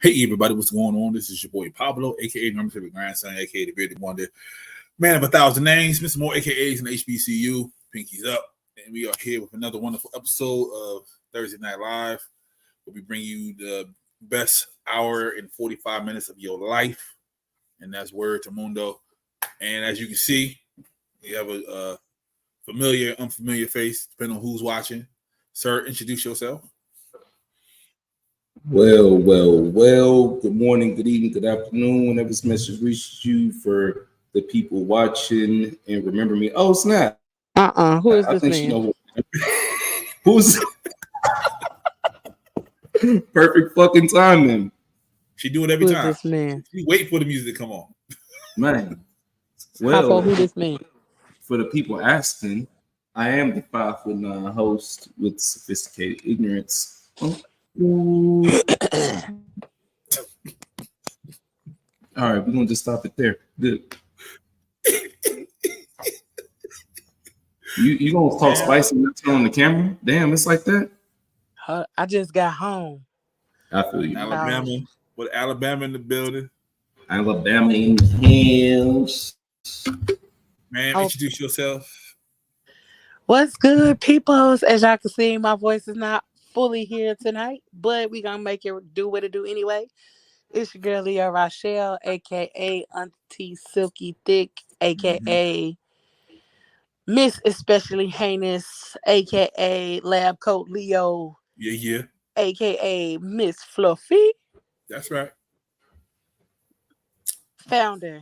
Hey everybody, what's going on? This is your boy Pablo, aka my favorite grandson, aka the bearded wonder, man of 1,000 names, Mr. More AKAs in HBCU, Pinkies up, and we are here with another wonderful episode of Thursday Night Live, where we bring you the best hour and 45 minutes of your life, and that's word to Mundo. And as you can see, we have a familiar, unfamiliar face, depending on who's watching. Sir, introduce yourself. Well. Good morning, good evening, good afternoon. Whenever this message reaches you, for the people watching and remember me. Oh, snap! Who is I this think man? she know who's perfect fucking timing. She do it every Who is time. this man? She wait for the music to come on. Man. Well, who this man? For the people asking, I am the 5'9" host with sophisticated ignorance. All right, we're gonna just stop it there. Good. You gonna talk spicy and turn on the camera? Damn, it's like that. I just got home. I feel you. Alabama, with Alabama in the building. Alabama in the house. Man, introduce yourself. What's good, peoples? As y'all can see, my voice is not fully here tonight, but we gonna make it do what it do anyway. It's your girl Leo Rochelle, aka Auntie Silky Thick, aka Miss Especially Heinous, aka Lab Coat Leo, Yeah. aka Miss Fluffy. That's right. Founder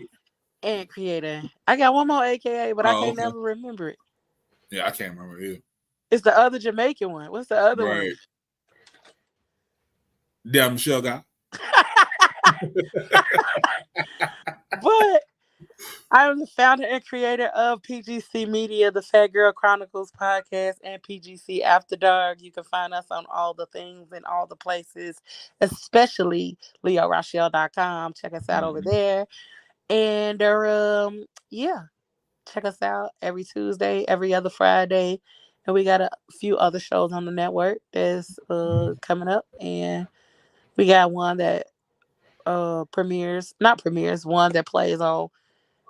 and creator. I got one more AKA, but I can't never remember it. Yeah, I can't remember either. It's the other Jamaican one. What's the other one? Damn Michelle guy. But I'm the founder and creator of PGC Media, the Fat Girl Chronicles podcast, and PGC After Dark. You can find us on all the things and all the places, especially LeoRochelle.com. Check us out over there. And check us out every Tuesday, every other Friday. And we got a few other shows on the network that's coming up. And we got one that one that plays on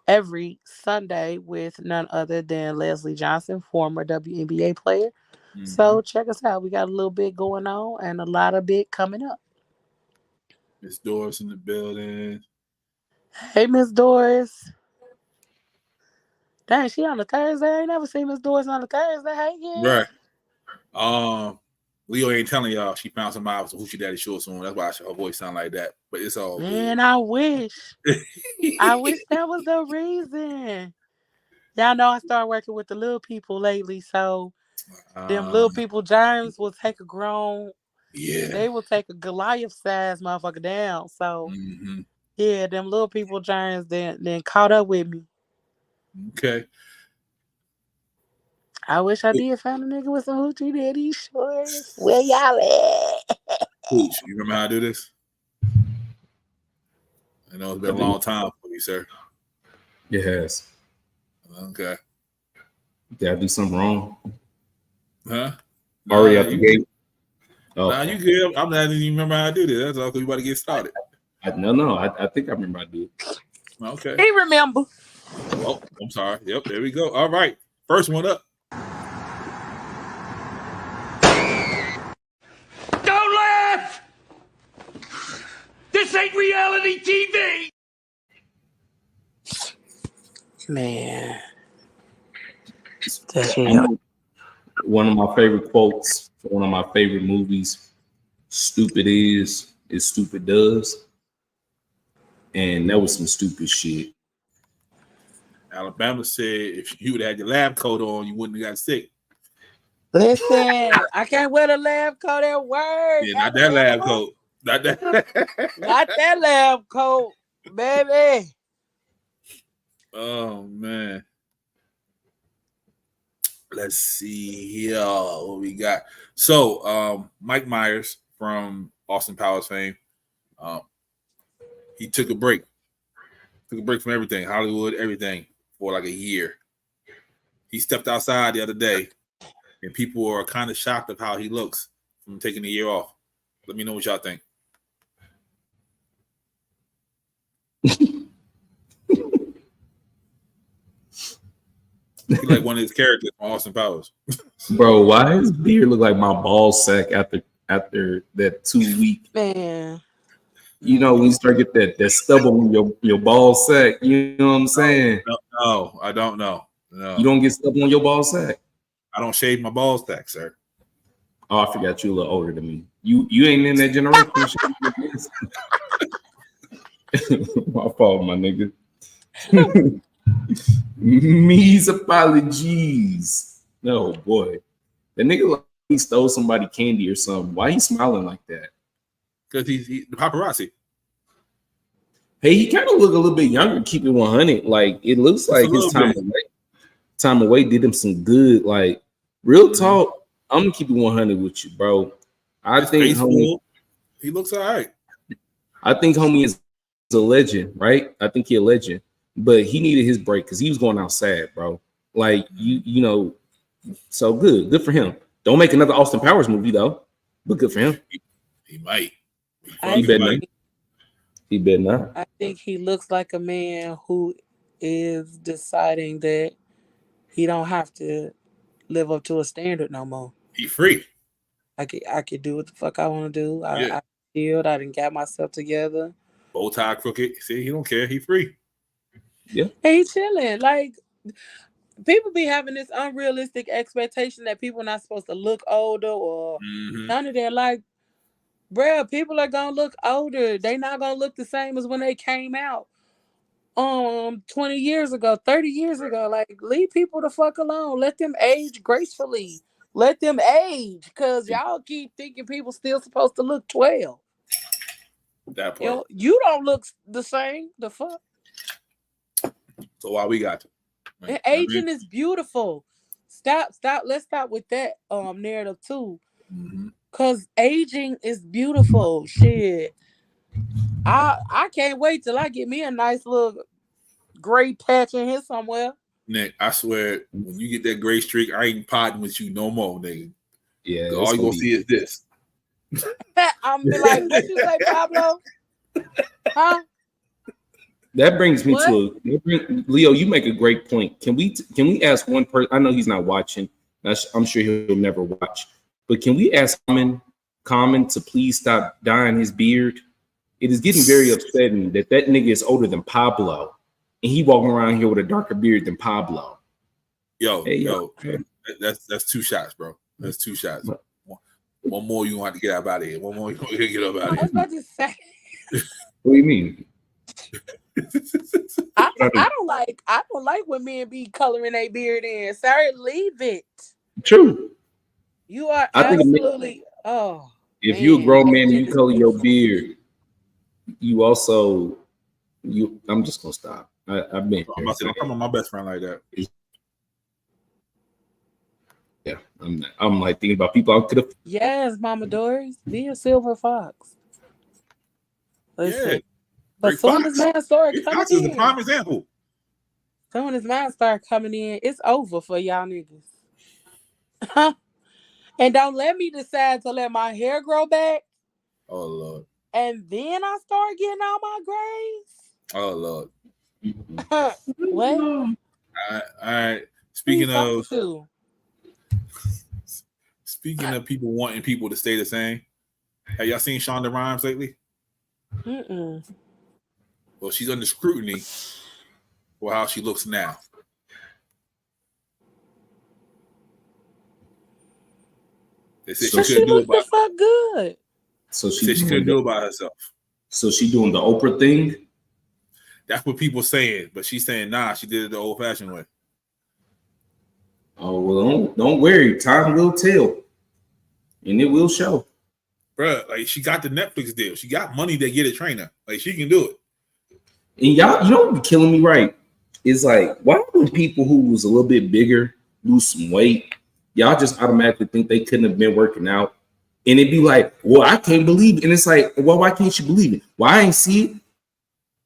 every Sunday with none other than Leslie Johnson, former WNBA player. Mm-hmm. So check us out. We got a little bit going on and a lot of bit coming up. Miss Doris in the building. Hey, Miss Doris. Dang, she on a Thursday. I ain't never seen Miss Doris on a Thursday. Hey, yeah. Right. Leo ain't telling y'all she found somebody else who she daddy short soon. That's why her voice sound like that. But it's all man. Good. I wish. I wish that was the reason. Y'all know I started working with the little people lately, so them little people germs will take a grown. Yeah. They will take a Goliath size motherfucker down. So yeah, them little people germs then caught up with me. Okay. I wish I did find a nigga with some hoochie daddy shorts. Where y'all at? Hooch, you remember how I do this? I know it's been a long time for you, sir. It has. Okay. Did I do something wrong? Huh? Already out the gate? Nah, you good. I'm not even remember how I do this. That's all because you about to get started. No. I think I remember I did. Okay. He remember. Oh, I'm sorry. Yep, there we go. All right. First one up. Don't laugh! This ain't reality TV! Man. One of my favorite quotes for one of my favorite movies, stupid is stupid does. And that was some stupid shit. Alabama said if you would have had your lab coat on, you wouldn't have got sick. Listen, I can't wear the lab coat at work. Yeah, not that lab coat. Not that. Not that lab coat, baby. Oh, man. Let's see here what we got. So, Mike Myers from Austin Powers fame, he took a break. Took a break from everything, Hollywood, everything, for like a year. He stepped outside the other day, and people are kind of shocked of how he looks from taking a year off. Let me know what y'all think. He like one of his characters from Austin Powers. Bro, why his beard look like my ball sack after that 2 week? Man. You know, when you start get that stubble on your ball sack, you know what I'm saying? No, I don't know. No, You don't get stubble on your ball sack. I don't shave my balls back, sir. Oh, I forgot you a little older than me. You ain't in that generation. My fault, my nigga. Me's apologies. No, boy. The nigga like he stole somebody candy or something. Why he smiling like that? Because he's the paparazzi. Hey, he kind of look a little bit younger, keep it 100. Like, it looks like his time away did him some good. Like, real talk, I'm going to keep it 100 with you, bro. I think homie, he looks all right. I think homie is a legend, right? I think he a legend. But he needed his break because he was going out sad, bro. Like, you know, so good for him. Don't make another Austin Powers movie, though. But good for him. He might. He better not. I think he looks like a man who is deciding that he don't have to live up to a standard no more. He free. I could do what the fuck I want to do. Yeah. I healed. I didn't got myself together. Bow tie crooked. See, he don't care. He free. Yeah. And he chilling. Like, people be having this unrealistic expectation that people not supposed to look older or none of that. Like, bruh, people are gonna look older. They not gonna look the same as when they came out 20 years ago, 30 years ago. Like, leave people the fuck alone. Let them age gracefully. Let them age, because y'all keep thinking people still supposed to look 12. That part. You don't look the same. The fuck? So why we got to? And aging is beautiful. Stop. Let's stop with that narrative too. Cause aging is beautiful. Shit. I can't wait till I get me a nice little gray patch in here somewhere. Nick, I swear, when you get that gray streak, I ain't potting with you no more, nigga. Yeah. All you gonna see is this. I'm be like, what you say, Pablo? Huh? That brings me to Leo. You make a great point. Can we ask one person? I know he's not watching. I'm sure he'll never watch. But can we ask Common to please stop dyeing his beard? It is getting very upsetting that nigga is older than Pablo, and he walking around here with a darker beard than Pablo. Yo, that's 2 shots, bro. That's 2 shots. One more, you gonna have to get out of here. One more, you gonna get up out of here. I was about to say. What do you mean? I don't like when men be coloring their beard in. Sorry, leave it. True. You are absolutely. If you're a grown man and you color your beard, you also I'm just gonna stop. I've been. I'm talking about my best friend like that. Yeah, I'm like thinking about people I could have. Yes, Mama Doris, be a silver fox. Listen, Yeah. but soon as man start coming Fox is the in, prime example. soon as man start coming in, it's over for y'all niggas. And don't let me decide to let my hair grow back. Oh Lord. And then I start getting all my grays. Oh Lord. What? All right. Speaking of people wanting people to stay the same, have y'all seen Shonda Rhimes lately? Mm-mm. Well, she's under scrutiny for how she looks now. They said she couldn't do it by fuck good. So she couldn't do it by herself. So she doing the Oprah thing. That's what people saying, but she's saying nah. She did it the old-fashioned way. Oh well, don't worry. Time will tell, and it will show. Bruh, like she got the Netflix deal. She got money to get a trainer. Like she can do it. And y'all, you know what be killing me, right? It's like, why when people who was a little bit bigger lose some weight, y'all just automatically think they couldn't have been working out? And it'd be like, well, I can't believe it. And it's like, well, why can't you believe it? Why I ain't see it?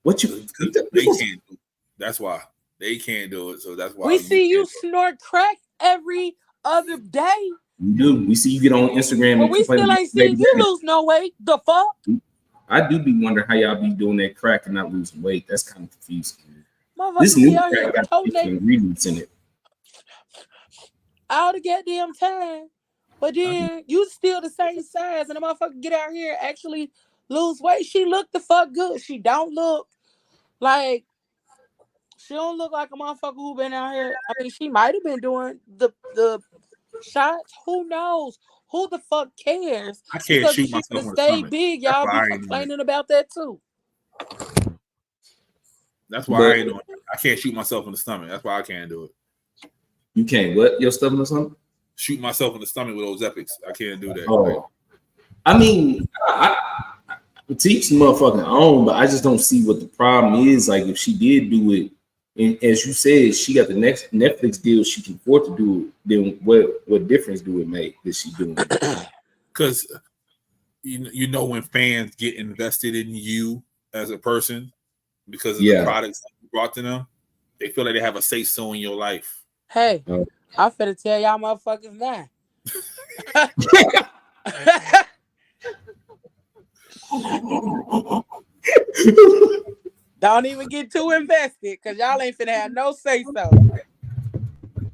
What you they can't do it. That's why. They can't do it. So that's why we see you snort crack every other day. We do. We see you get on Instagram. But we still ain't seen you lose no weight. The fuck? I do be wondering how y'all be doing that crack and not losing weight. That's kind of confusing. Motherfucker, This new crack got different ingredients in it. all the goddamn time. But then you still the same size, and the motherfucker get out here and actually lose weight. She look the fuck good. She don't look like she don't look like a motherfucker who been out here. I mean, she might have been doing the shots. Who knows? Who the fuck cares? I can't Because shoot she myself could in the stay stomach. big. That's Y'all why be I ain't doing it. complaining about that too. That's why I ain't doing it. I can't shoot myself in the stomach. That's why I can't do it. You can't what? Your stomach or something? Shoot myself in the stomach with those epics. I can't do that. Oh. I mean, I teach the motherfucking own, but I just don't see what the problem is. Like, if she did do it, and as you said, she got the next Netflix deal, she can afford to do it. Then what difference do it make that she doing it? Because you know when fans get invested in you as a person because of the products that you brought to them, they feel like they have a say so in your life. Hey, I'm finna tell y'all motherfuckers now. Don't even get too invested, because y'all ain't finna have no say so.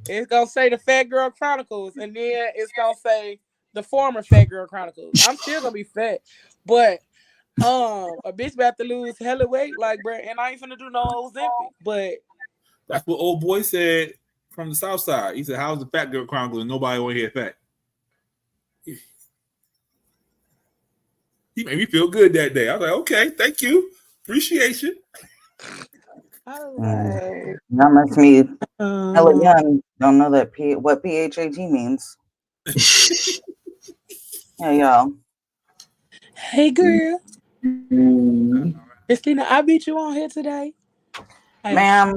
It's gonna say the Fat Girl Chronicles, and then it's gonna say the former Fat Girl Chronicles. I'm still gonna be fat, but a bitch about to lose hella weight, like, bro, and I ain't finna do no Ozempic. But that's what old boy said from the South Side. He said, "How's the Fat Girl Chronicles?" And nobody want to hear fat. He made me feel good that day. I was like, "Okay, thank you, appreciation." That makes me hella young. Don't know that what PHAT means. Hey, y'all. Hey, girl. Christina, I beat you on here today. Hey. Ma'am,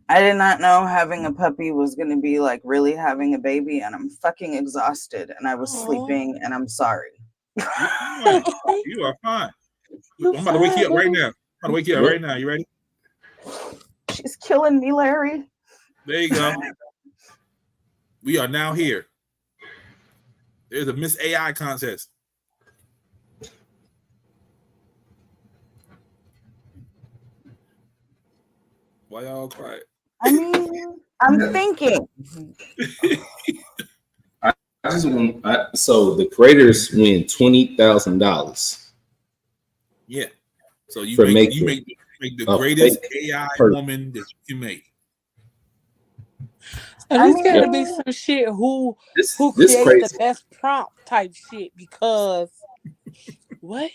I did not know having a puppy was going to be like really having a baby, and I'm fucking exhausted, and I was sleeping, and I'm sorry. You are fine. I'm about to wake you up right now. I'm about to wake you up right now. You ready? She's killing me, Larry. There you go. We are now here. There's a Miss AI contest. Why y'all quiet? I mean, I'm thinking. I just want. So the creators win $20,000. Yeah. So you For make the greatest AI woman that you can make. So this gotta be some shit who creates the best prompt type shit, because what?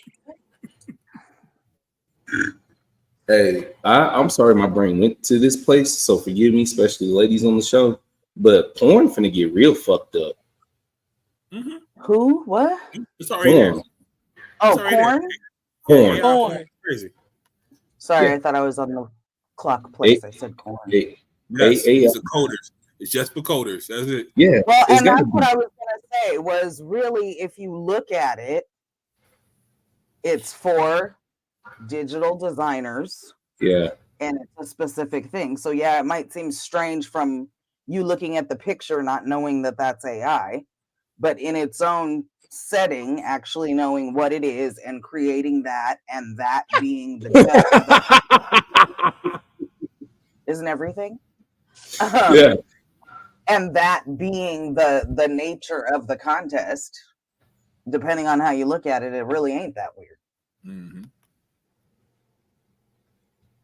Hey, I'm sorry my brain went to this place, so forgive me, especially ladies on the show. But porn finna get real fucked up. Mm-hmm. Who? What? It's already there. Oh, porn? Porn. Porn. Crazy. Sorry, I thought I was on the clock place. I said corn. Yes, it's a coders. It's just for coders. That's it. Yeah. Well, and that's what I was gonna say was really, if you look at it, it's for digital designers. Yeah. And it's a specific thing. So yeah, it might seem strange from you looking at the picture, not knowing that that's AI, but in its own setting, actually knowing what it is and creating that, and that being the isn't everything? Yeah. And that being the nature of the contest, depending on how you look at it, it really ain't that weird. Mm-hmm.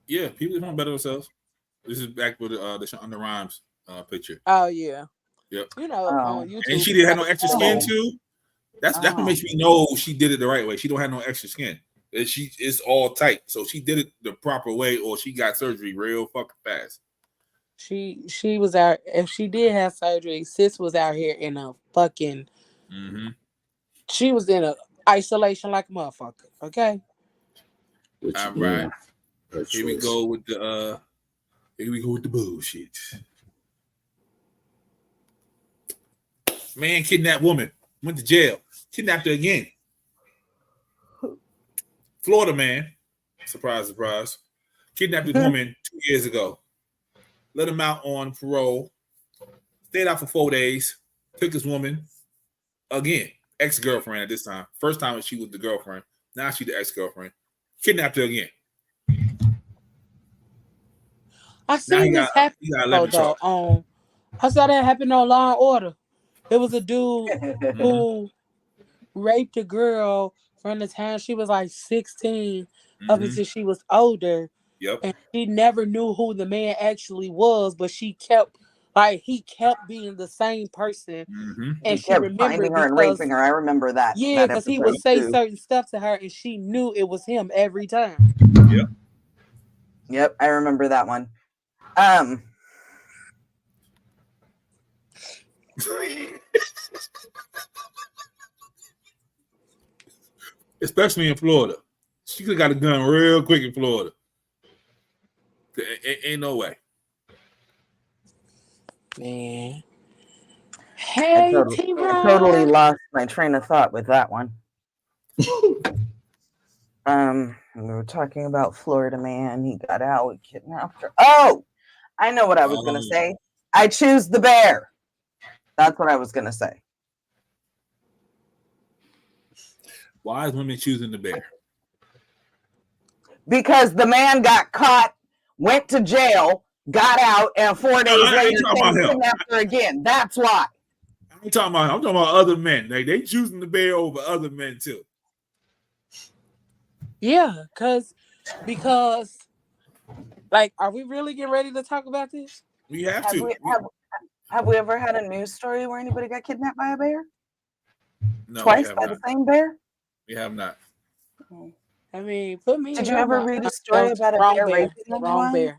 Yeah, people just want to better themselves. This is back with the Shonda Rhimes picture. Oh yeah. Yep. You know, on YouTube. And she didn't have no extra skin too. That's what makes me know she did it the right way. She don't have no extra skin. It's all tight. So she did it the proper way, or she got surgery real fucking fast. She was out. If she did have surgery, sis was out here in a fucking. Mm-hmm. She was in a isolation like a motherfucker. Okay. All right. Here we go with the bullshit. Man kidnapped woman, went to jail, kidnapped her again. Florida man, surprise, surprise, kidnapped this woman 2 years ago. Let him out on parole. Stayed out for 4 days. Took this woman again, ex-girlfriend at this time. First time she was the girlfriend. Now she's the ex-girlfriend. Kidnapped her again. I seen this happen though I saw that happen on Law and Order. It was a dude who raped a girl from the time she was like 16 up until she was older. Yep. And she never knew who the man actually was, but he kept being the same person. And He she kept remembered finding her and because raping her. I remember that. yeah, that because he would episode say too. certain stuff to her and she knew it was him every time. Yep. Yep, I remember that one. Especially in Florida. She could have got a gun real quick in Florida. Ain't no way. Man. I Hey, totally T-Rod. lost my train of thought with that one. We were talking about Florida man. He got out and kidnapped her. Oh, I know what I was gonna say. I choose the bear. That's what I was gonna say. Why is women choosing the bear? Because the man got caught, went to jail, got out, and 4 days later came and kidnapped her again. That's why. I'm talking about other men. They choosing the bear over other men too. Yeah, because like, are we really getting ready to talk about this? We have to. Have we ever had a news story where anybody got kidnapped by a bear? No, twice by the same bear? We have not. I mean, put me. Did in you ever read a story about a bear raping anyone? Wrong bear.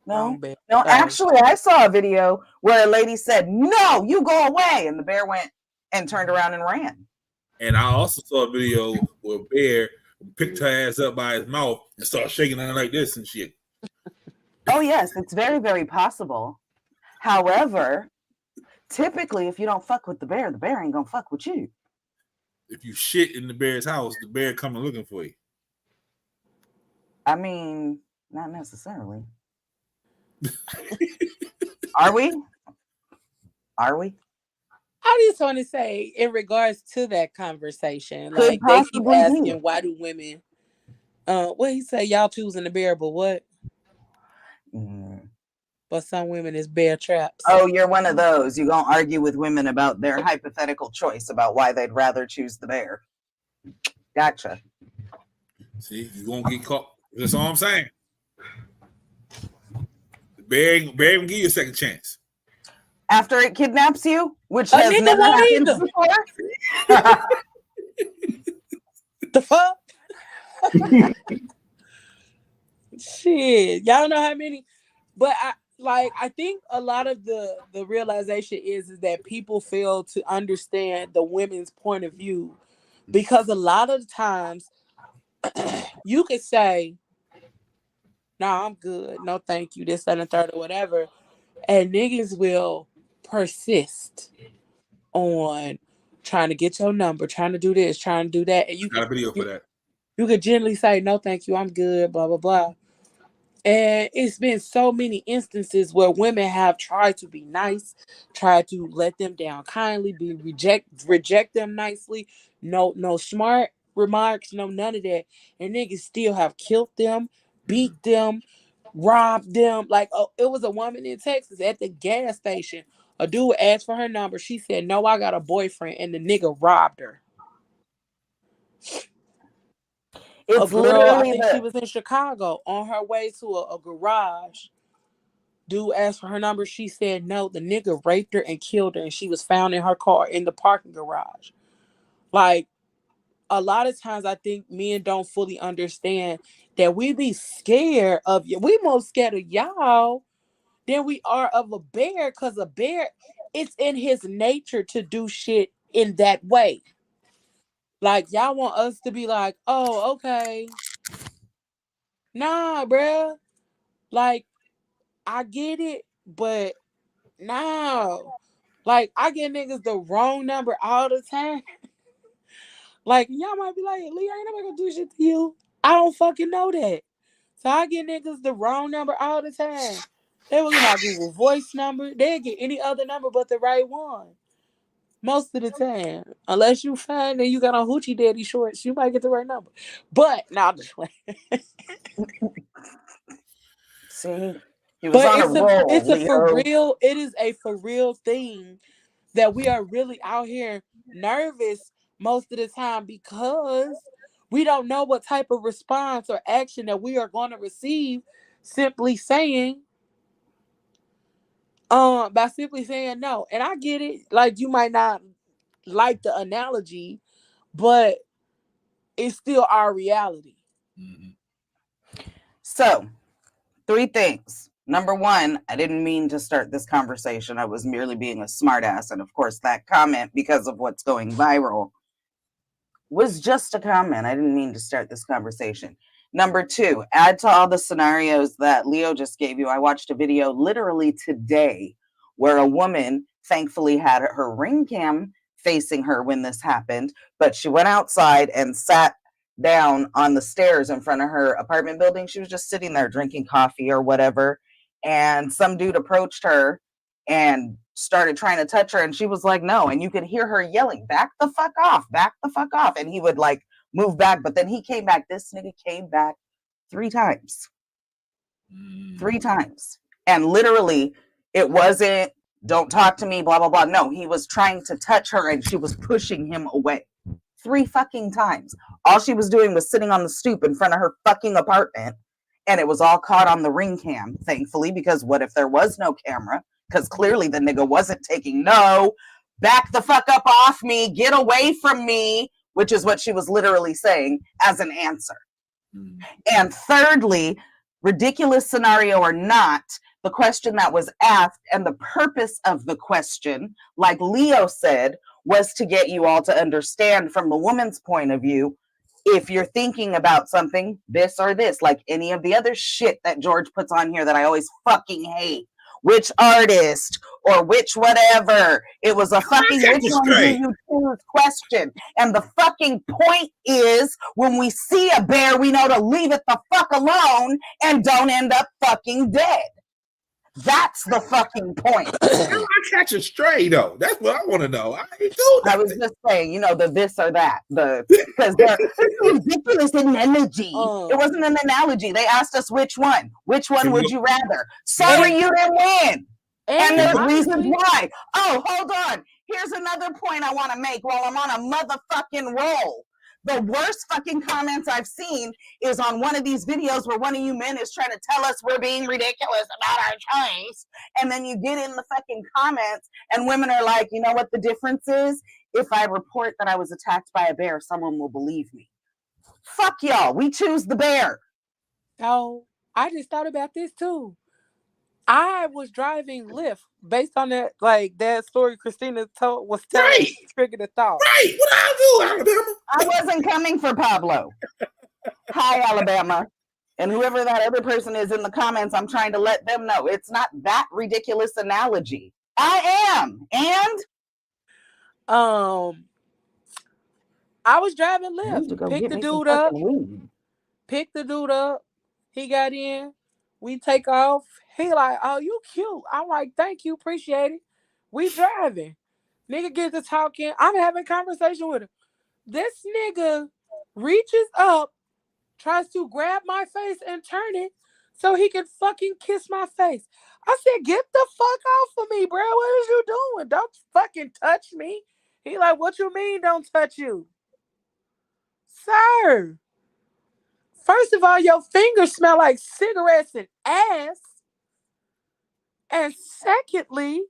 No, Wrong bear. no. Actually, I saw a video where a lady said, "No, you go away," and the bear went and turned around and ran. And I also saw a video where a bear picked her ass up by his mouth and started shaking her like this and shit. Oh yes, it's very, very possible. However, typically, if you don't fuck with the bear ain't gonna fuck with you. If you shit in the bear's house, the bear coming looking for you. I mean, not necessarily. Are we? I just want to say, in regards to that conversation, Could like they keep possibly asking, be. why do women? What he say? Y'all choosing the bear, but what? But some women is bear traps. Oh, you're one of those. You gonna argue with women about their hypothetical choice about why they'd rather choose the bear. Gotcha. See, you won't get caught. That's all I'm saying. The bear gonna give you a second chance. After it kidnaps you, which has never happened before. The fuck? Shit, y'all know how many? But I think a lot of the realization is that people fail to understand the women's point of view, because a lot of times you could say, "No, I'm good. No, thank you. This, that, and third, or whatever," and niggas will persist on trying to get your number, trying to do this, trying to do that, and you got a video for that. You could gently say, "No, thank you. I'm good." Blah blah blah. And it's been so many instances where women have tried to be nice, tried to let them down kindly, reject them nicely. No smart remarks, no none of that. And niggas still have killed them, beat them, robbed them. Like, it was a woman in Texas at the gas station. A dude asked for her number. She said, "No, I got a boyfriend," and the nigga robbed her. It's I think she was in Chicago on her way to a garage. Dude asked for her number. She said no. The nigga raped her and killed her, and she was found in her car in the parking garage. Like, a lot of times I think men don't fully understand that we be scared of you. We more scared of y'all than we are of a bear, because a bear, it's in his nature to do shit in that way. Like, y'all want us to be like, "Oh, okay." Nah, bruh. Like, I get it, but no. Like, I get niggas the wrong number all the time. Like, y'all might be like, "Lee, ain't nobody gonna do shit to you." I don't fucking know that. So I get niggas the wrong number all the time. They will get my Google Voice number. They'll get any other number but the right one. Most of the time. Unless you find that you got on Hoochie Daddy shorts, you might get the right number. But, nah, I'm just playing. See, He was on a roll. It's a for Leo. real. It is a for real thing that we are really out here nervous most of the time because we don't know what type of response or action that we are going to receive simply saying by simply saying no. And I get it, like you might not like the analogy, but it's still our reality. So 3 things. Number 1, I didn't mean to start this conversation. I was merely being a smartass. And of course, that comment, because of what's going viral, was just a comment. I didn't mean to start this conversation. Number 2, add to all the scenarios that Leo just gave you. I watched a video literally today where a woman thankfully had her ring cam facing her when this happened, but she went outside and sat down on the stairs in front of her apartment building. She was just sitting there drinking coffee or whatever. And some dude approached her and started trying to touch her. And she was like, no. And you could hear her yelling, back the fuck off, back the fuck off. And he would like move back. But then he came back. This nigga came back 3 times. 3 times. And literally, it wasn't, don't talk to me, blah, blah, blah. No, he was trying to touch her and she was pushing him away. 3 fucking times. All she was doing was sitting on the stoop in front of her fucking apartment. And it was all caught on the ring cam, thankfully, because what if there was no camera? Because clearly the nigga wasn't taking no, back the fuck up off me, get away from me, which is what she was literally saying as an answer. And thirdly, ridiculous scenario or not, the question that was asked and the purpose of the question, like Leo said, was to get you all to understand from the woman's point of view, if you're thinking about something, this or this, like any of the other shit that George puts on here that I always fucking hate. Which artist or which whatever. It was a fucking which one do you choose question. And the fucking point is when we see a bear, we know to leave it the fuck alone and don't end up fucking dead. That's the fucking point. I catch a stray though. That's what I want to know. I was just saying, you know, the this or that, because they're ridiculous analogy. It wasn't an analogy. They asked us which one. Which one would you rather? Sorry, you didn't win. And there's reasons why. Oh, hold on. Here's another point I want to make while I'm on a motherfucking roll. The worst fucking comments I've seen is on one of these videos where one of you men is trying to tell us we're being ridiculous about our choice. And then you get in the fucking comments and women are like, you know what the difference is? If I report that I was attacked by a bear, someone will believe me. Fuck y'all. We choose the bear. Oh, I just thought about this too. I was driving Lyft based on that, like that story Christina was telling. Triggered a thought. Right. What I do, Alabama? I wasn't coming for Pablo. Hi, Alabama. And whoever that other person is in the comments, I'm trying to let them know it's not that ridiculous analogy. I am. And I was driving Lyft. Pick the dude up. He got in. We take off. He like, oh, you cute. I'm like, thank you, appreciate it. We driving. Nigga gets to talking. I'm having a conversation with him. This nigga reaches up, tries to grab my face and turn it so he can fucking kiss my face. I said, get the fuck off of me, bro. What is you doing? Don't fucking touch me. He like, what you mean don't touch you? Sir. First of all, your fingers smell like cigarettes and ass. And secondly,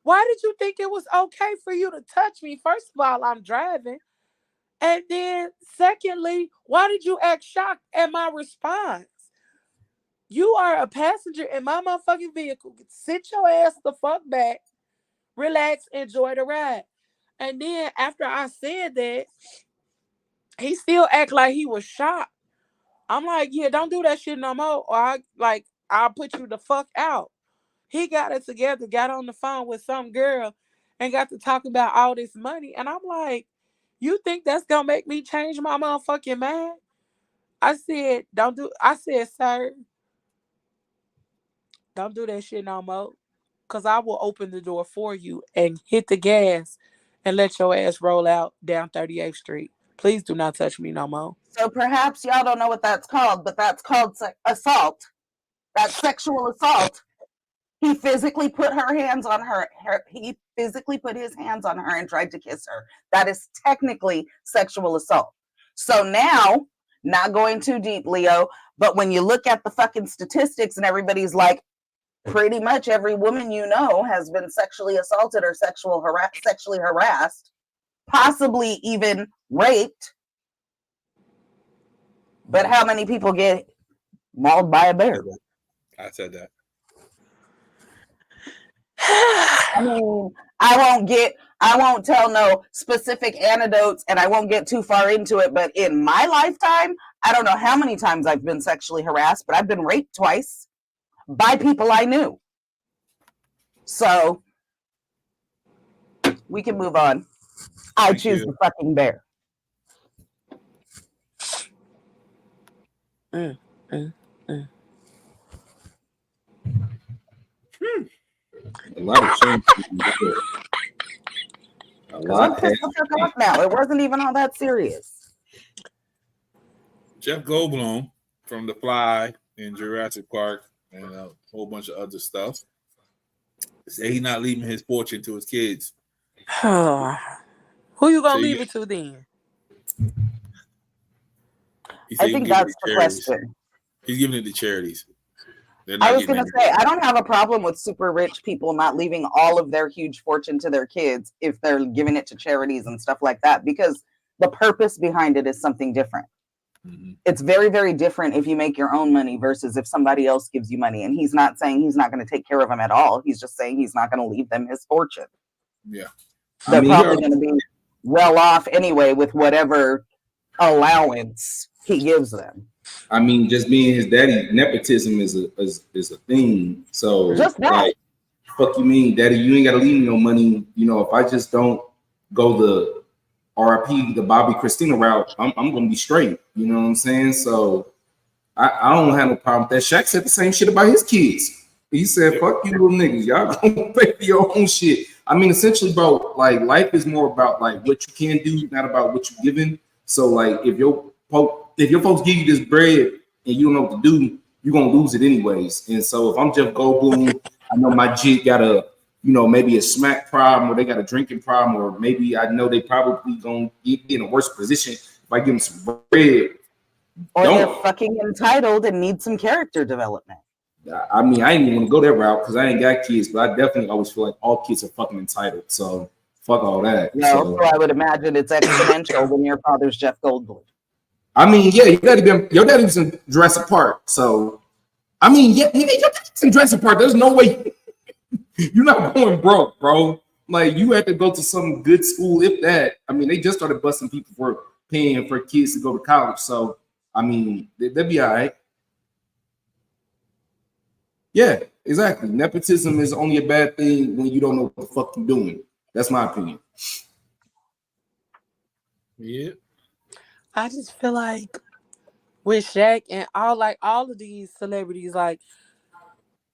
why did you think it was okay for you to touch me? First of all, I'm driving. And then secondly, why did you act shocked at my response? You are a passenger in my motherfucking vehicle. Sit your ass the fuck back. Relax, enjoy the ride. And then after I said that, he still act like he was shocked. I'm like, yeah, don't do that shit no more. Or I'll put you the fuck out. He got it together, got on the phone with some girl and got to talk about all this money. And I'm like, you think that's going to make me change my motherfucking mind? I said, sir, don't do that shit no more. Because I will open the door for you and hit the gas and let your ass roll out down 38th Street. Please do not touch me no more. So perhaps y'all don't know what that's called, but that's called assault. That's sexual assault. He physically put her hands on her. He physically put his hands on her and tried to kiss her. That is technically sexual assault. So now, not going too deep, Leo, but when you look at the fucking statistics and everybody's like, pretty much every woman you know has been sexually assaulted or sexually harassed, possibly even raped. But how many people get mauled by a bear? I said that. I mean, I won't tell no specific anecdotes and I won't get too far into it, but in my lifetime, I don't know how many times I've been sexually harassed, but I've been raped twice by people I knew. So we can move on. I choose the fucking bear. A lot of change. A lot. I'm pissed the fuck off now. It wasn't even all that serious. Jeff Goldblum from The Fly in Jurassic Park and a whole bunch of other stuff say he's not leaving his fortune to his kids. Who you gonna leave it to then? I think that's the question. He's giving it to charities. I was going to say, I don't have a problem with super rich people not leaving all of their huge fortune to their kids if they're giving it to charities and stuff like that, because the purpose behind it is something different. Mm-hmm. It's very, very different if you make your own money versus if somebody else gives you money. And he's not saying he's not going to take care of them at all. He's just saying he's not going to leave them his fortune. Yeah. They're probably going to be well off anyway with whatever allowance he gives them. I mean, just being his daddy, nepotism is a thing. So just that. Like, fuck you mean, daddy? You ain't gotta leave me no money. You know, if I just don't go the RIP, the Bobby Christina route, I'm gonna be straight. You know what I'm saying? So I don't have no problem with that. Shaq said the same shit about his kids. He said, fuck you little niggas. Y'all gonna pay for your own shit. I mean, essentially, bro, like life is more about like what you can do, not about what you're given. So like if your folks give you this bread and you don't know what to do, you're gonna lose it anyways. And so if I'm Jeff Goldblum, I know my jit got a, you know, maybe a smack problem or they got a drinking problem, or maybe I know they probably gonna be in a worse position if I give them some bread. Or they're fucking entitled and need some character development. I mean, I ain't even want to go that route because I ain't got kids, but I definitely always feel like all kids are fucking entitled. So fuck all that. No, so I would imagine it's exponential when your father's Jeff Goldblum. I mean, yeah, your daddy was in Jurassic Park. So, I mean, yeah, your daddy's in Jurassic Park. There's no way you're not going broke, bro. Like, you had to go to some good school, if that. I mean, they just started busting people for paying for kids to go to college. So, I mean, they'll be all right. Yeah, exactly. Nepotism is only a bad thing when you don't know what the fuck you're doing. That's my opinion. Yeah. I just feel like with Shaq and all of these celebrities, like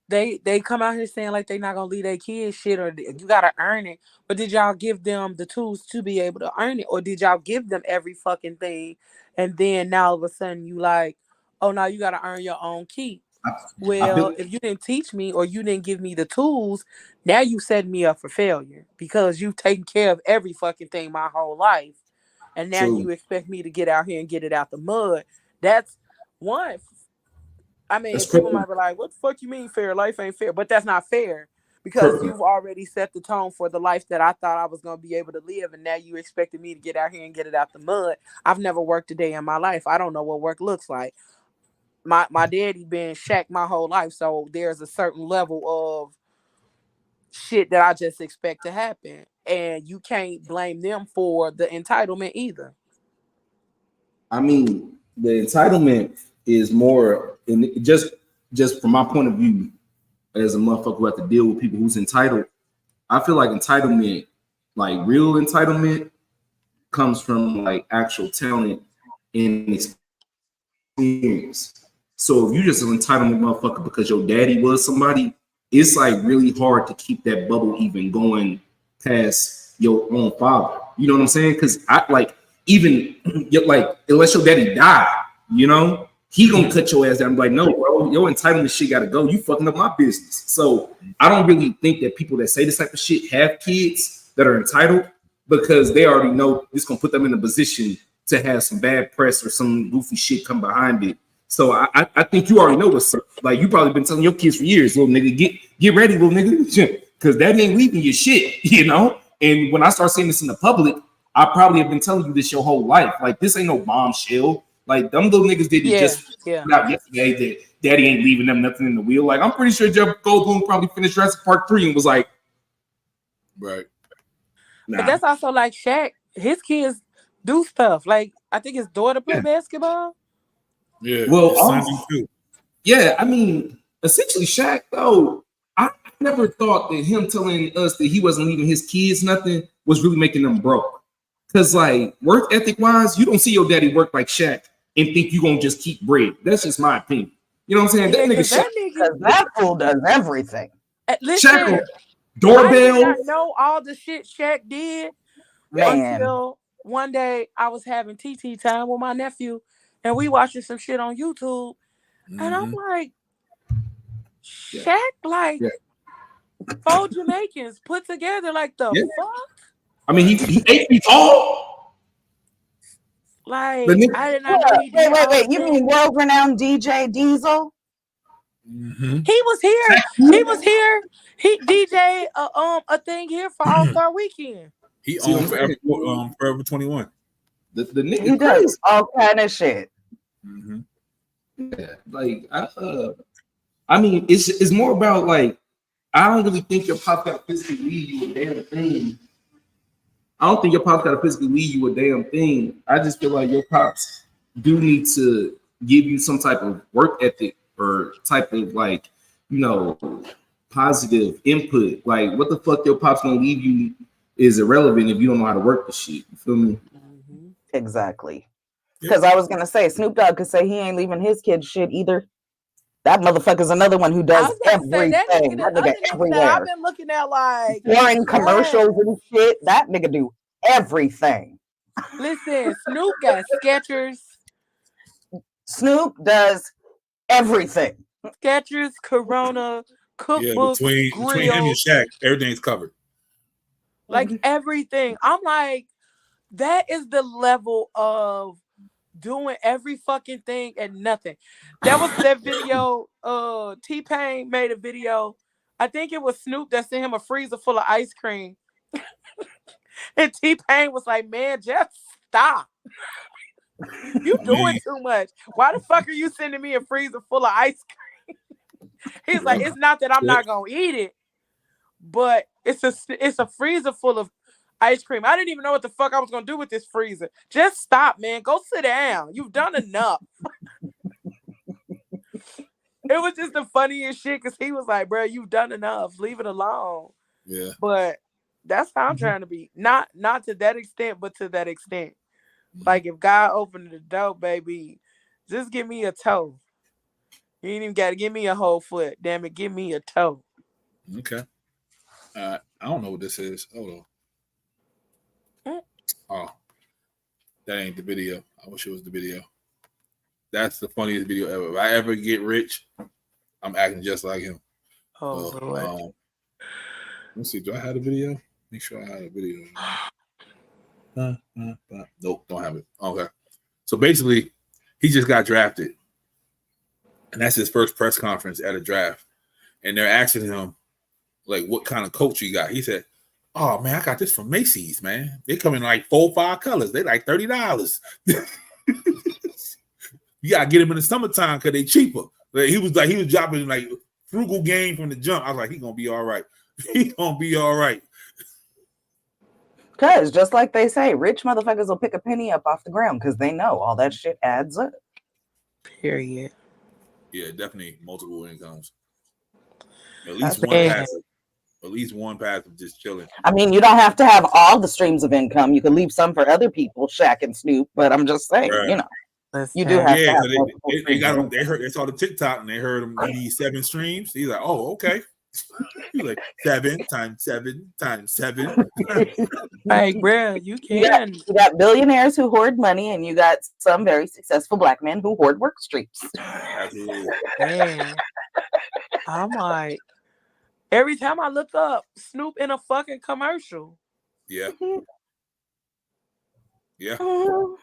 they come out here saying like they're not gonna leave their kids shit or you gotta earn it. But did y'all give them the tools to be able to earn it, or did y'all give them every fucking thing? And then now all of a sudden you like, oh, now you gotta earn your own keep. Well, if you didn't teach me or you didn't give me the tools, now you set me up for failure because you've taken care of every fucking thing my whole life. And now you expect me to get out here and get it out the mud. That's one. I mean, people might be like, what the fuck you mean fair? Life ain't fair. But that's not fair because you've already set the tone for the life that I thought I was going to be able to live. And now you expected me to get out here and get it out the mud. I've never worked a day in my life. I don't know what work looks like. My daddy been Shaq my whole life. So there's a certain level of shit that I just expect to happen. And you can't blame them for the entitlement either. I mean, the entitlement is more, and just from my point of view, as a motherfucker who have to deal with people who's entitled, I feel like entitlement, like real entitlement, comes from like actual talent and experience. So if you just an entitlement motherfucker because your daddy was somebody, it's like really hard to keep that bubble even going past your own father. You know what I'm saying? Because I like even like unless your daddy died, you know, he gonna cut your ass down. I'm like, no, bro, your entitlement shit gotta go. You fucking up my business. So I don't really think that people that say this type of shit have kids that are entitled because they already know it's gonna put them in a position to have some bad press or some goofy shit come behind it. So I think you already know what's up. Like you probably been telling your kids for years, little nigga, get ready, little nigga, because that ain't leaving your shit, you know. And when I start saying this in the public, I probably have been telling you this your whole life. Like this ain't no bombshell. Like them little niggas didn't just out yesterday that daddy ain't leaving them nothing in the wheel. Like I'm pretty sure Jeff Goldblum probably finished Jurassic Park 3 and was like, right. Nah. But that's also like Shaq. His kids do stuff. Like I think his daughter play basketball. Yeah. Well, too. Yeah, I mean, essentially, Shaq, though, I never thought that him telling us that he wasn't leaving his kids nothing was really making them broke. Because, like, work ethic wise, you don't see your daddy work like Shaq and think you're going to just keep bread. That's just my opinion. You know what I'm saying? Yeah, that nigga Shaq. Because that fool does everything. Listen, Shaq, doorbell. I did not know all the shit Shaq did until one day I was having TT time with my nephew and we watching some shit on YouTube. And I'm like, Shaq, like 4 Jamaicans put together, like the fuck? I mean, he 8 feet tall. Like, I did not know he did. Wait. You mean world-renowned DJ Diesel? Mm-hmm. He was here. He was here. He DJ a thing here for All-Star Weekend. He owned Forever 21. The nigga he does all kind of shit. Mm-hmm. Yeah, like I mean, it's more about like I don't really think your pop got to physically lead you a damn thing. I don't think your pops got to physically lead you a damn thing. I just feel like your pops do need to give you some type of work ethic or type of like, you know, positive input. Like, what the fuck your pops gonna leave you is irrelevant if you don't know how to work the shit. You feel me? Exactly. Because I was gonna say Snoop Dogg could say he ain't leaving his kids shit either. That motherfucker's another one who does everything. That nigga everywhere. I've been looking at like foreign commercials and shit. That nigga do everything. Listen, Snoop got Skechers. Snoop does everything. Skechers, Corona, cookbook, between him and Shaq, everything's covered. Like everything. I'm like, that is the level of doing every fucking thing and nothing. That was that video. T-Pain made a video. I think it was Snoop that sent him a freezer full of ice cream. And T-Pain was like, man, just stop. You doing too much. Why the fuck are you sending me a freezer full of ice cream? He's like, it's not that I'm not gonna eat it, but it's a freezer full of ice cream. I didn't even know what the fuck I was gonna do with this freezer. Just stop, man. Go sit down. You've done enough. It was just the funniest shit because he was like, bro, you've done enough. Leave it alone. Yeah. But that's how I'm trying to be. Not to that extent, but to that extent. Like if God opened the door, baby, just give me a toe. You ain't even got to give me a whole foot. Damn it, give me a toe. Okay. I don't know what this is. Hold on. Oh, that ain't the video. I wish it was the video. That's the funniest video ever. If I ever get rich, I'm acting just like him. Oh, let's see. Do I have the video? Make sure I have the video. Nope, don't have it. Okay. So basically, he just got drafted. And that's his first press conference at a draft. And they're asking him, like, what kind of coat you got? He said, oh, man, I got this from Macy's, man. They come in like 4 or 5 colors. They like $30. You got to get them in the summertime because they cheaper. Like, he was dropping like frugal game from the jump. I was like, he going to be all right. He going to be all right. Because just like they say, rich motherfuckers will pick a penny up off the ground because they know all that shit adds up. Period. Yeah, definitely multiple incomes. At least one passive just chilling. I mean, you don't have to have all the streams of income. You can leave some for other people, Shaq and Snoop. But I'm just saying, you know, you do have to have they got them. They saw the TikTok and they heard him need 7 streams. He's like, oh, okay. He's like 7 times 7 times 7. Hey, bruh, you You got, can. you got billionaires who hoard money, and you got some very successful black men who hoard work streaks. Absolutely. Man, I'm like, every time I look up, Snoop in a fucking commercial. Yeah. Yeah. Mhm.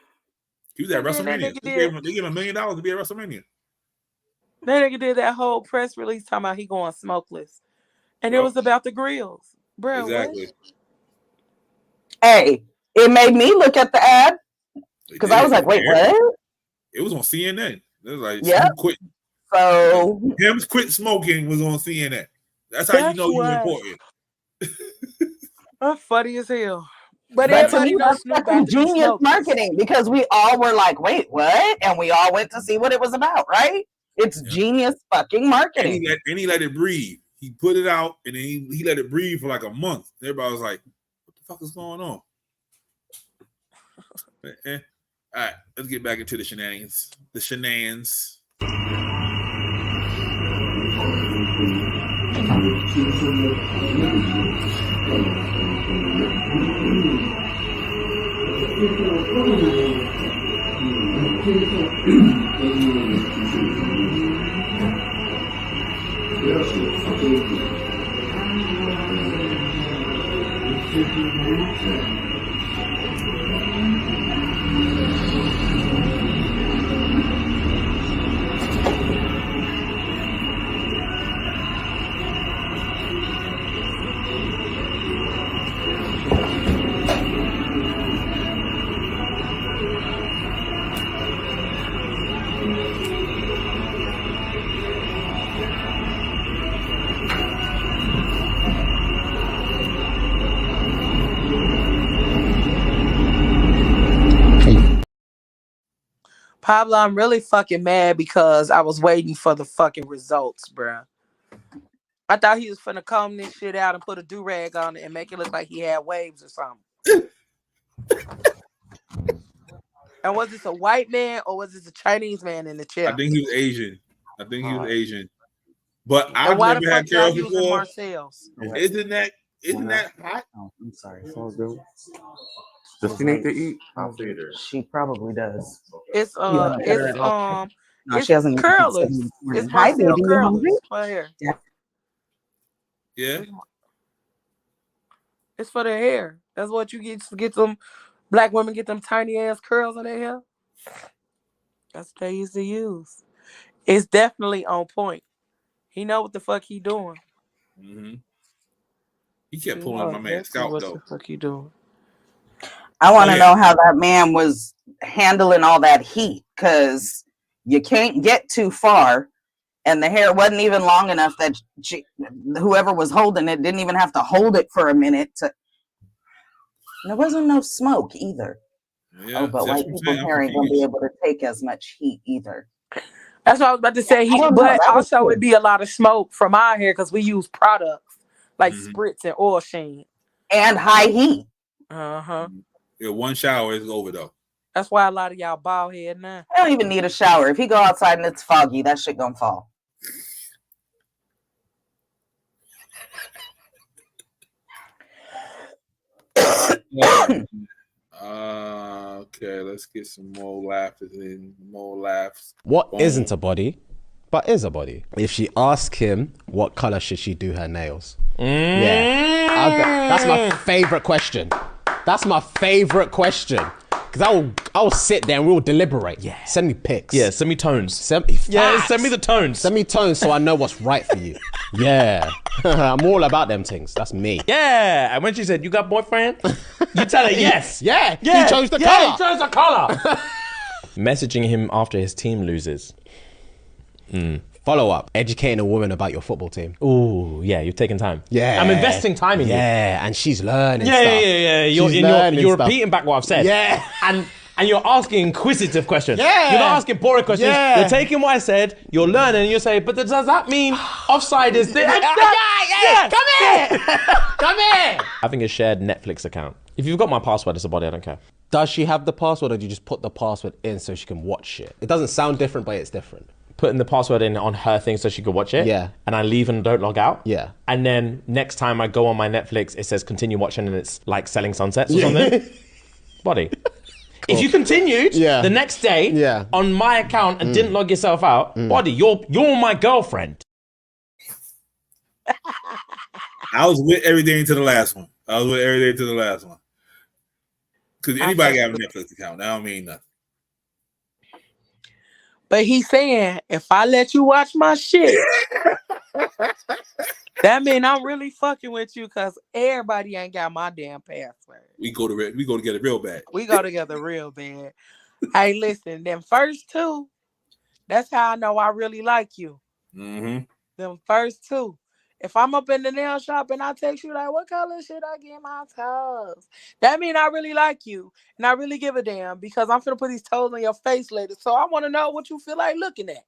He was at And then that WrestleMania. nigga They did, gave him $1 million to be at WrestleMania. that nigga did that whole press release talking about he going smokeless. And it Bro. was about the grills. Bruh, Exactly. what? Hey, it made me look at the ad They because I did. was like, wait, what? It was on CNN. It was like Yep. Snoop quit. So Him quit smoking was on CNN. That's how you That's know you're why. important. That's funny as hell. But But to everybody me, knows that's Snoop fucking about to be genius smokeless. marketing because we all were like, wait, what? And we all went to see what it was about, right? It's Yeah. genius fucking marketing. And he let it breathe. He put it out and then he let it breathe for like a month. Everybody was like, what the fuck is going on? All right, let's get back into the shenanigans. The shenanigans. Pablo, I'm really fucking mad because I was waiting for the fucking results, bruh. I thought he was finna comb this shit out and put a do-rag on it and make it look like he had waves or something. And was this a white man or was this a Chinese man in the chair? I think he was Asian. Asian. But And I've why the never had fuck y'all Carol's using before. Marcel's? Isn't that hot? Oh, I'm sorry. Does she need to eat? She probably does. It's No, it's she hasn't. curlers. It's Hi, Marcel baby. You curlers hungry? for hair. Yeah. It's for their hair. That's what you get them black women get them tiny ass curls in their hair. That's what they used to use. It's definitely on point. He know what the fuck he doing. Mm-hmm. He kept pulling on my man's scalp What though. the fuck he doing? I want to know how that man was handling all that heat because you can't get too far, and the hair wasn't even long enough that whoever was holding it didn't even have to hold it for a minute. There wasn't no smoke either. Yeah, but white people's hair ain't gonna be able to take as much heat either. That's what I was about to say. But also it'd be a lot of smoke from our hair because we use products like spritz and oil sheen and high heat. Yeah, one shower is over though. That's why a lot of y'all bald head now. I don't even need a shower. If he go outside and it's foggy, that shit gonna fall. Okay, let's get some more laughs and more laughs. What isn't a body, but is a body? If she asks him, what color should she do her nails? Yeah, that's my favorite question. That's my favorite question. Because I will sit there and we'll deliberate. Yeah. Send me pics. Yeah, send me tones. Send me the tones. Send me tones so I know what's right for you. Yeah. I'm all about them things. That's me. Yeah. And when she said, you got boyfriend? You tell her yes. Yeah. He chose the color. He chose the color. Messaging him after his team loses. Follow up. Educating a woman about your football team. Ooh, yeah, you're taking time. Yeah. I'm investing time in you. Yeah, and she's learning stuff. Yeah. You're repeating back what I've said. Yeah. And you're asking inquisitive questions. Yeah. You're not asking boring questions. Yeah. You're taking what I said, you're learning, and you say, but does that mean offside is this? Yeah. Come here. Come here. Having a shared Netflix account. If you've got my password as a body, I don't care. Does she have the password or do you just put the password in so she can watch shit? It doesn't sound different, but it's different. putting the password in on her thing so she could watch it. Yeah. And I leave and don't log out. Yeah. And then next time I go on my Netflix, it says continue watching and it's like Selling Sunsets or something. Buddy. If you continued the next day on my account and didn't log yourself out, buddy, you're my girlfriend. I was with everything to the last one. Because anybody got a Netflix account. That don't mean nothing. But he's saying, if I let you watch my shit, that mean I'm really fucking with you because everybody ain't got my damn password. We go together real bad. We go together real bad. Hey, listen, them first two, that's how I know I really like you. Mm-hmm. Them first two. If I'm up in the nail shop and I text you like, what color should I get my toes? That mean I really like you and I really give a damn because I'm finna put these toes on your face later. So I want to know what you feel like looking at.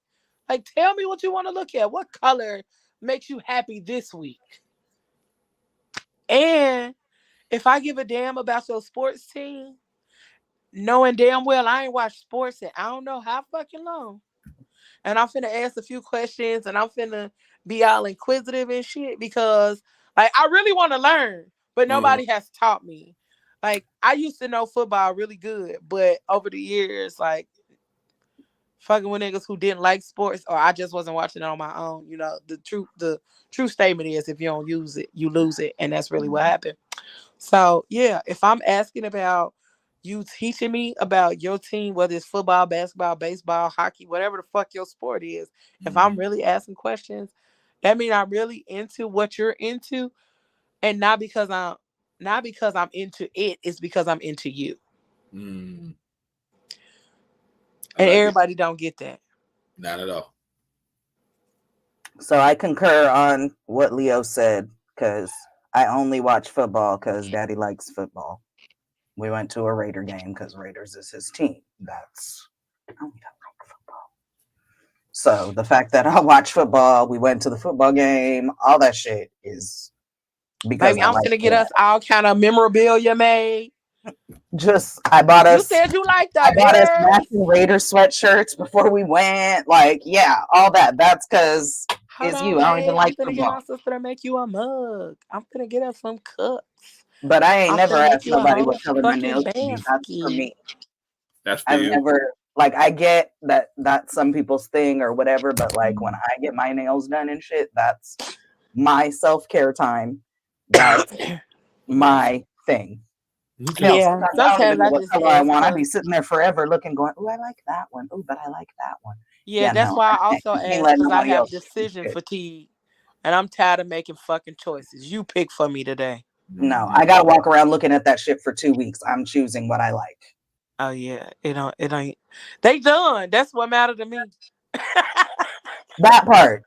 Like, tell me what you want to look at. What color makes you happy this week? And if I give a damn about your sports team, knowing damn well I ain't watched sports in I don't know how fucking long. And I'm finna ask a few questions and I'm finna be all inquisitive and shit because like I really want to learn, but nobody has taught me. Like I used to know football really good, but over the years, like fucking with niggas who didn't like sports or I just wasn't watching it on my own. You know, the true statement is if you don't use it, you lose it. And that's really what happened. So yeah, if I'm asking about you teaching me about your team, whether it's football, basketball, baseball, hockey, whatever the fuck your sport is, if I'm really asking questions, that means I'm really into what you're into, and not because I'm into it. It's because I'm into you. Mm. And everybody don't get that. Not at all. So I concur on what Leo said because I only watch football because Daddy likes football. We went to a Raider game because Raiders is his team. I don't like football. So the fact that I watch football, we went to the football game, all that shit is because Baby, I'm gonna get us all kind of memorabilia made. I bought us. You said you liked that. I bought us matching Raider sweatshirts before we went. Like, yeah, all that. That's because it's you. I don't even like football. I'm gonna get my sister to make you a mug. I'm gonna get us some cups. But I ain't never asked nobody what color my nails should be. That's for me. That's for I've you. never, like, I get that that's some people's thing or whatever, but like when I get my nails done and shit, that's my self-care time. That's my thing. Yeah, sometimes I just I want. I'd be sitting there forever looking, going, "Oh, I like that one. Oh, but I like that one." Yeah, that's why I also ask because I have decision fatigue, and I'm tired of making fucking choices. You pick for me today. No, I gotta walk around looking at that shit for 2 weeks. I'm choosing what I like. Oh yeah, it ain't. They done. That's what mattered to me. That part.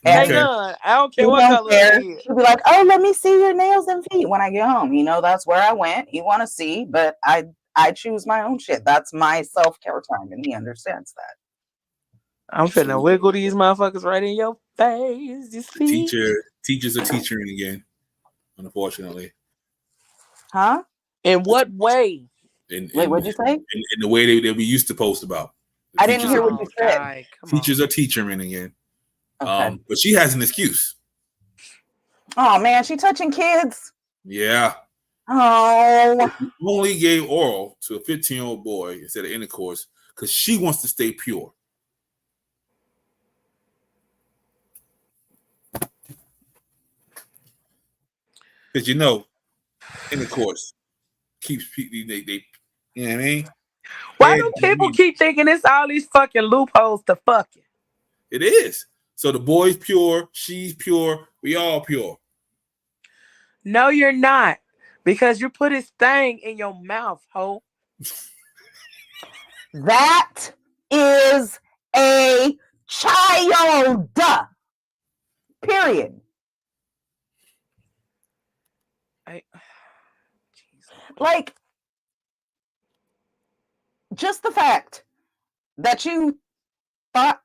They done. I don't care what color it is. She'll be like, "Oh, let me see your nails and feet when I get home." You know, that's where I went. You want to see, but I choose my own shit. That's my self-care time, and he understands that. I'm finna wiggle these motherfuckers right in your face. You see? Teachers are teaching again, unfortunately. Huh? In what way? Wait, what'd you say? In the way that we used to post about. I didn't hear what you said. Teachers are teaching again. Okay. But she has an excuse. Oh man, she touching kids. Yeah. Oh. She only gave oral to a 15-year-old boy instead of intercourse because she wants to stay pure. Because intercourse keeps people. They you know what I mean? Why do people keep thinking it's all these fucking loopholes to fucking? It is. So the boy's pure, she's pure, we all pure. No, you're not. Because you put his thing in your mouth, ho. That is a child. Period. Like, just the fact that you thought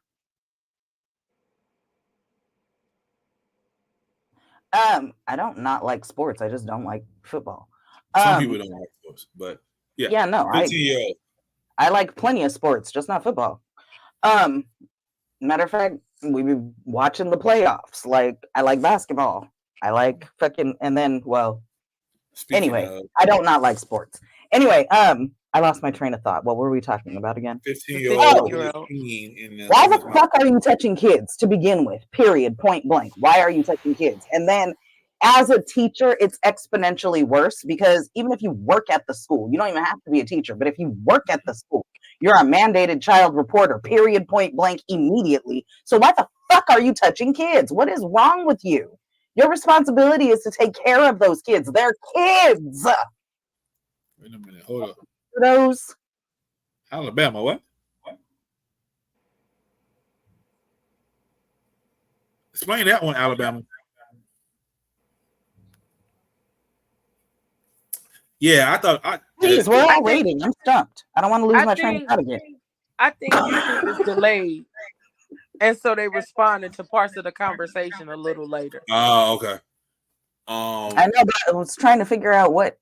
I don't not like sports. I just don't like football. Some people don't like sports, but yeah. Yeah, no. I like plenty of sports, just not football. Matter of fact, we be watching the playoffs. Like, I like basketball. I like fucking, and then, well, anyway, I don't not like sports. Anyway, I lost my train of thought. What were we talking about again? 15-year-old. Why the fuck are you touching kids to begin with? Period. Point blank. Why are you touching kids? And then as a teacher, it's exponentially worse because even if you work at the school, you don't even have to be a teacher, but if you work at the school, you're a mandated child reporter, period, point blank, immediately. So why the fuck are you touching kids? What is wrong with you? Your responsibility is to take care of those kids. They're kids. Wait a minute. Hold up. Those. Alabama, what? Explain that one, Alabama. Yeah, I thought. Please, we're all waiting. I'm stumped. I don't want to lose my train of thought again. I think YouTube is delayed, and so they responded to parts of the conversation a little later. Oh, okay. I know, but I was trying to figure out what,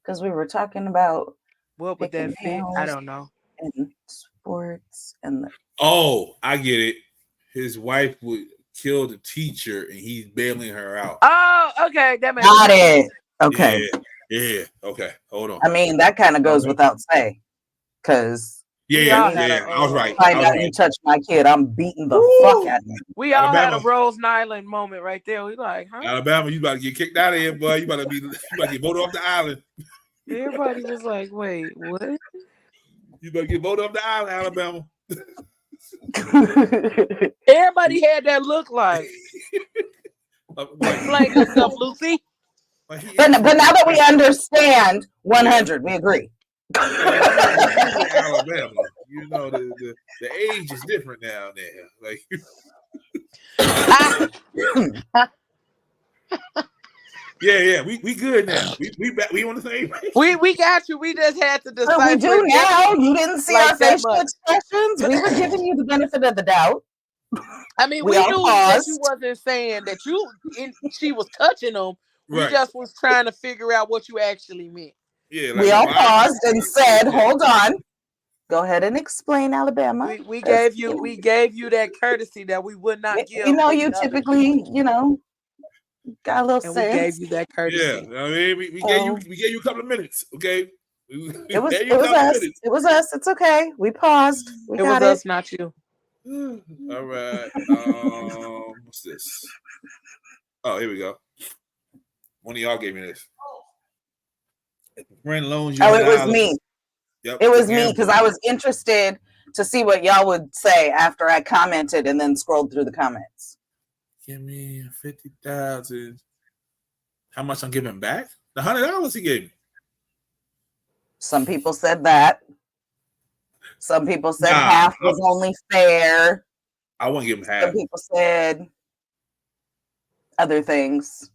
because we were talking about what would that fit? I don't know. And sports and the. Oh, I get it. His wife would kill the teacher, and he's bailing her out. Oh, okay, that makes got it. Okay. Yeah. Okay. Hold on. I mean, that kind of goes without saying, because I was right. Find out you touch my kid, I'm beating the fuck out of you. We all had a Rose Nyland moment right there. We like, huh? Alabama, you about to get kicked out of here, boy. You about to get voted off the island. Everybody was like, wait, what? You better get voted off the island, Alabama. Everybody had that look like. Explain yourself, Lucy. But now that we understand 100, we agree. Alabama, you know the age is different now. Like, yeah, we good now. We back. We on the same page. We got you. We just had to decide. We do now. You didn't see our facial expressions. We were giving you the benefit of the doubt. I mean, we knew that you wasn't saying that she was touching them. We just was trying to figure out what you actually meant. Yeah, we all paused and said, "Hold on, go ahead and explain, Alabama." We gave you that courtesy that we would not give. You know, you typically, got a little and sense. We gave you that courtesy. Yeah, I mean, we gave you a couple of minutes. Okay, it was us. It was us. It's okay. We paused. It was us, not you. All right. What's this? Oh, here we go. One of y'all gave me this. Friend loans you. Oh, it was me. Yep. It was me because I was interested to see what y'all would say after I commented and then scrolled through the comments. Give me 50,000. How much I'm giving back? The $100 he gave me. Some people said that. Some people said half was only fair. I won't give him half. Some people said other things.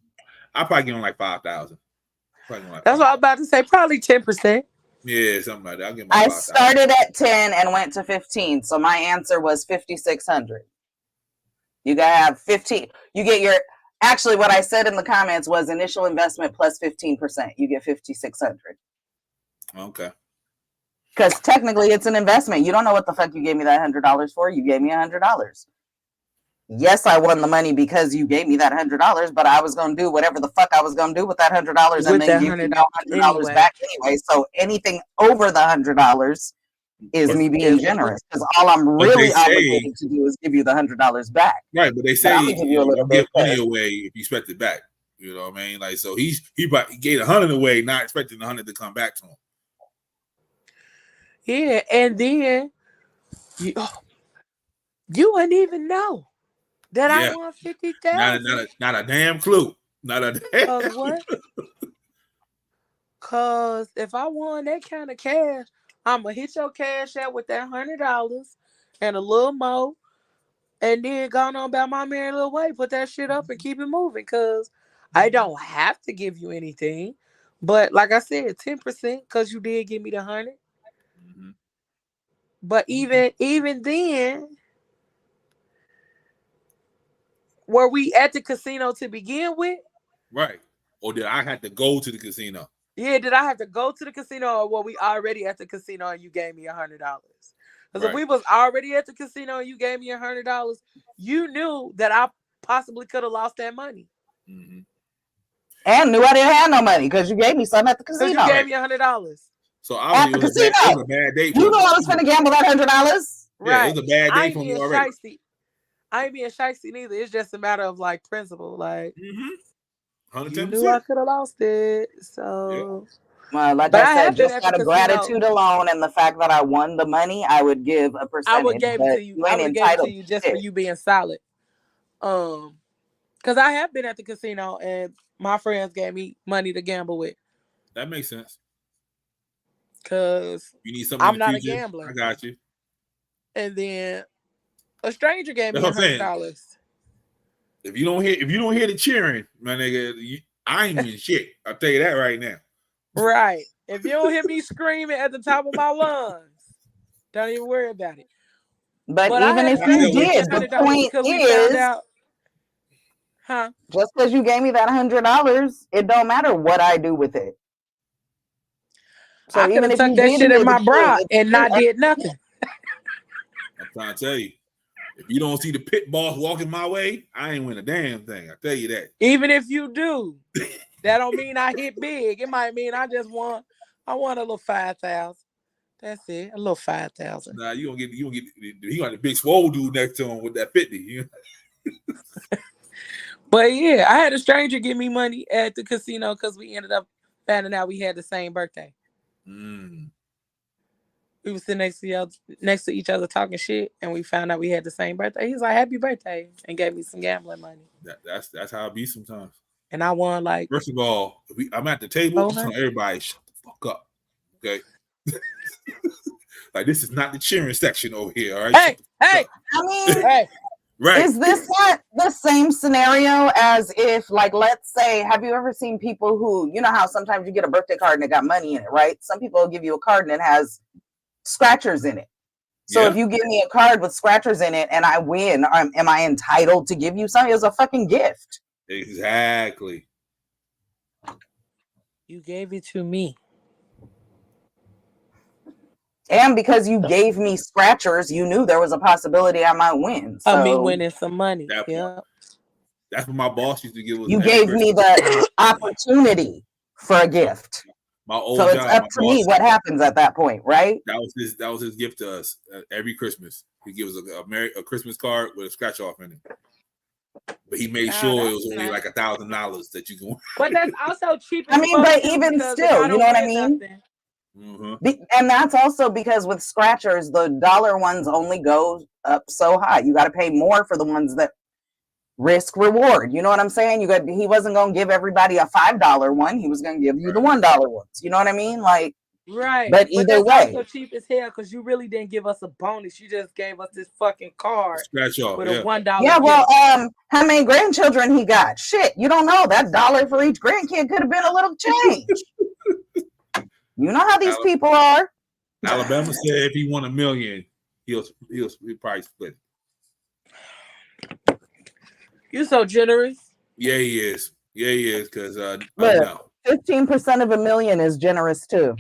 I'll probably give him like 5,000. That's what I was about to say. Probably 10%. Yeah, something like that. I'll give him I started at 10 and went to 15. So my answer was 5,600. You gotta have 15. You get your. Actually, what I said in the comments was initial investment plus 15%. You get 5,600. Okay. Because technically, it's an investment. You don't know what the fuck you gave me that $100 for. You gave me $100. Yes, I won the money because you gave me that $100, but I was going to do whatever the fuck I was going to do with that $100 and then give you $100 back anyway. So anything over the $100 is me being generous because all I'm really obligated to do is give you the $100 back. Right, but they say you give money away if you expect it back. You know what I mean? Like, so he gave 100 away, not expecting the 100 to come back to him. Yeah, and then you wouldn't even know that I won 50,000. Not a damn clue. Not a damn. What? Cause if I won that kind of cash, I'ma hit your cash out with that $100 and a little more, and then go on about my merry little way. Put that shit up and keep it moving. Cause I don't have to give you anything, but like I said, 10%. Cause you did give me the 100. But even then, were we at the casino to begin with? Right. Or did I have to go to the casino? Yeah, did I have to go to the casino, or were we already at the casino and you gave me $100? Because if we was already at the casino and you gave me $100, you knew that I possibly could have lost that money. Mm-hmm. And knew I didn't have no money because you gave me something at the casino. Because you gave me $100. So obviously it was a bad day. You know I was finna gamble that $100. Yeah, it was a bad day for me already. I ain't being shiesty neither. It's just a matter of like principle. Like, 110%. You knew I could have lost it. So, well, like I said, just out of gratitude alone and the fact that I won the money, I would give a percentage. I would give it to you. I would give it to you just for you being solid. Because I have been at the casino and my friends gave me money to gamble with. That makes sense. Because you need something. I'm not a gambler. I got you. And then a stranger gave me $100. If you don't hear the cheering, my nigga, I ain't doing shit. I'll tell you that right now. Right. If you don't hear me screaming at the top of my lungs, don't even worry about it. But even if you did, the point is, just because you gave me that $100, it don't matter what I do with it. So I even if you that shit in my bra and not did nothing. I'm trying to tell you, if you don't see the pit boss walking my way, I ain't win a damn thing. I tell you that. Even if you do, that don't mean I hit big. It might mean I just won. I won a little 5,000. That's it, a little 5,000. Nah, you gonna get. He got the big swole dude next to him with that 50. But yeah, I had a stranger give me money at the casino because we ended up finding out we had the same birthday. We were sitting next to each other talking shit, and we found out we had the same birthday. He's like, "Happy birthday," and gave me some gambling money. That's how it be sometimes. And I won like. First of all, I'm at the table. I'm telling everybody, shut the fuck up, okay? Like, this is not the cheering section over here, all right? Hey, I mean, right? Is this not the same scenario as if, like, let's say, have you ever seen people who, you know how sometimes you get a birthday card and it got money in it, right? Some people will give you a card and it has scratchers in it. So if you give me a card with scratchers in it and I win, am I entitled to give you something as a fucking gift? Exactly. You gave it to me. And because you gave me scratchers, you knew there was a possibility I might win. So me winning some money. That's what my boss used to give us. You gave me the opportunity for a gift. My old so it's job, up to me what happens at that point, right? That was his gift to us every Christmas. He gives us a Christmas card with a scratch off in it. But he made sure it was only like $1,000 that you can. But that's also cheap. I mean, but even still, you know what I mean? And that's also because with scratchers, the dollar ones only go up so high. You got to pay more for the ones that risk reward. You know what I'm saying? He wasn't going to give everybody a $5 one. He was going to give you the $1 ones. You know what I mean? Like, right. But either way, also cheap as hell because you really didn't give us a bonus. You just gave us this fucking card scratch off with a $1. Yeah, well, how many grandchildren he got? Shit, you don't know. That $1 for each grandkid could have been a little change. You know how these people are. Alabama said if he won $1 million, he'll probably split. You're so generous. Yeah, he is. Yeah, he is. Because 15% of $1 million is generous too.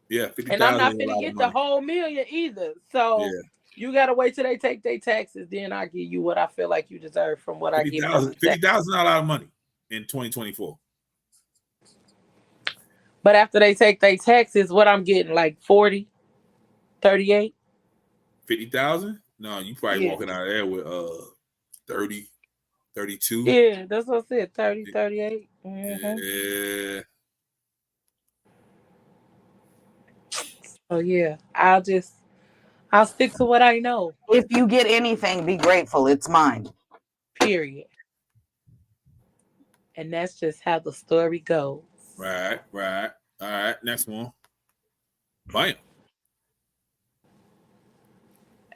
Yeah, 50,000. And I'm not gonna get the whole million either. So you gotta wait till they take their taxes. Then I give you what I feel like you deserve from what I give. 50,000 not a lot of money in 2024. But after they take their taxes, what I'm getting, like 40, 38? 50,000? No, you probably walking out of there with 30, 32. Yeah, that's what I said. 30, 38. Yeah. Oh yeah. I'll stick to what I know. If you get anything, be grateful. It's mine. Period. And that's just how the story goes. Right. All right, next one. Bam.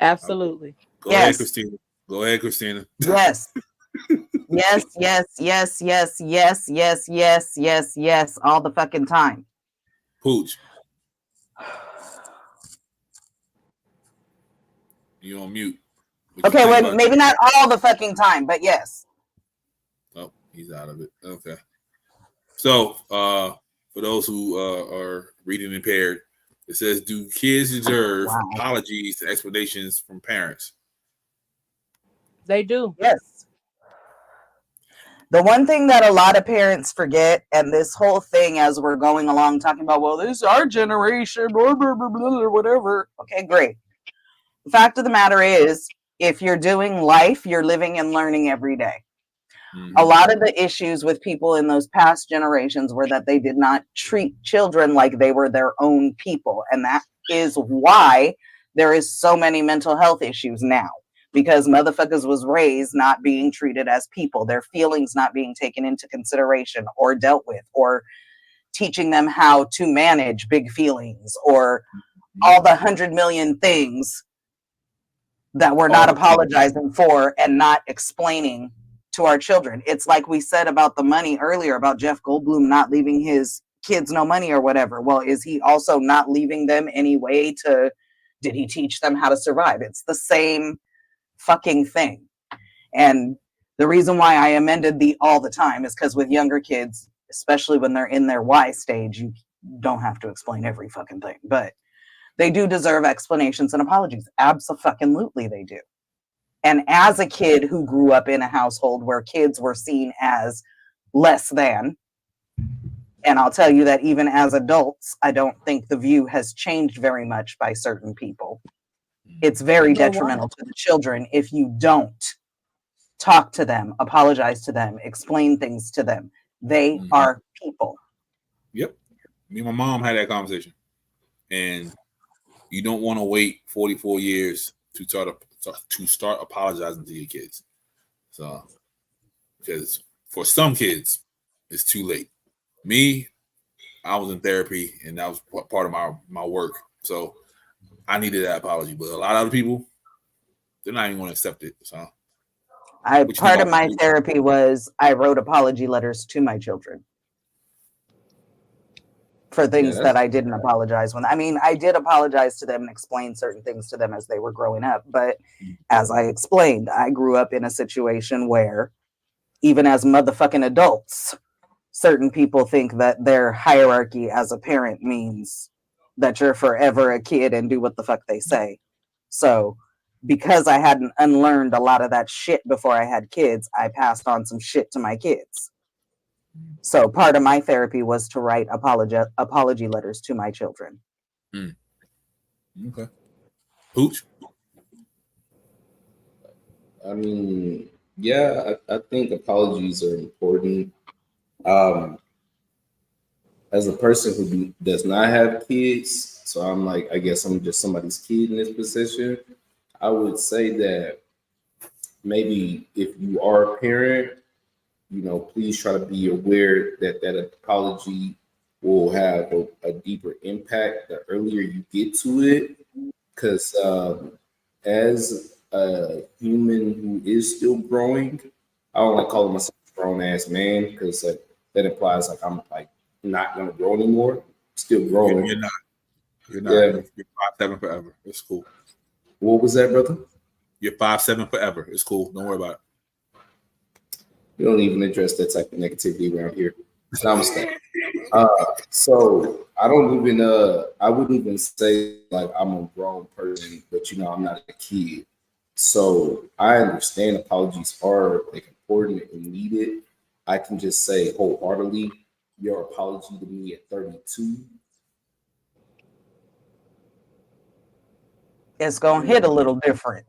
Absolutely. Go ahead, Christina. Yes. yes. All the fucking time. Pooch. You on mute. Okay, well, maybe not all the fucking time, but yes. Oh, he's out of it. Okay. So, for those who are reading impaired, It says, do kids deserve Wow. apologies and explanations from parents? They do. Yes. The one thing that a lot of parents forget, and this whole thing as we're going along talking about, well, this is our generation, blah, blah, blah, blah, or whatever. Okay, great. The fact of the matter is, if you're doing life, you're living and learning every day. A lot of the issues with people in those past generations were that they did not treat children like they were their own people. And that is why there is so many mental health issues now. Because motherfuckers was raised not being treated as people, their feelings not being taken into consideration or dealt with, or teaching them how to manage big feelings, or all the 100 million things that we're not apologizing for and not explaining to our children. It's like we said about the money earlier, about Jeff Goldblum not leaving his kids no money or whatever. Well, is he also not leaving them any way to, did he teach them how to survive? It's the same fucking thing. And the reason why I amended the all the time is because with younger kids, especially when they're in their why stage, you don't have to explain every fucking thing, but they do deserve explanations and apologies. Abso-fucking-lutely they do. And as a kid who grew up in a household where kids were seen as less than, and I'll tell you that even as adults, I don't think the view has changed very much by certain people. It's very detrimental to the children if you don't talk to them, apologize to them, explain things to them. They are people. Yep. Me and my mom had that conversation. And you don't want to wait 44 years to start apologizing to your kids. So, because for some kids, it's too late. Me, I was in therapy, and that was part of my work. So I needed that apology, but a lot of other people, they're not even going to accept it. So, part of my therapy was I wrote apology letters to my children for things that I didn't apologize when. I mean, I did apologize to them and explain certain things to them as they were growing up. But as I explained, I grew up in a situation where even as motherfucking adults, certain people think that their hierarchy as a parent means that you're forever a kid and do what the fuck they say. So because I hadn't unlearned a lot of that shit before I had kids, I passed on some shit to my kids. So part of my therapy was to write apology letters to my children. Okay. Hooch? I mean, yeah, I think apologies are important. As a person who does not have kids, so I'm like, I guess I'm just somebody's kid in this position. I would say that maybe if you are a parent, please try to be aware that that apology will have a deeper impact the earlier you get to it. Because as a human who is still growing, I don't like calling myself a grown ass man because that implies like I'm like not gonna grow anymore. Still growing. You're not. Yeah. You're 5'7" forever. It's cool. What was that, brother? You're 5'7" forever. It's cool. Don't worry about it. We don't even address that type of negativity around here. Namaste. So I wouldn't even say like I'm a grown person, but I'm not a kid. So I understand apologies are like important and needed. I can just say wholeheartedly, your apology to me at 32. It's gonna hit a little different.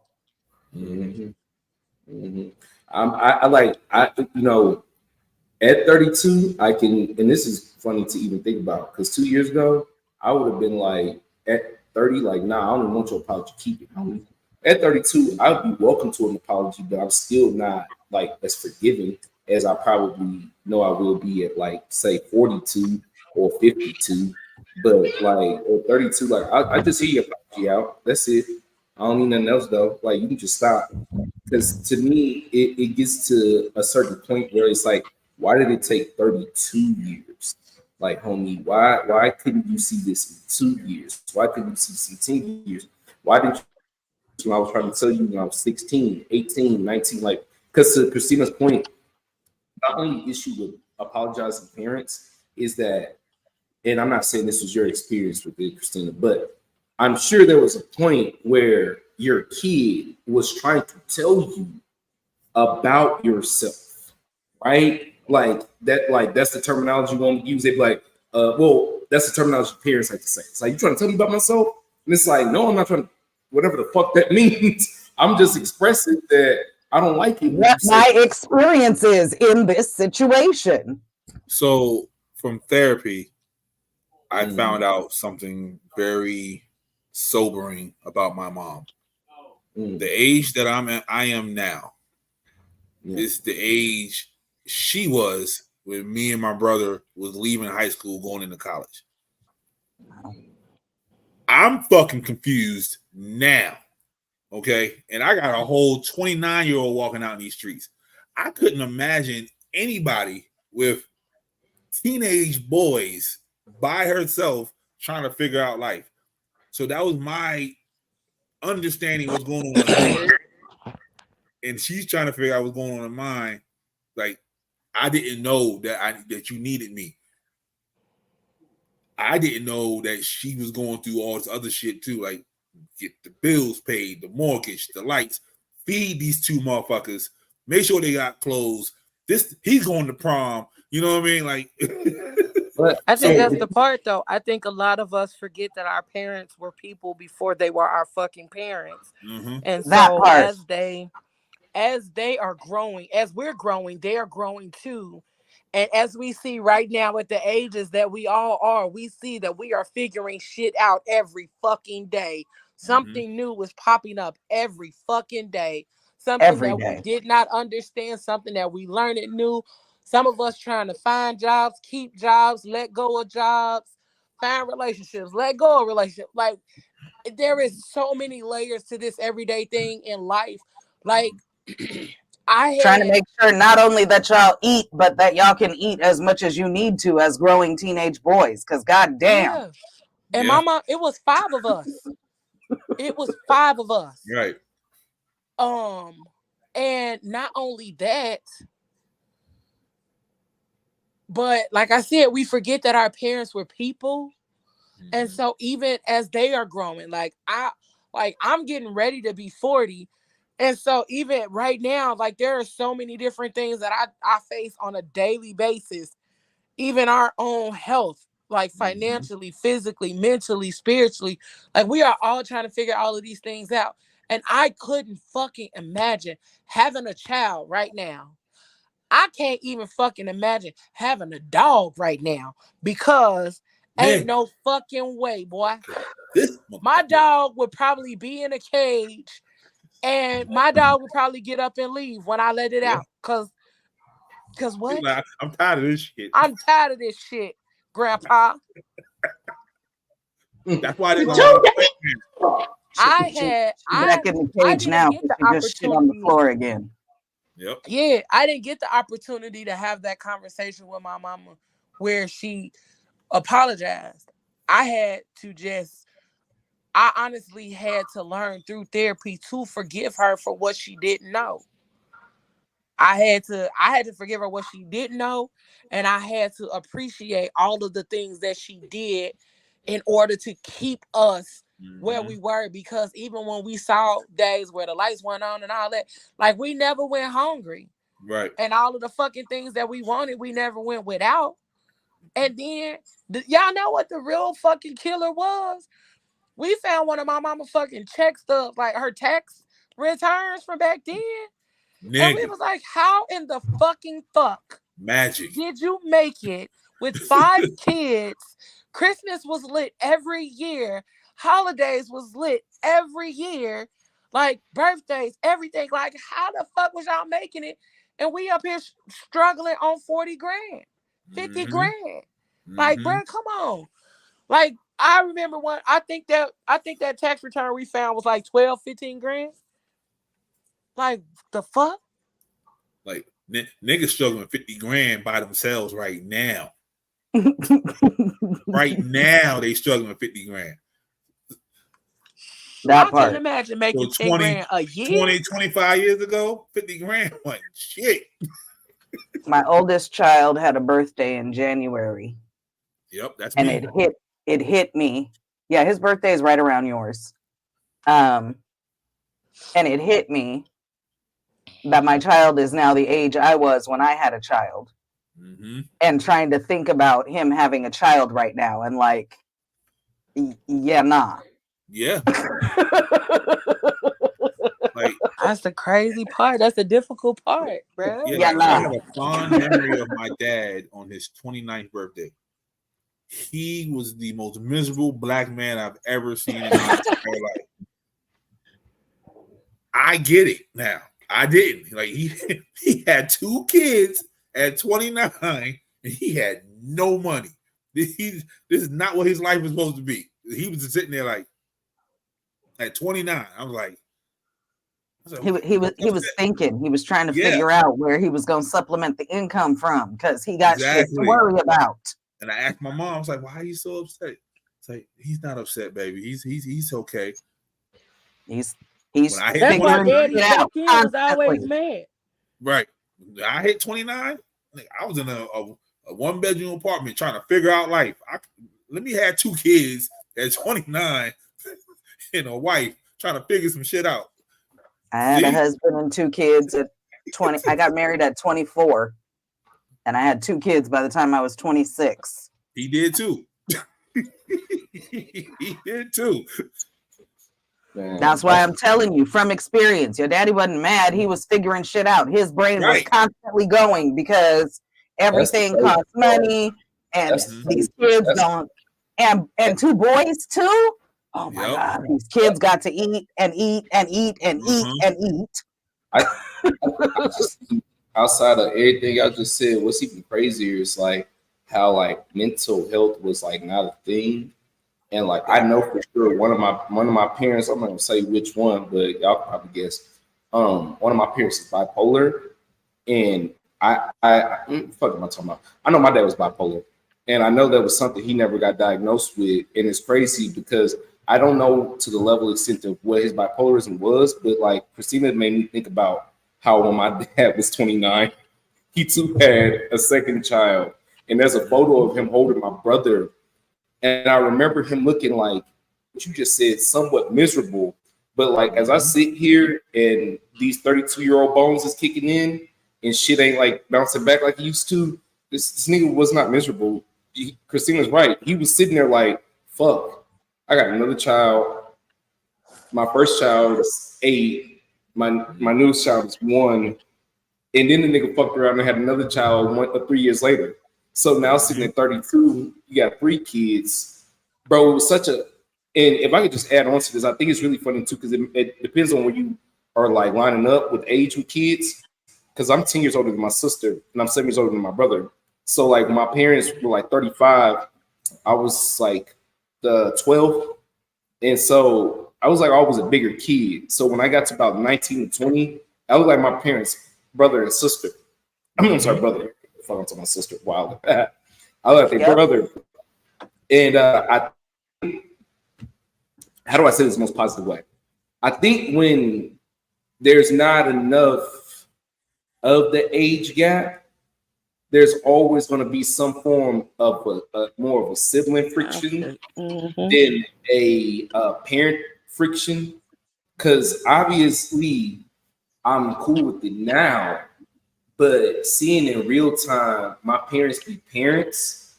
At 32, I can, and this is funny to even think about because 2 years ago, I would have been like at 30, like, nah, I don't even want your apology, keep it, homie. At 32, I would be welcome to an apology, but I'm still not like as forgiving as I probably know I will be at like, say, 42 or 52. But like at 32, like I just hear your apology out. That's it. I don't need nothing else though. Like you can just stop. Because to me, it gets to a certain point where it's like, why did it take 32 years? Like, homie, why couldn't you see this in 2 years? Why couldn't you see this in 10 years? Why didn't you, I was trying to tell you when I was 16, 18, 19, like, because to Christina's point, the only issue with apologizing parents is that and I'm not saying this was your experience with it, Christina, but I'm sure there was a point where your kid was trying to tell you about yourself, right? Like that's the terminology you want to use. They'd be like, well, that's the terminology parents like to say. It's like, you trying to tell me about myself? And it's like, no, I'm not trying to, whatever the fuck that means. I'm just expressing that I don't like it. What my experience is in this situation. So from therapy, I found out something very sobering about my mom. The age that I am now is the age she was when me and my brother was leaving high school, going into college. I'm fucking confused now. Okay. And I got a whole 29-year-old walking out in these streets. I couldn't imagine anybody with teenage boys by herself trying to figure out life. So that was my understanding what's going on in her. And she's trying to figure out what's going on in mine. Like, I didn't know that you needed me. I didn't know that she was going through all this other shit too. Like, get the bills paid, the mortgage, the lights, feed these two motherfuckers, make sure they got clothes. He's going to prom. You know what I mean? Like, I think that's the part, though. I think a lot of us forget that our parents were people before they were our fucking parents. And so as they are growing, as we're growing, they are growing too. And as we see right now at the ages that we all are, we see that we are figuring shit out every fucking day. Something new is popping up every fucking day. Something we did not understand, something that we learned it new. Some of us trying to find jobs, keep jobs, let go of jobs, find relationships, let go of relationships. Like, there is so many layers to this everyday thing in life. Like, trying to make sure not only that y'all eat, but that y'all can eat as much as you need to as growing teenage boys. Because goddamn. Yeah. And my mom, it was 5 of us. It was 5 of us. Right. And not only that, but like I said, we forget that our parents were people. And so even as they are growing, I'm getting ready to be 40. And so even right now, like, there are so many different things that I face on a daily basis, even our own health, like financially, physically, mentally, spiritually. Like, we are all trying to figure all of these things out. And I couldn't fucking imagine having a child right now. I can't even fucking imagine having a dog right now, because ain't no fucking way, boy. My dog would probably be in a cage, and my dog would probably get up and leave when I let it out. Cause what? Like, I'm tired of this shit. I'm tired of this shit, Grandpa. That's why they back in the cage now. Just shit on the floor again. Yep. Yeah, I didn't get the opportunity to have that conversation with my mama where she apologized. I honestly had to learn through therapy to forgive her for what she didn't know. I had to forgive her what she didn't know, and I had to appreciate all of the things that she did in order to keep us where we were, because even when we saw days where the lights went on and all that, like, we never went hungry. Right. And all of the fucking things that we wanted, we never went without. And then, y'all know what the real fucking killer was? We found one of my mama fucking check stuff, like her tax returns from back then. Nigga. And we was like, how in the fucking fuck magic did you make it with 5 kids? Christmas was lit every year. Holidays was lit every year. Like, birthdays, everything. Like, how the fuck was y'all making it? And we up here struggling on 40 grand, 50 grand. Like, bro, come on. Like, I remember I think that tax return we found was like 12, 15 grand. Like, the fuck? Like, niggas struggling 50 grand by themselves right now. Right now, they struggling with 50 grand. I couldn't imagine making 10 grand a year. 25 years ago, 50 grand. Like, shit. My oldest child had a birthday in January. Yep, that's and me. it hit me. Yeah, his birthday is right around yours. And it hit me that my child is now the age I was when I had a child. Mm-hmm. And trying to think about him having a child right now, and like, yeah, nah. Yeah. Like, that's the crazy part. That's the difficult part, bro. Yeah, like, I have a fond memory of my dad on his 29th birthday. He was the most miserable black man I've ever seen in my entire life. I get it now. I didn't. Like, he had 2 kids at 29 and he had no money. This is not what his life was supposed to be. He was just sitting there like at 29. I was like, he was thinking. He was trying to figure out where he was going to supplement the income from because he got shit to worry about. And I asked my mom, I was like, "Why are you so upset?" It's like, he's not upset, baby. He's okay. He's that's why daddy was always mad. Right. I hit 29. I was in a 1-bedroom apartment trying to figure out life. Let me have 2 kids at 29 and a wife trying to figure some shit out. I had a husband and 2 kids at 20. I got married at 24, and I had 2 kids by the time I was 26. He did too. He did too. That's why I'm telling you from experience. Your daddy wasn't mad. He was figuring shit out. His brain was constantly going because everything costs money, and these kids don't. And 2 boys too. Oh my God! These kids got to eat and eat and eat and eat and eat. I just, outside of everything I just said, what's even crazier is like how like mental health was like not a thing. And like I know for sure one of my parents, I'm not gonna say which one, but y'all probably guess. One of my parents is bipolar, and I fuck am I talking about? I know my dad was bipolar, and I know that was something he never got diagnosed with, and it's crazy because I don't know to the level extent of what his bipolarism was, but like Christina made me think about how when my dad was 29, he too had a second child, and there's a photo of him holding my brother. And I remember him looking like what you just said, somewhat miserable. But like as I sit here and these 32-year-old bones is kicking in and shit ain't like bouncing back like he used to, this nigga was not miserable. Christina's right. He was sitting there like, fuck, I got another child. My first child is 8. My newest child is 1. And then the nigga fucked around and had another child 3 years later. So now sitting at 32, you got 3 kids. Bro, it was such a, and if I could just add on to this, I think it's really funny too, because it depends on when you are like lining up with age with kids. Because I'm 10 years older than my sister, and I'm 7 years older than my brother. So like when my parents were like 35, I was like the 12th. And so I was like always a bigger kid. So when I got to about 19 and 20, I was like my parents' brother and sister. I'm sorry, brother. Fuck to my sister. Wow. I was like their brother. And how do I say this in the most positive way? I think when there's not enough of the age gap, there's always going to be some form of more of a sibling friction than a parent friction. Because obviously, I'm cool with it now, but seeing in real time my parents be parents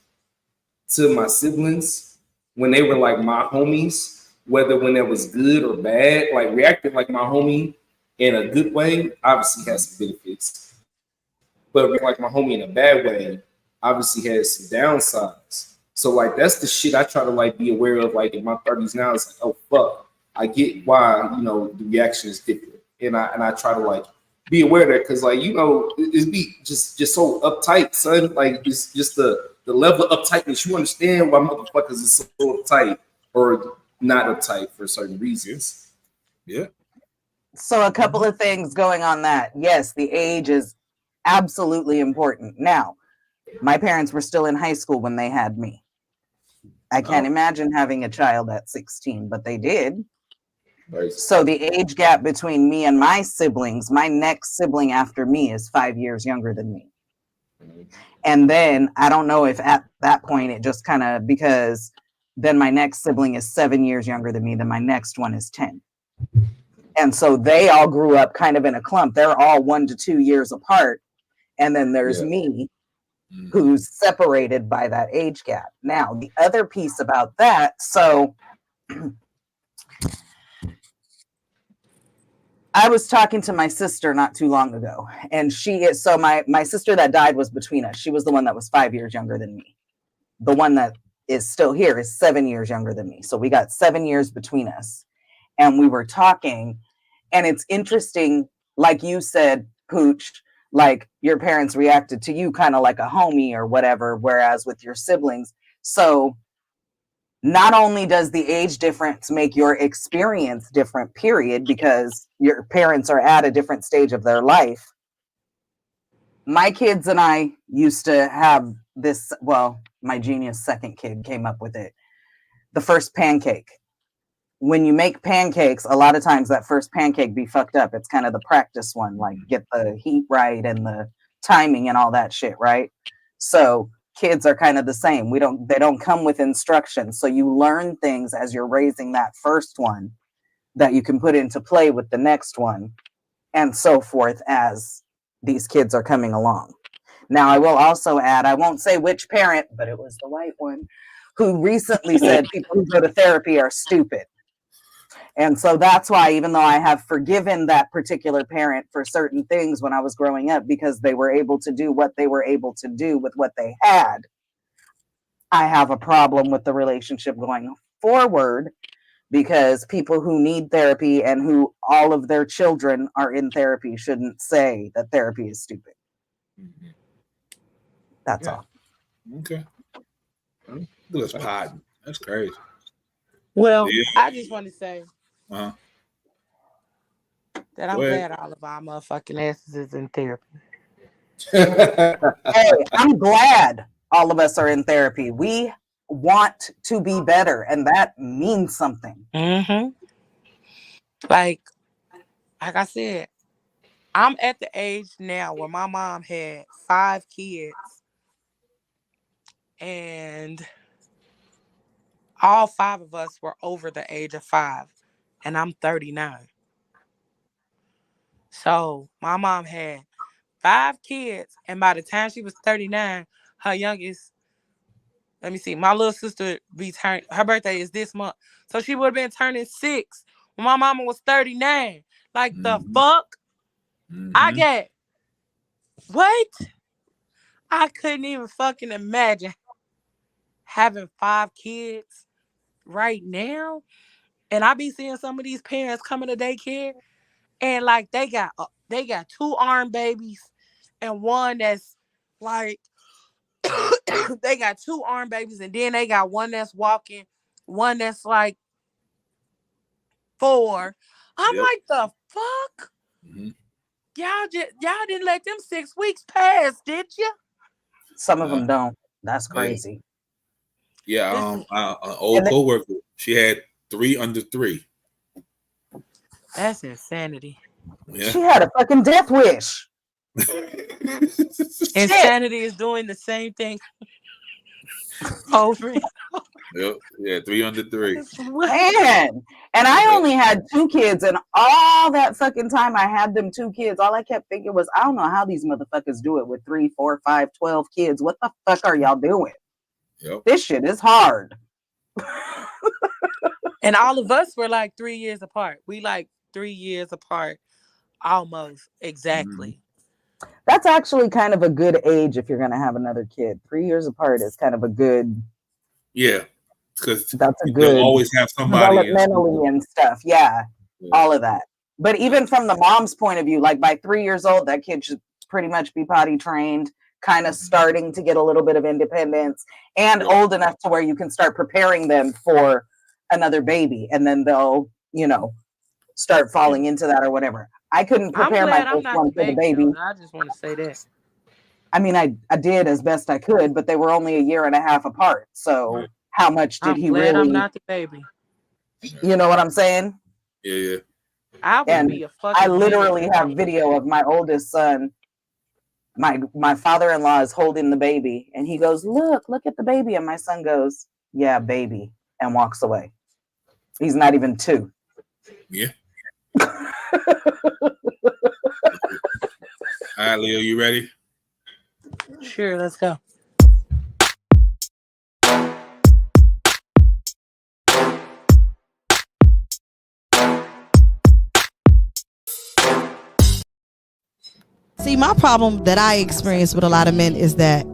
to my siblings when they were like my homies, whether when it was good or bad, like reacting like my homie in a good way, obviously has some benefits. But like my homie in a bad way, obviously has some downsides. So like that's the shit I try to like be aware of. Like in my 30s now, it's like, oh fuck, I get why the reaction is different, and I try to like be aware of that because like it be just so uptight, son. Like just the level of uptightness. You understand why motherfuckers is so uptight or not uptight for certain reasons. Yeah. So a couple of things going on that. Yes, the age is absolutely important. Now, my parents were still in high school when they had me. I can't imagine having a child at 16, but they did. Right. So the age gap between me and my siblings, my next sibling after me is 5 years younger than me. And then I don't know if at that point it just kind of, because then my next sibling is 7 years younger than me, then my next one is 10. And so they all grew up kind of in a clump. They're all 1 to 2 years apart. And then there's me, who's separated by that age gap. Now, the other piece about that, so I was talking to my sister not too long ago, and she is, so my sister that died was between us. She was the one that was 5 years younger than me. The one that is still here is 7 years younger than me. So we got 7 years between us. And we were talking, and it's interesting, like you said, Pooch, like your parents reacted to you kind of like a homie or whatever, whereas with your siblings. So not only does the age difference make your experience different, period, because your parents are at a different stage of their life. My kids and I used to have this, well, my genius second kid came up with it. The first pancake. When you make pancakes, a lot of times that first pancake be fucked up. It's kind of the practice one, like get the heat right and the timing and all that shit, right? So kids are kind of the same. They don't come with instructions. So you learn things as you're raising that first one that you can put into play with the next one and so forth as these kids are coming along. Now, I will also add, I won't say which parent, but it was the white one who recently said people who go to therapy are stupid. And so that's why, even though I have forgiven that particular parent for certain things when I was growing up, because they were able to do what they were able to do with what they had, I have a problem with the relationship going forward, because people who need therapy and who all of their children are in therapy shouldn't say that therapy is stupid. That's all. Okay. That's pod. That's crazy. Well, I just want to say Uh-huh. that I'm glad all of our motherfucking asses is in therapy. Hey, I'm glad all of us are in therapy. We want to be better, and that means something. Mm-hmm. Like I said, I'm at the age now where my mom had 5 kids, and all 5 of us were over the age of 5, and I'm 39. So my mom had 5 kids, and by the time she was 39, her youngest, let me see, my little sister her birthday is this month, so she would have been turning 6 when my mama was 39. Like the fuck? I get what? I couldn't even fucking imagine having 5 kids right now. And I be seeing some of these parents coming to daycare, and like they got 2 arm babies and one that's like they got 2 arm babies, and then they got one that's walking, one that's like 4. I'm like, the fuck? Y'all didn't let them 6 weeks pass, did you? Some of them don't. That's crazy. Yeah, an old coworker, she had 3 under 3. That's insanity. Yeah. She had a fucking death wish. Insanity is doing the same thing over and over. Yep. Yeah, 3 under 3. Man, and I only had 2 kids, and all that fucking time I had them 2 kids, all I kept thinking was, I don't know how these motherfuckers do it with 3, 4, 5, 12 kids. What the fuck are y'all doing? Yep. This shit is hard. And all of us were like 3 years apart. We like 3 years apart, almost exactly. That's actually kind of a good age if you're going to have another kid. 3 years apart is kind of a good. Yeah, because that's a good. You'll always have somebody developmentally and stuff. Yeah, all of that. But even from the mom's point of view, like by 3 years old, that kid should pretty much be potty trained, kind of starting to get a little bit of independence, and old enough to where you can start preparing them for another baby, and then they'll, start falling into that or whatever. I couldn't prepare my first one for the baby. I just want to say that. I mean, I did as best I could, but they were only a year and a half apart. So how much did he really? I'm not the baby. You know what I'm saying? Yeah. I would be a fucking. I literally have video of my oldest son my father-in-law is holding the baby, and he goes, look at the baby, and my son goes, yeah, baby, and walks away. He's not even 2. Yeah. All right, Leo, you ready? Sure, let's go. See, my problem that I experience with a lot of men is that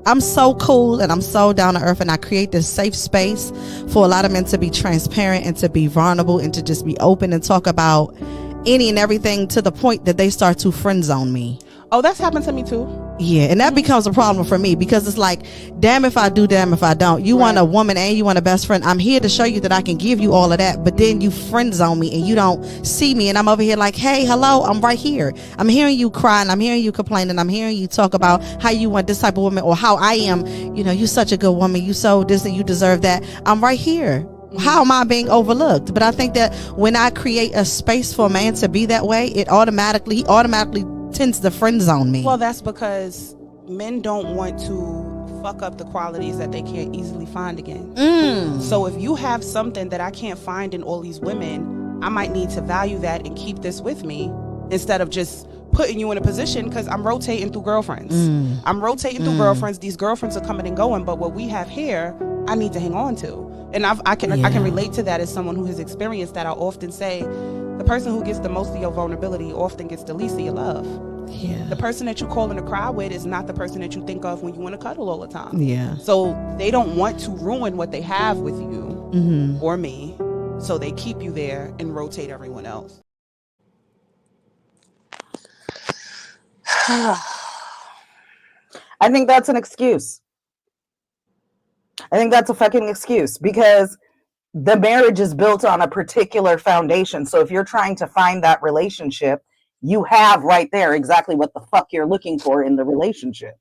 I'm so cool and I'm so down to earth, and I create this safe space for a lot of men to be transparent and to be vulnerable and to just be open and talk about any and everything, to the point that they start to friend zone me. Oh, that's happened to me too. Yeah, and that becomes a problem for me, because it's like, damn if I do, damn if I don't. You want a woman and you want a best friend. I'm here to show you that I can give you all of that, but then you friend zone me and you don't see me, and I'm over here like, hey, hello, I'm right here. I'm hearing you crying, I'm hearing you complaining, I'm hearing you talk about how you want this type of woman, or how I am, you know, you such a good woman, you so this and you deserve that. I'm right here. How am I being overlooked? But I think that when I create a space for a man to be that way, he automatically tends to friend zone me. Well, that's because men don't want to fuck up the qualities that they can't easily find again. So if you have something that I can't find in all these women, I might need to value that and keep this with me, instead of just putting you in a position, because I'm rotating through girlfriends. I'm rotating through girlfriends. These girlfriends are coming and going, but what we have here, I need to hang on to. And I can relate to that as someone who has experienced that. I often say, the person who gets the most of your vulnerability often gets the least of your love. Yeah. The person that you call in to cry with is not the person that you think of when you want to cuddle all the time. Yeah. So they don't want to ruin what they have with you or me. So they keep you there and rotate everyone else. I think that's an excuse. I think that's a fucking excuse, because the marriage is built on a particular foundation. So if you're trying to find that relationship, you have right there exactly what the fuck you're looking for in the relationship.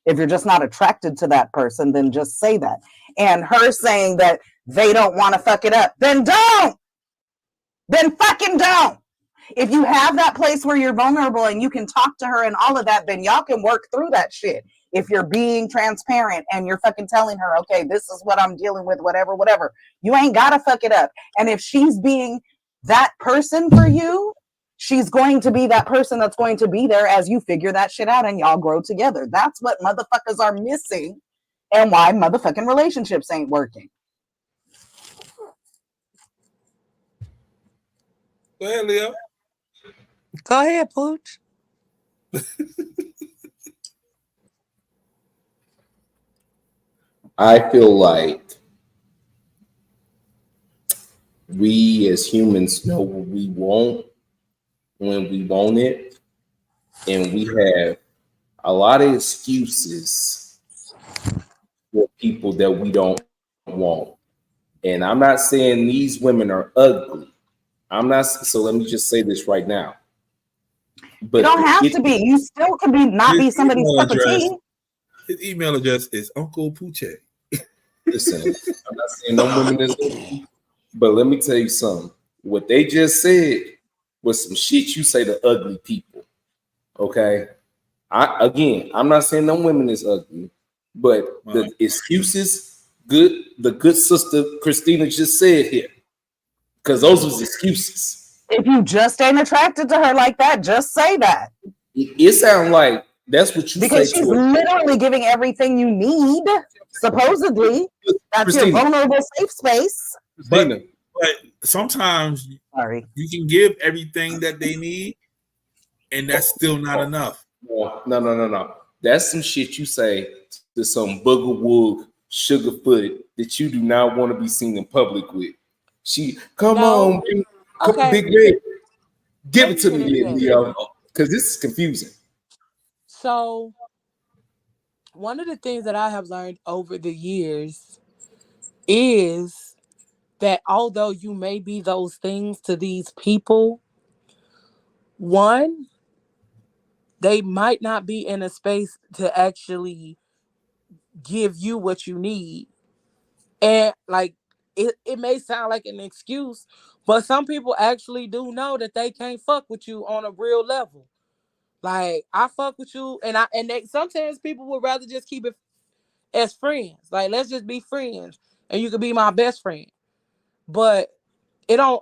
If you're just not attracted to that person, then just say that. And her saying that they don't want to fuck it up, then don't. Then fucking don't. If you have that place where you're vulnerable and you can talk to her and all of that, then y'all can work through that shit. If you're being transparent and you're fucking telling her, okay, this is what I'm dealing with, whatever, you ain't gotta fuck it up. And if she's being that person for you, she's going to be that person that's going to be there as you figure that shit out and y'all grow together. That's what motherfuckers are missing, and why motherfucking relationships ain't working. Go ahead, Leo. Go ahead, Pooch. I feel like we as humans know what we want when we want it, and we have a lot of excuses for people that we don't want. And I'm not saying these women are ugly. So let me just say this right now. But you don't have to be. You still can be not be somebody's cup of tea. His email address is Uncle Poochie. Listen, I'm not saying no women is ugly, but let me tell you something. What they just said was some shit you say to ugly people. Okay? I'm not saying no women is ugly, but the excuses, the good sister Christina just said here, because those was excuses. If you just ain't attracted to her like that, just say that. It sounds like that's what you because say. Because she's literally giving everything you need, supposedly. That's Christina. Your vulnerable safe space. But sometimes you can give everything that they need, and that's still not enough. No. That's some shit you say to some booger woog sugar footed that you do not want to be seen in public with. Come on, big red. Give it to me, Leo, because this is confusing. So, one of the things that I have learned over the years is that although you may be those things to these people, one, they might not be in a space to actually give you what you need. And like, it may sound like an excuse, but some people actually do know that they can't fuck with you on a real level. Like, I fuck with you, and sometimes people would rather just keep it as friends. Like, let's just be friends, and you could be my best friend. But it don't.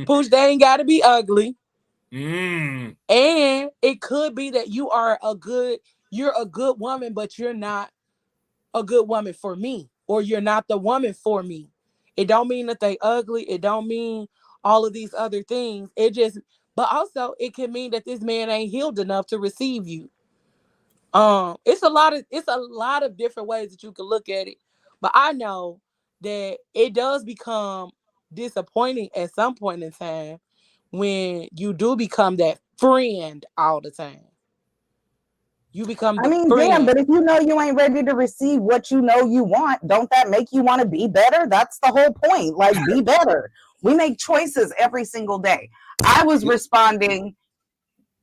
Pooch, they ain't got to be ugly. And it could be that you're a good woman, but you're not a good woman for me, or you're not the woman for me. It don't mean that they ugly. It don't mean all of these other things. But also it can mean that this man ain't healed enough to receive you. It's a lot of different ways that you can look at it. But I know that it does become disappointing at some point in time when you do become that friend all the time. You become the friend. Damn, but if you know you ain't ready to receive what you know you want, don't that make you want to be better? That's the whole point. Like, be better. We make choices every single day. I was responding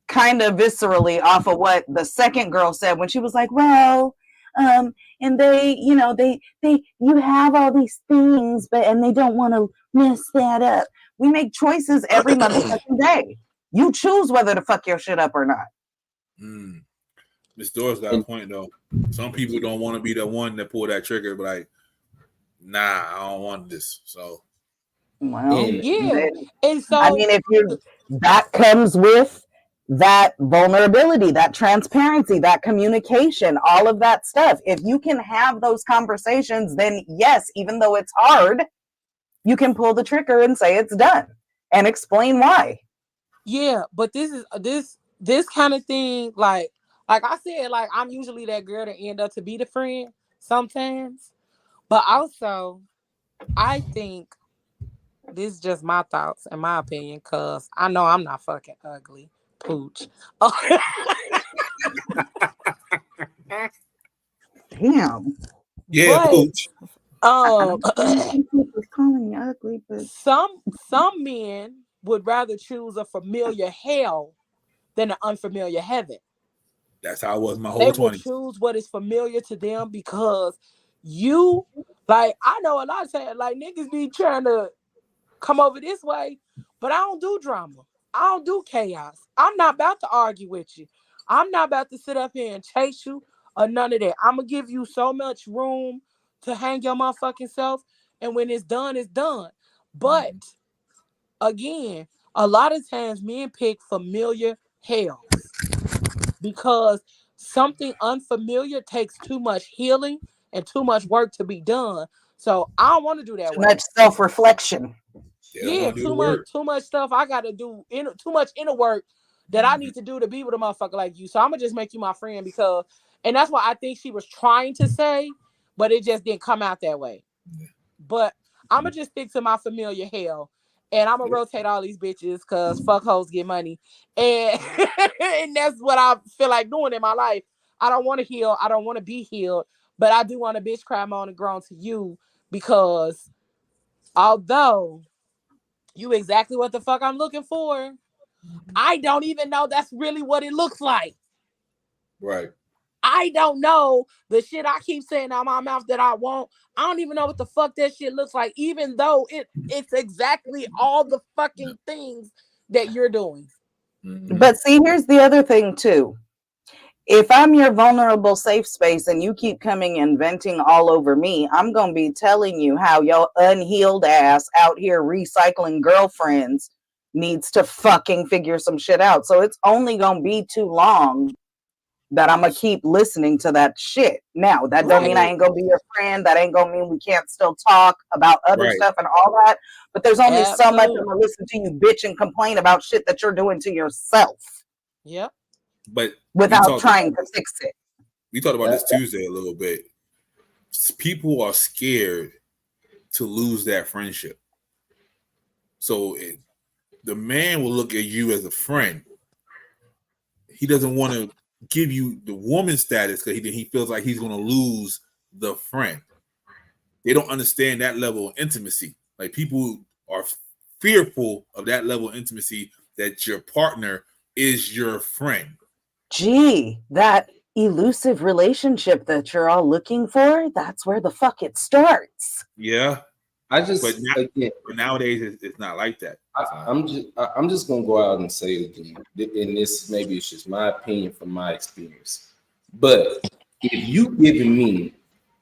kind of viscerally off of what the second girl said when she was like, well, and they, you have all these things, and they don't want to mess that up. We make choices every motherfucking day. You choose whether to fuck your shit up or not. Miss Doris got a point though. Some people don't want to be the one that pull that trigger, but like, nah, I don't want this. So, well, yeah. And so, that comes with that vulnerability, that transparency, that communication, all of that stuff. If you can have those conversations, then yes, even though it's hard, you can pull the trigger and say it's done and explain why. Yeah, but this kind of thing, like I said, like, I'm usually that girl that end up to be the friend sometimes. But also, I think this is just my thoughts and my opinion, because I know I'm not fucking ugly, Pooch. Damn. Yeah, Pooch. calling me ugly, but some men would rather choose a familiar hell than an unfamiliar heaven. That's how I was my whole 20s. They will choose what is familiar to them because you, like, I know a lot of times, like, niggas be trying to come over this way, but I don't do drama. I don't do chaos. I'm not about to argue with you. I'm not about to sit up here and chase you or none of that. I'm going to give you so much room to hang your motherfucking self, and when it's done, it's done. But, again, a lot of times men pick familiar hells because something unfamiliar takes too much healing and too much work to be done. So I don't want to do that. Too much self-reflection. Yeah, too much stuff I got to do. Too much inner work that I need to do to be with a motherfucker like you. So I'm gonna just make you my friend because, and that's what I think she was trying to say, but it just didn't come out that way. But I'm gonna just stick to my familiar hell. And I'm gonna rotate all these bitches because fuck hoes get money. And, and that's what I feel like doing in my life. I don't want to heal. I don't want to be healed. But I do want a bitch cry moan and groan to you because although you exactly what the fuck I'm looking for, I don't even know that's really what it looks like. Right. I don't know the shit I keep saying out my mouth that I want. I don't even know what the fuck that shit looks like, even though it's exactly all the fucking things that you're doing. But see, here's the other thing too. If I'm your vulnerable safe space and you keep coming and venting all over me, I'm going to be telling you how your unhealed ass out here recycling girlfriends needs to fucking figure some shit out. So it's only going to be too long that I'm going to keep listening to that shit. Now, that don't mean I ain't going to be your friend. That ain't going to mean we can't still talk about other stuff and all that. But there's only so much I'm going to listen to you bitch and complain about shit that you're doing to yourself. Yep. But without trying to fix it. We talked about this Tuesday a little bit. People are scared to lose that friendship. So the man will look at you as a friend. He doesn't want to give you the woman status because he feels like he's going to lose the friend. They don't understand that level of intimacy. Like, people are fearful of that level of intimacy, that your partner is your friend. Gee, that elusive relationship that you're all looking for, that's where the fuck it starts. Yeah. I just but nowadays it's not like that. I'm just gonna go out and say it again, and this maybe it's just my opinion from my experience. But if you giving me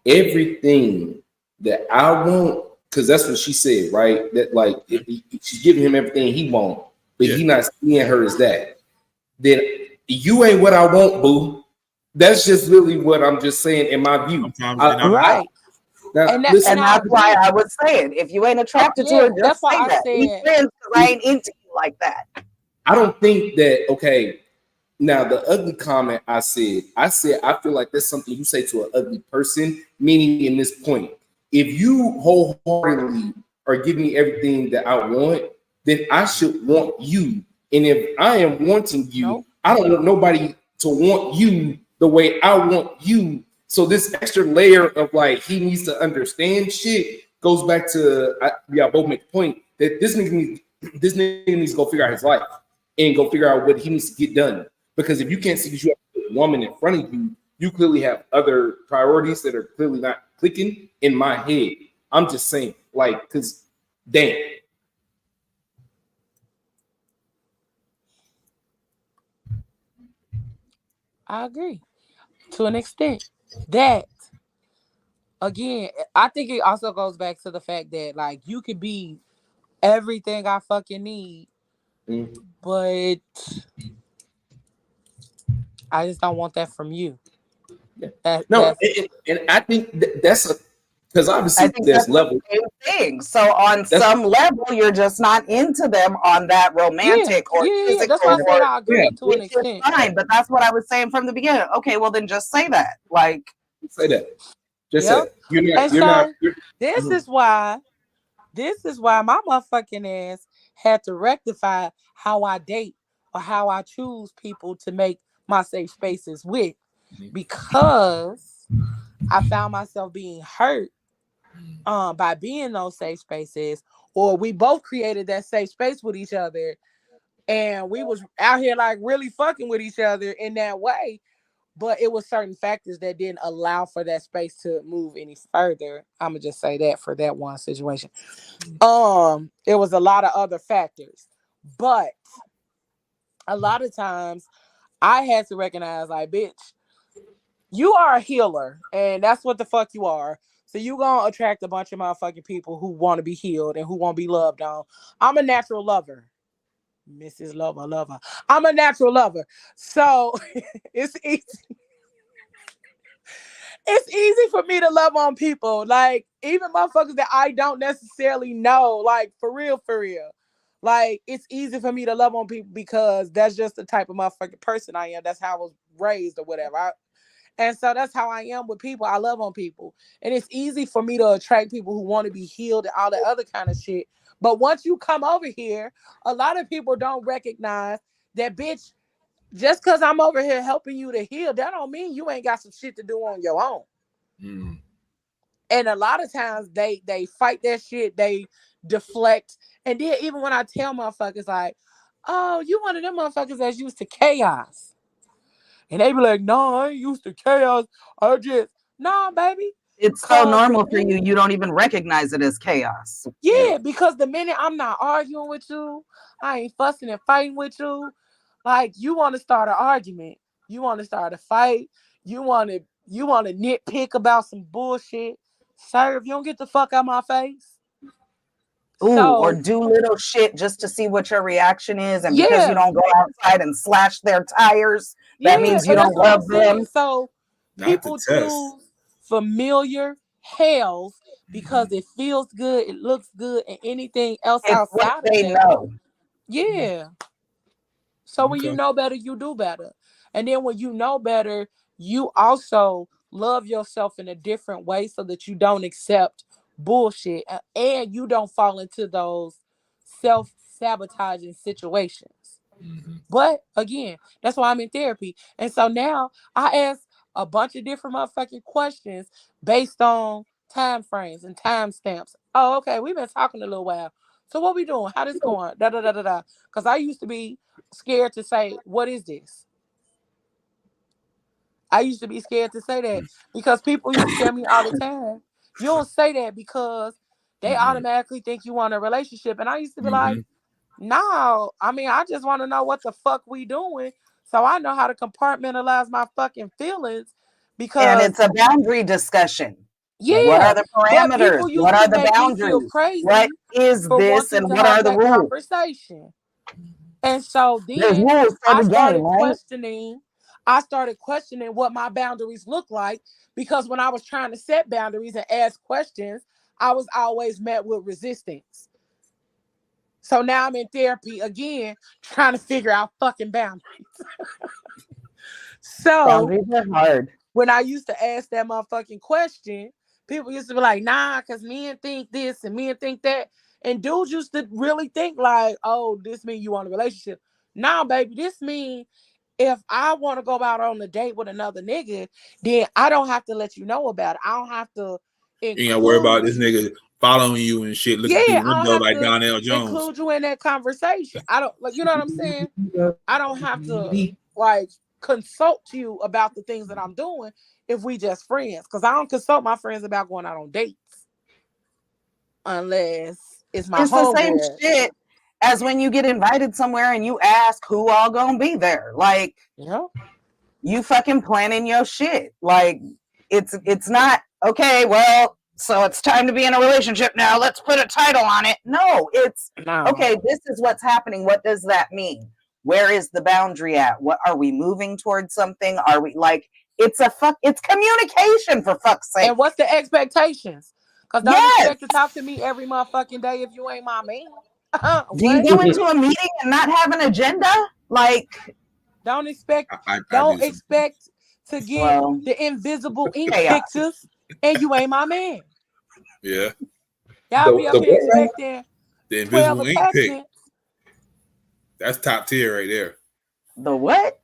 everything that I want, because that's what she said, right? That like if she's giving him everything he wants, but he not seeing her as that, then you ain't what I want, boo. That's just really what I'm just saying in my view. Right. And that's why I was saying, if you ain't attracted to her, just say that. Be friends, because I ain't into you like that. I don't think that. Okay, now the ugly comment I said I feel like that's something you say to an ugly person. Meaning, in this point, if you wholeheartedly are giving me everything that I want, then I should want you. And if I am wanting you, I don't want nobody to want you the way I want you. So this extra layer of like he needs to understand shit goes back to y'all both make the point that this nigga needs to go figure out his life and go figure out what he needs to get done. Because if you can't see that you have a woman in front of you, you clearly have other priorities that are clearly not clicking in my head. I'm just saying, like, because damn. I agree to an extent. That again, I think it also goes back to the fact that like you could be everything I fucking need, but I just don't want that from you. And I think that's because obviously there's levels. Thing. So on some level, you're just not into them on that romantic or physical. That's why I said I agree to an extent. Fine, but that's what I was saying from the beginning. Okay, well then just say that. Like say that. Just say it. This is why my motherfucking ass had to rectify how I date or how I choose people to make my safe spaces with, because I found myself being hurt by being in those safe spaces, or we both created that safe space with each other and we was out here like really fucking with each other in that way, but it was certain factors that didn't allow for that space to move any further. I'm gonna just say that for that one situation. It was a lot of other factors, but a lot of times I had to recognize, like, bitch, you are a healer, and that's what the fuck you are. So you gonna attract a bunch of motherfucking people who want to be healed and who want to be loved on. I'm a natural lover. Mrs. Lover. I'm a natural lover. So it's easy. It's easy for me to love on people. Like, even motherfuckers that I don't necessarily know. Like, for real. Like, it's easy for me to love on people because that's just the type of motherfucking person I am. That's how I was raised or whatever. And so that's how I am with people. I love on people. And it's easy for me to attract people who want to be healed and all that other kind of shit. But once you come over here, a lot of people don't recognize that, bitch, just because I'm over here helping you to heal, that don't mean you ain't got some shit to do on your own. And a lot of times they fight that shit, they deflect. And then even when I tell motherfuckers like, oh, you one of them motherfuckers that's used to chaos. And they be like, no, I ain't used to chaos. I just, no, baby. It's so normal for you, you don't even recognize it as chaos. Yeah, because the minute I'm not arguing with you, I ain't fussing and fighting with you. Like, you want to start an argument. You want to start a fight. You want to nitpick about some bullshit. Sir, if you don't get the fuck out my face. Or do little shit just to see what your reaction is. And because you don't go outside and slash their tires, that means you don't love them. So people choose familiar hells because it feels good, it looks good, and anything else outside of they know. Yeah. So when you know better, you do better. And then when you know better, you also love yourself in a different way so that you don't accept bullshit and you don't fall into those self-sabotaging situations. But again, that's why I'm in therapy. And so now I ask a bunch of different motherfucking questions based on time frames and time stamps. Oh, okay, we've been talking a little while. So what we doing? How this going? Because I used to be scared to say, what is this? I used to be scared to say that because people used to tell me all the time, you don't say that because they automatically think you want a relationship. And I used to be like, no, I mean, I just want to know what the fuck we doing, so I know how to compartmentalize my fucking feelings. Because and it's a boundary discussion. Yeah. What are the parameters? What are the boundaries? What is this and what are the rules? Conversation. And so then I started questioning what my boundaries look like, because when I was trying to set boundaries and ask questions, I was always met with resistance. So now I'm in therapy again, trying to figure out fucking boundaries. So boundaries are hard. When I used to ask that motherfucking question, people used to be like, nah, because men think this and men think that. And dudes used to really think like, oh, this mean you want a relationship. Nah, baby, this mean if I want to go out on a date with another nigga, then I don't have to let you know about it. I don't have to you ain't gotta worry about this nigga following you and shit, looking through the window like Donnell Jones. Include you in that conversation. I don't, like, you know what I'm saying? I don't have to like consult you about the things that I'm doing if we just friends, because I don't consult my friends about going out on dates unless it's my the same shit as when you get invited somewhere and you ask who all gonna be there. Like, you fucking planning your shit. Like, it's not okay, well, so it's time to be in a relationship now, let's put a title on it. No, it's okay, this is what's happening. What does that mean? Where is the boundary at? What are we moving towards something? Are we like, it's communication, for fuck's sake. And what's the expectations? Because don't expect to talk to me every motherfucking day if you ain't my man. Do you go into a meeting and not have an agenda? Like, don't expect to get the invisible ink pictures and you ain't my man. Yeah. Y'all be up here expecting the invisible ink pic. That's top tier right there. The what?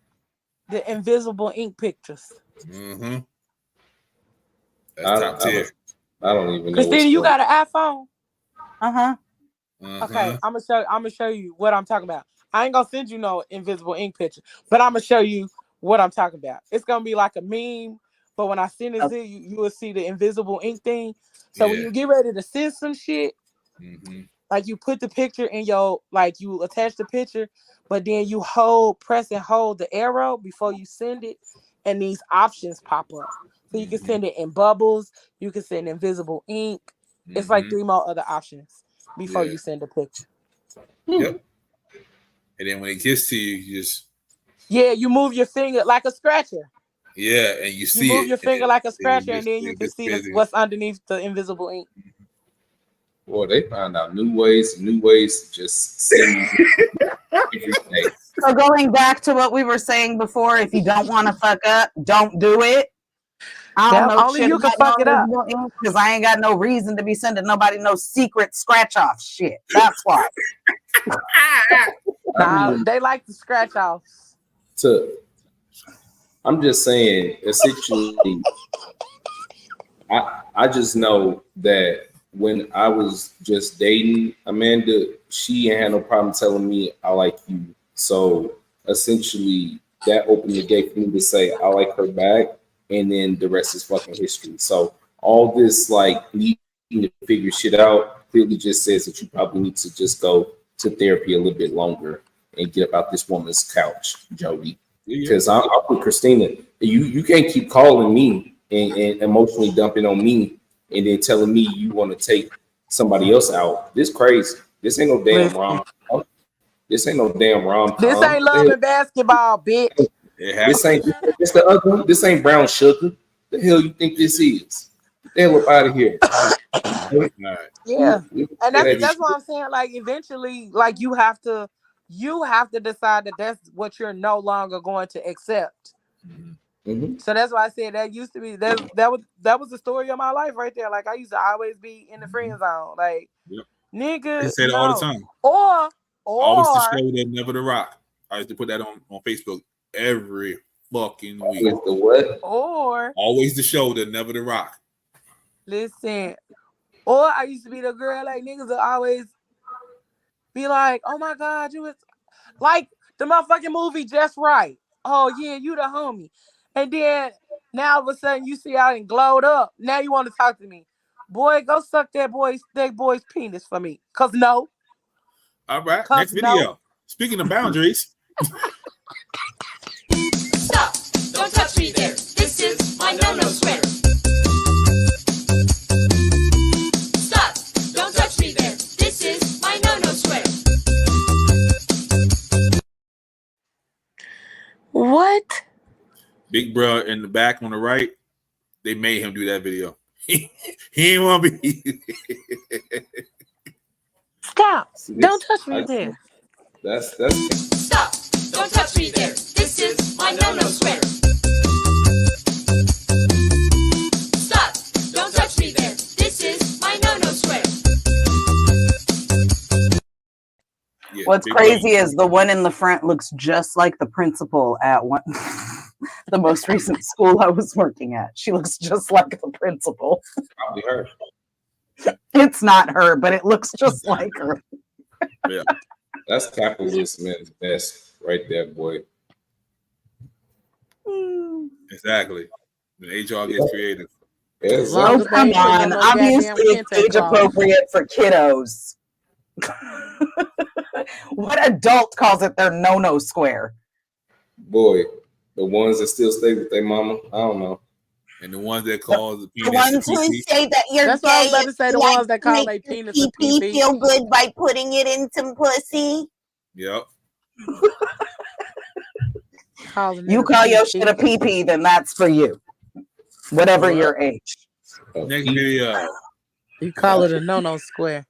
The invisible ink pictures. Mm-hmm. That's top tier. I don't even know. Christina, you got an iPhone? Uh-huh. Okay, I'm gonna show you what I'm talking about. I ain't gonna send you no invisible ink picture, but I'm gonna show you what I'm talking about. It's gonna be like a meme, but when I send it to you, you will see the invisible ink thing. So when you get ready to send some shit, like you put the picture in your, like you attach the picture, but then you press and hold the arrow before you send it, and these options pop up. So you can send it in bubbles, you can send invisible ink. It's like 3 more other options before you send a picture. Yep. And then when it gets to you, you just you move your finger like a scratcher. Yeah, and you see move your finger like a scratcher, and then you can see what's underneath the invisible ink. Boy, they found out new ways to just send everything. So going back to what we were saying before, if you don't want to fuck up, don't do it. I don't know only you can fuck it up, because I ain't got no reason to be sending nobody no secret scratch off shit. That's why. They like to scratch offs. So I'm just saying, essentially, I just know that when I was just dating Amanda, she ain't had no problem telling me I like you. So essentially, that opened the gate for me to say I like her back, and then the rest is fucking history. So all this like needing to figure shit out clearly just says that you probably need to just go to therapy a little bit longer and get up out this woman's couch, Jody. Because I'll put Christina, you can't keep calling me and emotionally dumping on me and then telling me you want to take somebody else out. This crazy. This ain't no damn rom. This ain't no damn rom. This ain't love and basketball, bitch. This ain't brown sugar. The hell you think this is? Get the hell up out of here. Yeah, and that's what I'm saying. Like eventually, like you have to decide that that's what you're no longer going to accept. So that's why I said that used to be that was the story of my life right there. Like I used to always be in the friend zone. Like nigga, I say that all the time. Or always the show that never the rock. I used to put that on Facebook every fucking week. The what? Or always the show that never the rock. Listen. Or I used to be the girl like niggas will always be like, oh my God, you was like the motherfucking movie Just Right. Oh yeah, you the homie. And then now all of a sudden you see I done glowed up. Now you want to talk to me. Boy, go suck that boy's penis for me. Cause no. All right. Next video. No. Speaking of boundaries. Stop! Don't touch me there. This is my no-no sweater. Stop! Don't touch me there. This is my no-no sweater. What? Big bro in the back on the right, they made him do that video. He didn't want to be. Stop! Don't touch me there. That's. Stop! Don't touch me there. This is my no-no sweater. Stop! Don't touch me there. This is my no-no sweater. Yeah, What's big crazy bro. is the one in the front looks just like the principal at one the most recent school I was working at. She looks just like the principal. Probably her. It's not her, but it looks just like her. Yeah. That's capitalism at its best, right there, boy. Exactly. When HR gets creative. Oh, come on. Obviously, it's age appropriate for kiddos. What adult calls it their no-no square? Boy, the ones that still stay with their mama, I don't know. And the ones that call the penis The ones who say that you're That's gay, what I was about to say, the like ones that to call make their your penis a pee-pee pee-pee. feel good by putting it in some pussy. Yep. You call your shit a pee-pee, then that's for you. Whatever your age. Next video. You call it a no-no square.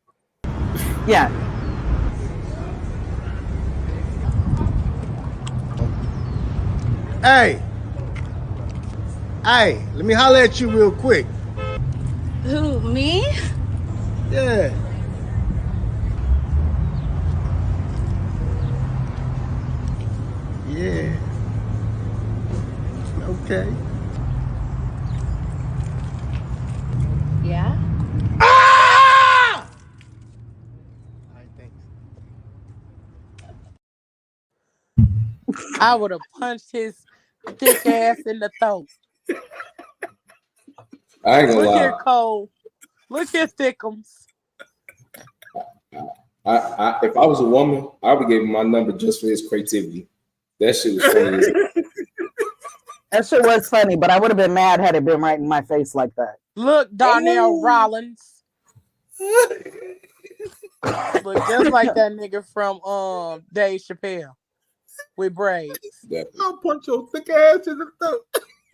Yeah. Hey, let me holler at you real quick. Who, me? Yeah. Yeah. Okay. Yeah? I would have punched his thick ass in the throat. I ain't gonna Look lie. here, Cole. Look here, Thickums. If I was a woman, I would give him my number just for his creativity. That shit was funny. That shit was funny, but I would have been mad had it been right in my face like that. Look, Darnell Rollins. Look just like that nigga from Dave Chappelle with braids. I'll punch your thick ass in the throat.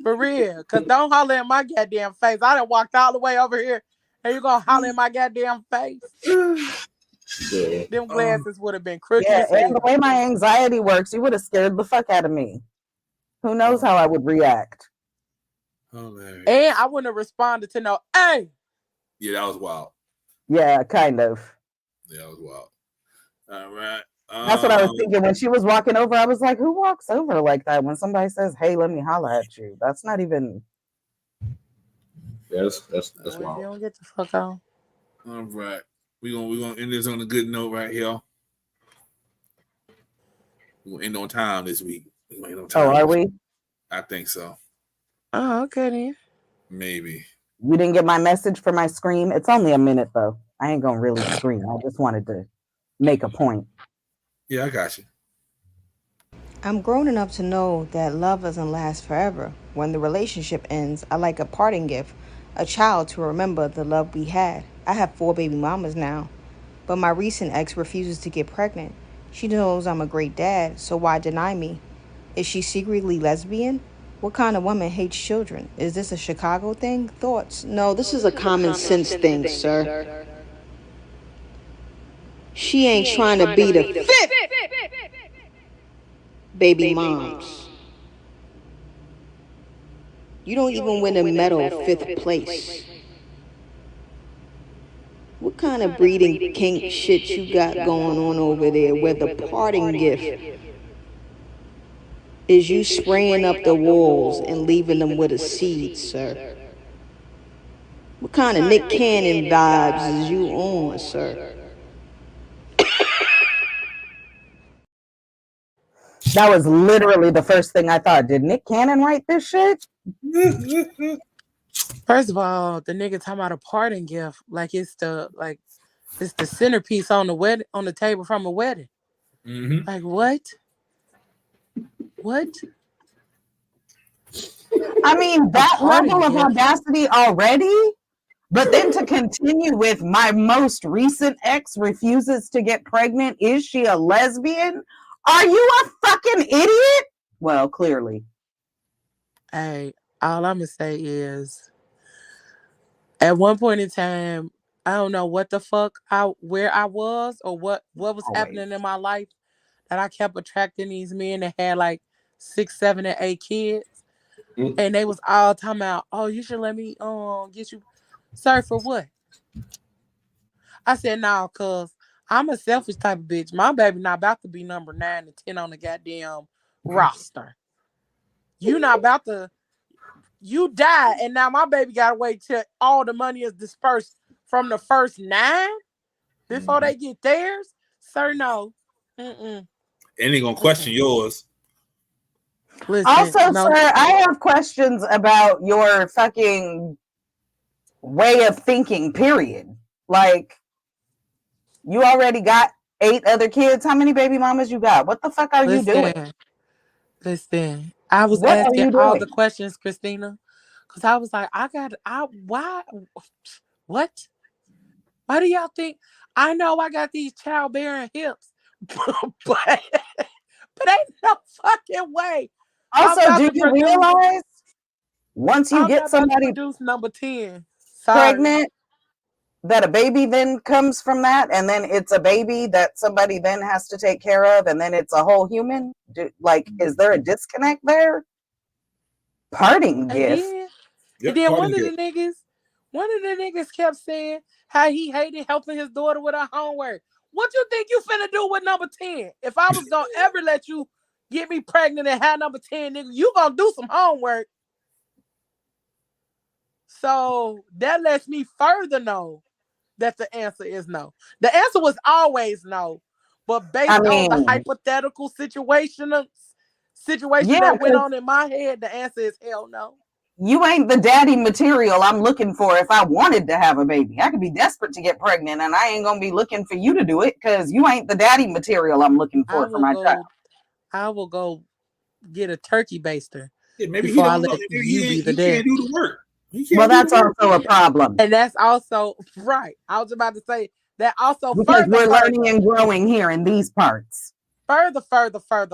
For real. Cause don't holler in my goddamn face. I done walked all the way over here and you gonna holler in my goddamn face. Yeah. Them glasses would have been crooked. Yeah, as and hell. the way my anxiety works, you would have scared the fuck out of me. Who knows how I would react? Hilarious. And I wouldn't have responded to no, hey. Yeah, that was wild. Yeah, kind of. Yeah, that was wild. All right. That's what I was thinking when she was walking over. I was like, who walks over like that when somebody says, hey, let me holler at you? That's not even. Yeah, that's You wild. don't get the fuck on. All right. We're gonna end this on a good note right here. We're gonna end on time this week. We're gonna end on time. Oh, are we? I think so. Oh, okay then. Maybe. You didn't get my message for my scream? It's only a minute, though. I ain't going to really scream. I just wanted to make a point. Yeah, I got you. I'm grown enough to know that love doesn't last forever. When the relationship ends, I like a parting gift, a child to remember the love we had. I have 4 baby mamas now, but my recent ex refuses to get pregnant. She knows I'm a great dad, so why deny me? Is she secretly lesbian? What kind of woman hates children? Is this a Chicago thing? Thoughts? No, this is a common sense thing, sir. She ain't trying to be the 5th baby moms. You don't even win a medal 5th place. What kind of breeding kink shit you got going on over there where the parting gift is you spraying up the walls and leaving them with a seed, sir? What kind of Nick Cannon vibes is you on, sir? That was literally the first thing I thought. Did Nick Cannon write this shit? First of all, the nigga talking about a parting gift, like it's the centerpiece on the table from a wedding. Mm-hmm. Like what? What? I mean, that level of audacity already, but then to continue with my most recent ex refuses to get pregnant. Is she a lesbian? Are you a fucking idiot? Well, clearly. Hey, all I'm gonna say is, at one point in time, I don't know what the fuck where I was or what was happening in my life that I kept attracting these men that had like 6, 7, and 8 kids. And they was all talking about, oh, you should let me get you. Sir, for what? I said, no, cause I'm a selfish type of bitch. My baby not about to be number 9 and 10 on the goddamn roster. You not about to. You die, and now my baby gotta wait till all the money is dispersed from the first 9 before they get theirs. Sir, no. And they gonna question yours. Listen, also, sir, I have questions about your fucking way of thinking, period. Like, you already got 8 other kids. How many baby mamas you got? What the fuck are you doing? Listen, I was asking all the questions, Christina, because I was like, why? What? Why do y'all think? I know I got these childbearing hips, but ain't no fucking way. Also, do you realize once you get somebody number 10 pregnant, that a baby then comes from that, and then it's a baby that somebody then has to take care of, and then it's a whole human? Is there a disconnect there? Parting gift. And then one of the niggas kept saying how he hated helping his daughter with her homework. What you think you finna do with number 10? If I was gonna ever let you get me pregnant and have number 10, nigga, you gonna do some homework. So that lets me further know that the answer is no. The answer was always no, but based on the hypothetical situation that went on in my head, the answer is hell no. You ain't the daddy material I'm looking for if I wanted to have a baby. I could be desperate to get pregnant, and I ain't gonna be looking for you to do it because you ain't the daddy material I'm looking for my child. I will go get a turkey baster. Yeah, maybe before he I don't know. let Maybe you be the dad. can't do the work. Well, that's also a problem. And that's also right. I was about to say that also because we're learning and growing here in these parts. Further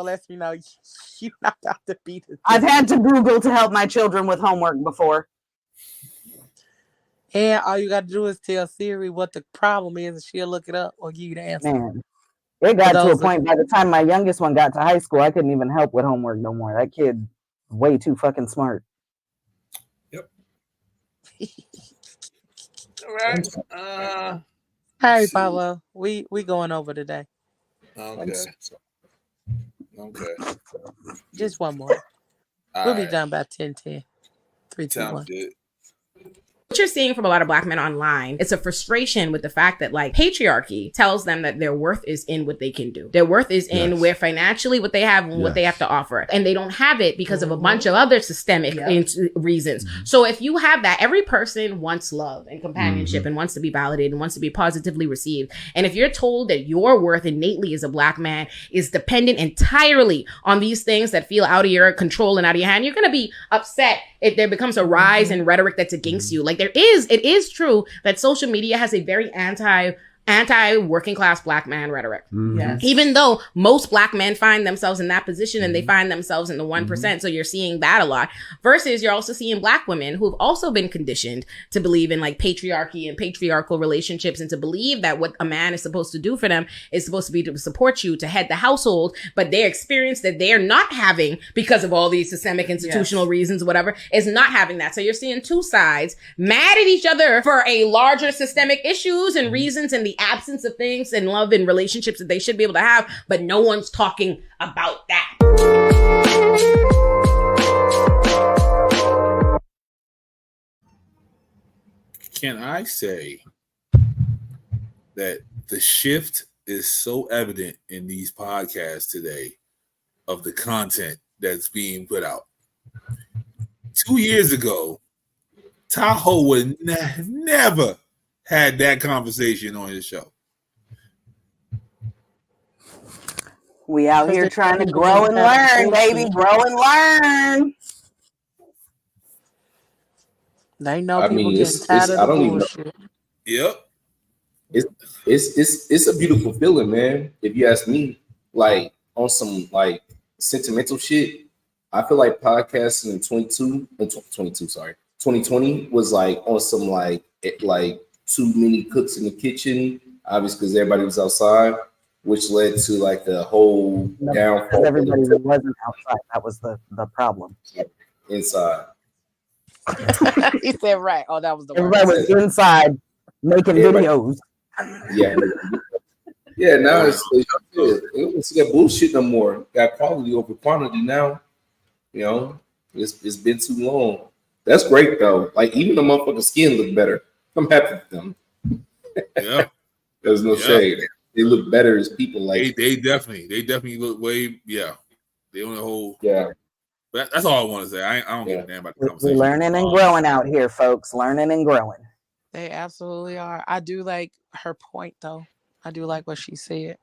lets me know you're not about to be the dad. I've had to Google to help my children with homework before. And all you got to do is tell Siri what the problem is, and she'll look it up or give you the answer. Man, it got to a point by the time my youngest one got to high school, I couldn't even help with homework no more. That kid way too fucking smart. Yep. All right. Hey, Pablo, we going over today. Okay. Just one more. We'll be done by 10:10. 3, 2, 1. What you're seeing from a lot of Black men online, it's a frustration with the fact that like patriarchy tells them that their worth is in what they can do. Their worth is in where financially what they have and what they have to offer. And they don't have it because of a bunch of other systemic reasons. So if you have that, every person wants love and companionship and wants to be validated and wants to be positively received. And if you're told that your worth innately as a Black man is dependent entirely on these things that feel out of your control and out of your hand, you're going to be upset if there becomes a rise in rhetoric that's against you. Like it is true that social media has a very anti-working class Black man rhetoric. Yes. Even though most Black men find themselves in that position and they find themselves in the 1%. So you're seeing that a lot versus you're also seeing Black women who've also been conditioned to believe in like patriarchy and patriarchal relationships and to believe that what a man is supposed to do for them is supposed to be to support you, to head the household, but their experience that they're not having because of all these systemic institutional reasons, whatever, is not having that. So you're seeing two sides mad at each other for a larger systemic issues and reasons and the absence of things and love and relationships that they should be able to have, but no one's talking about that. Can I say that the shift is so evident in these podcasts today of the content that's being put out? 2 years ago, Tahoe would never had that conversation on his show. We out here trying to grow and learn, baby. Grow and learn. They know I people mean, getting tired of I the don't even know. bullshit. Yep. It's a beautiful feeling, man. If you ask me, like on some like sentimental shit, I feel like podcasting in 2020 was like on some like too many cooks in the kitchen, obviously because everybody was outside, which led to like the whole downfall. Everybody wasn't outside. That was the problem. Inside. He said, right. Oh, that was the Everybody was inside making videos. Yeah. Yeah, now it's that bullshit no more. Got quality over quantity now. You know, it's been too long. That's great though. Like even the motherfucking skin look better. I'm happy with them. Yeah. There's no shade. They look better as people. Like they definitely look way. Yeah, they on the whole. Yeah. But that's all I want to say. I don't give a damn about the We're conversation. learning and growing out here, folks. Learning and growing. They absolutely are. I do like her point though. I do like what she said.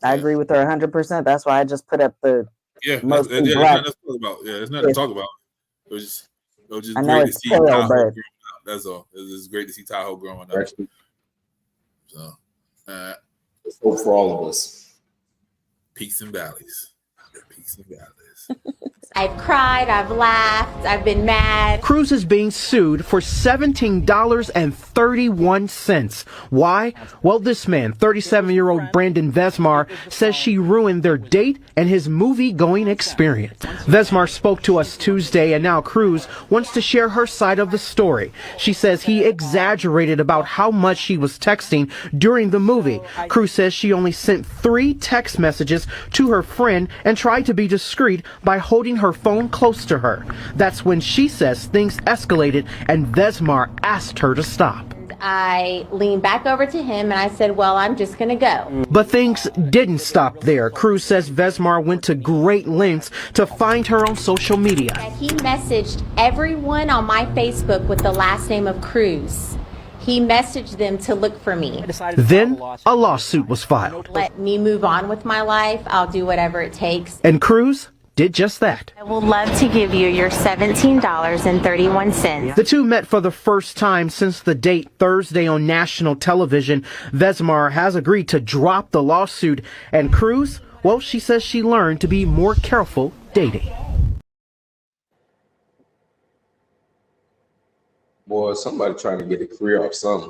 I agree with her 100%. That's why I just put up the There's nothing to talk about. Yeah, there's nothing to talk about. It was just great to see Tahoe growing up. That's all. It was great to see Tahoe growing up. So, it's hope for all of us. Peaks and valleys. Peaks and valleys. I've cried, I've laughed, I've been mad. Cruz is being sued for $17.31. Why? Well, this man, 37-year-old Brandon Vesmar, says she ruined their date and his movie-going experience. Vesmar spoke to us Tuesday, and now Cruz wants to share her side of the story. She says he exaggerated about how much she was texting during the movie. Cruz says she only sent 3 text messages to her friend and tried to be discreet by holding her phone close to her. That's when she says things escalated and Vesmar asked her to stop. I leaned back over to him and I said, well, I'm just gonna go. But things didn't stop there. Cruz says Vesmar went to great lengths to find her on social media. He messaged everyone on my Facebook with the last name of Cruz. He messaged them to look for me. Then a lawsuit was filed. Let me move on with my life. I'll do whatever it takes. And Cruz did just that. I will love to give you your $17.31. The two met for the first time since the date Thursday on national television. Vesmar has agreed to drop the lawsuit, and Cruz, well, she says she learned to be more careful dating. Boy, somebody trying to get a career off something.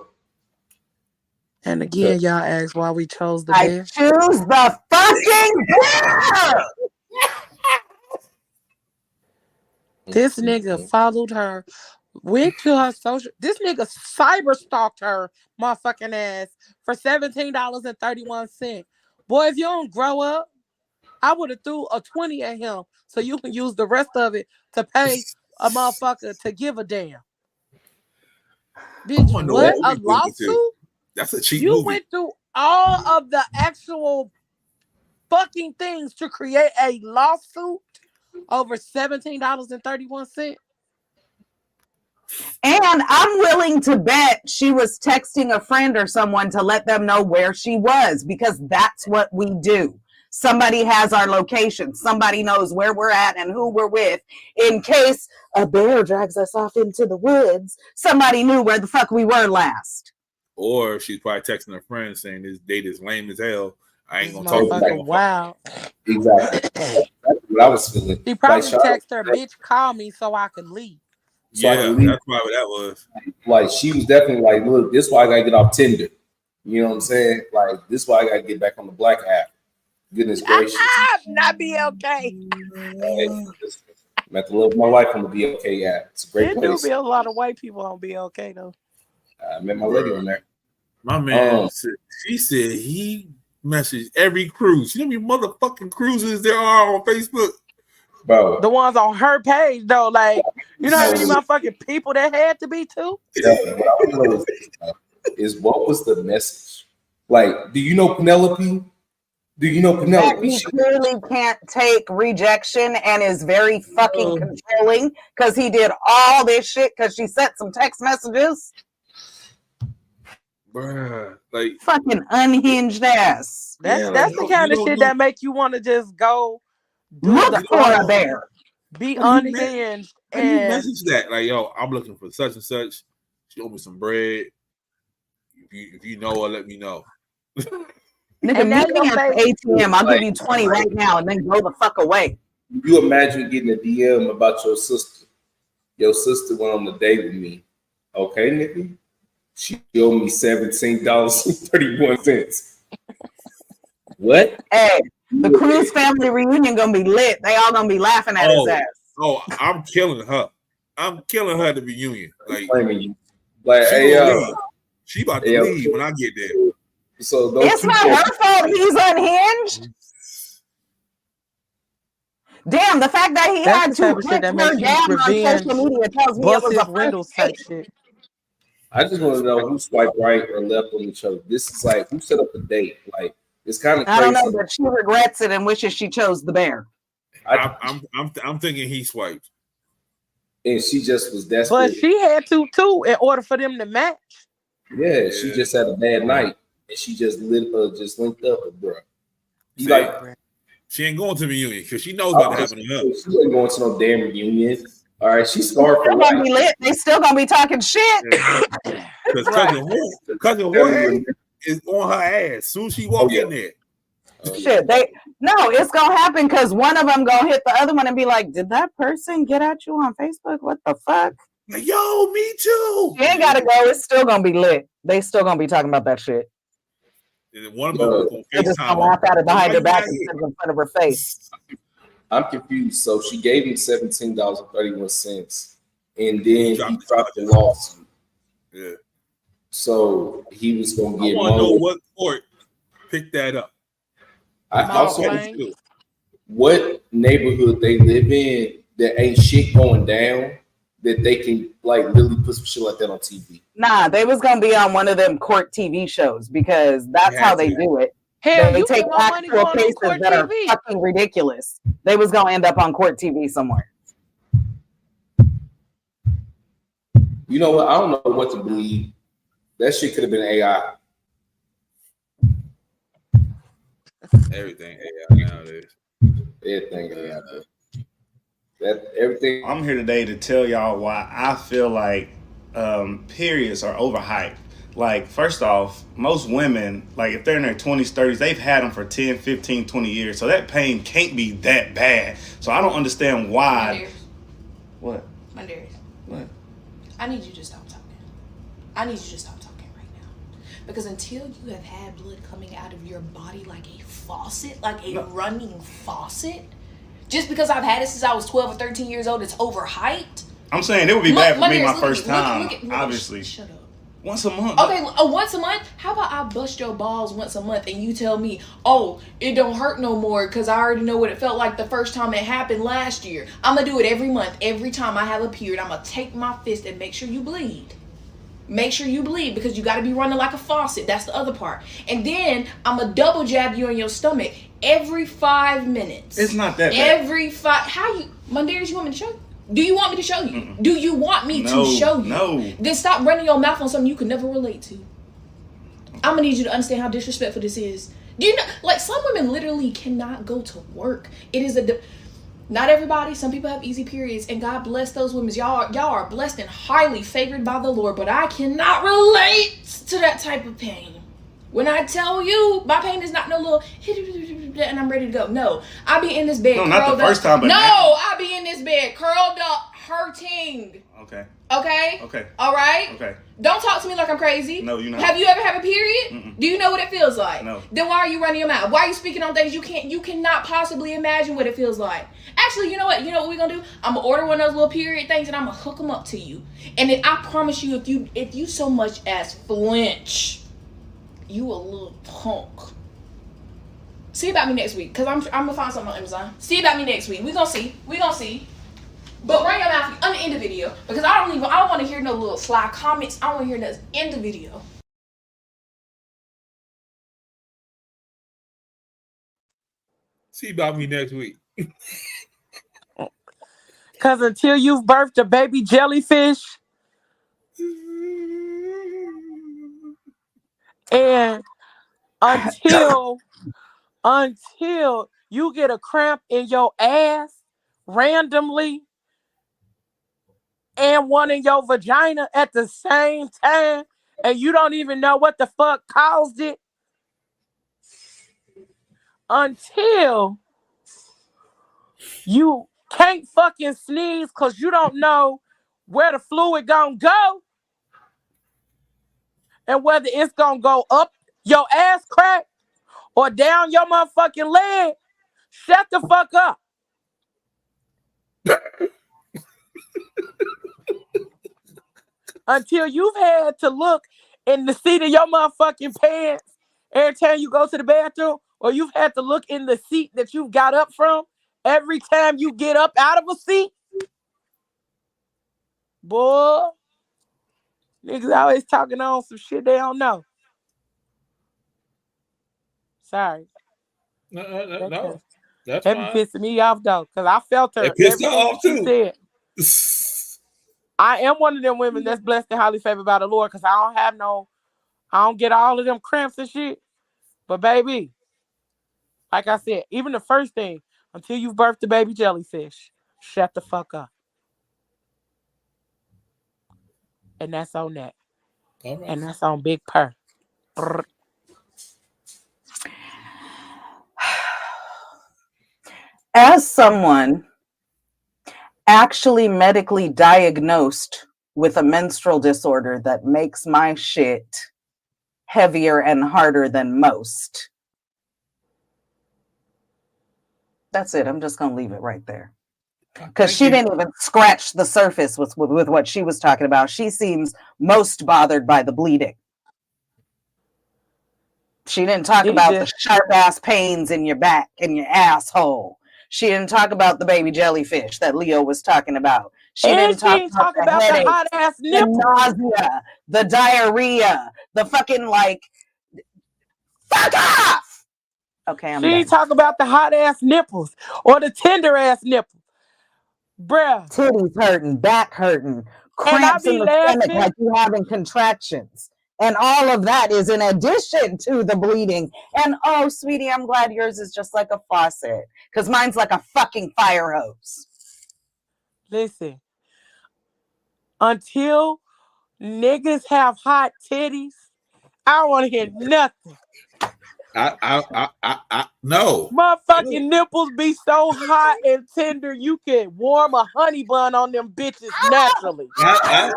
And again, y'all ask why we chose the I bear. choose the fucking bear. This nigga followed her, went to her social. This nigga cyber stalked her motherfucking ass for $17.31. Boy, if you don't grow up, I would have threw a 20 at him so you can use the rest of it to pay a motherfucker to give a damn. Bitch, what? A lawsuit? That's a cheap You movie. went through all of the actual fucking things to create a lawsuit over $17.31. And I'm willing to bet she was texting a friend or someone to let them know where she was, because that's what we do. Somebody has our location. Somebody knows where we're at and who we're with. In case a bear drags us off into the woods, somebody knew where the fuck we were last. Or she's probably texting her friend saying this date is lame as hell. I ain't gonna talk about it. Wow. Exactly. That's what I was feeling. He probably Like, texted her, bitch, call me so I can leave. So Yeah, that's probably what that was. Like she was definitely like, look, this is why I gotta get off Tinder. You know what I'm saying? Like this is why I gotta get back on the black app. Goodness gracious. Not BLK. I'm at the love of my life on the BLK app. It's a great There do place. be a lot of white people on BLK though. I met my lady on there. My man said, she said he messaged every cruise. You know how many motherfucking cruises there are on Facebook? Bro. The ones on her page though, like you know how many motherfucking people that had to be too? Yeah, what I wanna know is what was the message? Like, do you know Penelope? Do you know That Penelope? he clearly can't take rejection and is very fucking controlling because he did all this shit because she sent some text messages. Bruh, like Fucking unhinged ass. That's the kind of shit that make you want to just go look for a bear. Be How do you unhinged How do you and message that? Like, yo, I'm looking for such and such. She owe me some bread. If you know her, let me know. Nigga, meet me at the ATM. I'll give you 20 right now and then go the fuck away. You imagine getting a DM about your sister. Your sister went on a date with me. Okay, nigga? She owed me $17.31. What? Hey, the Cruz family reunion gonna be lit. They all gonna be laughing at his ass. Oh, I'm killing her. I'm killing her at the reunion. Like, Like, she hey, gonna leave. She about to hey, leave when I get there. So those It's not her fault he's unhinged. Damn, the fact that he that's had the to type of shit click that her makes you down on revenge, social media tells me it bust was his a windows first type date. shit. I just want to know who swiped right or left on each other. This is like who set up the date. Like it's kind of crazy. I don't know, but she regrets it and wishes she chose the bear. I'm thinking he swiped, and she just was desperate. But she had to too in order for them to match. Yeah, she just had a bad night, and she just linked up with bro. See, Like she ain't going to the reunion because she knows what happened to her. She ain't going to no damn reunion. All right, she's scarred for They're gonna life. be lit. They still gonna be talking shit. Because cousin Jorge is on her ass soon as she walk in there. Shit, it's gonna happen because one of them gonna hit the other one and be like, "Did that person get at you on Facebook? What the fuck?" Like, yo, me too. She ain't gotta go. It's still gonna be lit. They still gonna be talking about that shit. And one of them on They're just gonna FaceTime. laugh at her behind her back Why you instead of in front of her face. I'm confused. So she gave him $17.31, and then he dropped the lawsuit. Yeah. So he was gonna I get want to know money. what court picked that up. I also what neighborhood they live in that ain't shit going down that they can like literally put some shit like that on TV. Nah, they was gonna be on one of them court TV shows because that's how they do it. Hell, They you take put more money actual going on cases court that are TV. fucking ridiculous. They was gonna end up on court TV somewhere. You know what? I don't know what to believe. That shit could have been AI. Everything AI nowadays. Everything AI. That everything. I'm here today to tell y'all why I feel like periods are overhyped. Like, first off, most women, like if they're in their 20s, 30s, they've had them for 10, 15, 20 years. So that pain can't be that bad. So I don't understand why. What? Mandarius, What? I need you to stop talking. I need you to stop talking right now. Because until you have had blood coming out of your body like a faucet, like a running faucet, just because I've had it since I was 12 or 13 years old, it's overhyped. I'm saying it would be bad for me my Mandarius, first time, look, obviously. Shut up. Once a month. Okay, once a month? How about I bust your balls once a month and you tell me, oh, it don't hurt no more because I already know what it felt like the first time it happened last year. I'm going to do it every month. Every time I have a period, I'm going to take my fist and make sure you bleed. Make sure you bleed because you got to be running like a faucet. That's the other part. And then I'm going to double jab you in your stomach every 5 minutes. It's not that bad. Every 5. How you, Mandarius, you want me to show you? Do you want me to show you? Mm-mm. Do you want me to show you? No. Then stop running your mouth on something you can never relate to. I'm gonna need you to understand how disrespectful this is. Do you know, like, some women literally cannot go to work. It is not everybody. Some people have easy periods, and God bless those women. Y'all are blessed and highly favored by the Lord, but I cannot relate to that type of pain. When I tell you, my pain is not no little and I'm ready to go. No, I be in this bed No, curled not the first time, but no, now. I be in this bed curled up, hurting. Okay. Okay? Okay. All right? Okay. Don't talk to me like I'm crazy. No, you're not. Have you ever had a period? Mm-mm. Do you know what it feels like? No. Then why are you running your mouth? Why are you speaking on things you cannot possibly imagine what it feels like? Actually, you know what? You know what we're gonna do? I'm gonna order one of those little period things and I'm gonna hook them up to you. And then I promise you, if you so much as flinch, you a little punk. See about me next week, cause I'm gonna find something on Amazon. See about me next week. We gonna see. But run your mouth on the end of the video, because I don't want to hear no little sly comments. I want to hear that in the video. See about me next week. Because until you've birthed a baby jellyfish, and until you get a cramp in your ass randomly and one in your vagina at the same time, and you don't even know what the fuck caused it, until you can't fucking sneeze because you don't know where the fluid gonna go and whether it's gonna go up your ass crack or down your motherfucking leg, shut the fuck up. Until you've had to look in the seat of your motherfucking pants every time you go to the bathroom, or you've had to look in the seat that you've got up from every time you get up out of a seat. Boy, niggas always talking on some shit they don't know. Sorry. No. That's That be fine. pissing me off though, because I felt her. It pissed her everything off, she too. said. I am one of them women that's blessed and highly favored by the Lord, because I don't get all of them cramps and shit. But baby, like I said, even the first thing, until you've birthed the baby jellyfish, shut the fuck up. And that's on that. All right. And that's on Big Purr. Brr. As someone actually medically diagnosed with a menstrual disorder that makes my shit heavier and harder than most, that's it. I'm just going to leave it right there. Because she didn't even scratch the surface with what she was talking about. She seems most bothered by the bleeding. She didn't talk about the sharp ass pains in your back and your asshole. She didn't talk about the baby jellyfish that Leo was talking about. She didn't talk about the headaches, hot ass nipples, the nausea, the diarrhea, the fucking fuck off. Okay, I'm She done. ain't talk about the hot ass nipples or the tender ass nipples. Bruh. Titties hurting, back hurting, cramps in the stomach like you having contractions. And all of that is in addition to the bleeding. And oh, sweetie, I'm glad yours is just like a faucet, because mine's like a fucking fire hose. Listen, until niggas have hot titties, I don't want to hear nothing. No. Motherfucking nipples be so hot and tender, you can warm a honey bun on them bitches naturally. I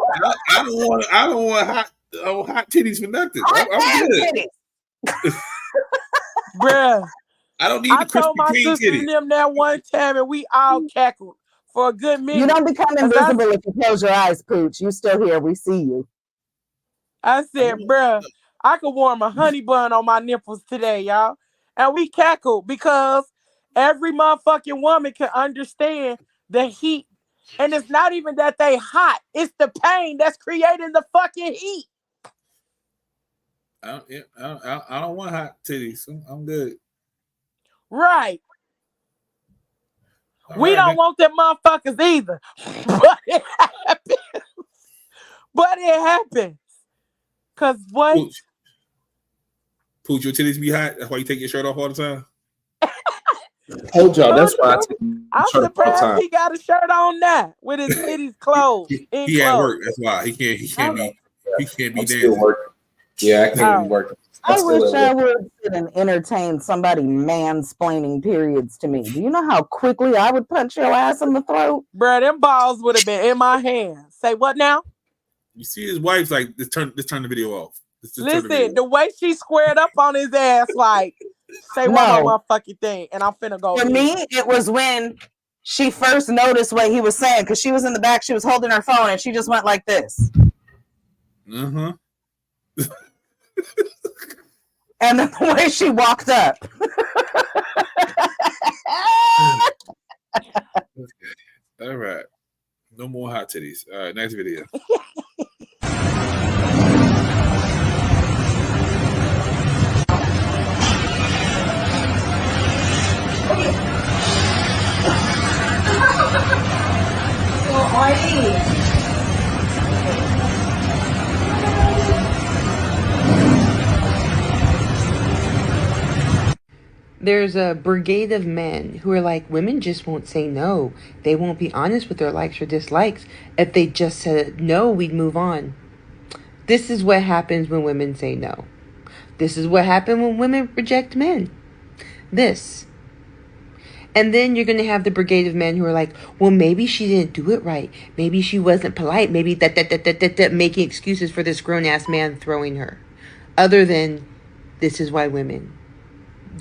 don't want hot titties for nothing. I'm good. Bruh. I don't need the I told my Krispy Kreme sister titties. and them that one time, and we all cackled for a good minute. You don't become invisible if you close your eyes, Pooch. You still here. We see you. I said, bruh, I could warm a honey bun on my nipples today, y'all. And we cackled because every motherfucking woman can understand the heat. And it's not even that they hot. It's the pain that's creating the fucking heat. I don't want hot titties. I'm good. Right. All We right, don't man. want them motherfuckers either. But it happens. But it happens. Because what? Pooch, your titties be hot. That's why you take your shirt off all the time. Told y'all that's why I take my I'm shirt off all the surprised time. he got a shirt on now with his titties closed. He at work. That's why he can't be I'm there. still working. Yeah, I can't be working. I still wish at I work. would sit and entertain somebody mansplaining periods to me. Do you know how quickly I would punch your ass in the throat? Bruh, them balls would have been in my hands. Say what now? You see his wife's like, let's turn the video off. Let's just turn the Listen, video the way she squared up on his ass, like, say one No. more motherfucking thing, and I'm finna go. For in. me, it was when she first noticed what he was saying, because she was in the back, she was holding her phone, and she just went like this. Uh-huh. And then the way she walked up. All right. No more hot titties. All right, next video. There's a brigade of men who are like, women just won't say no. They won't be honest with their likes or dislikes. If they just said no, we'd move on. This is what happens when women say no. This is what happens when women reject men. This. And then you're going to have the brigade of men who are like, well, maybe she didn't do it right. Maybe she wasn't polite. Maybe that making excuses for this grown-ass man throwing her. Other than, this is why women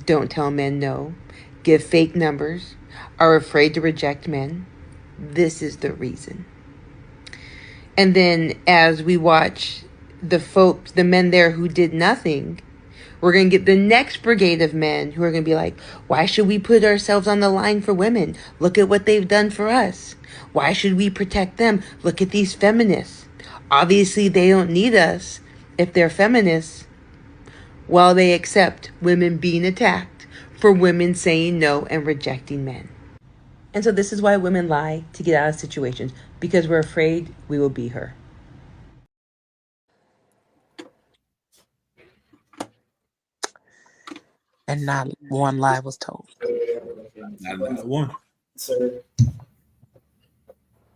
don't tell men no, give fake numbers, are afraid to reject men. This is the reason. And then as we watch the men there who did nothing, we're going to get the next brigade of men who are going to be like, why should we put ourselves on the line for women? Look at what they've done for us. Why should we protect them? Look at these feminists. Obviously, they don't need us if they're feminists, while they accept women being attacked for women saying no and rejecting men. And so this is why women lie to get out of situations, because we're afraid we will be her. And not one lie was told. Not one.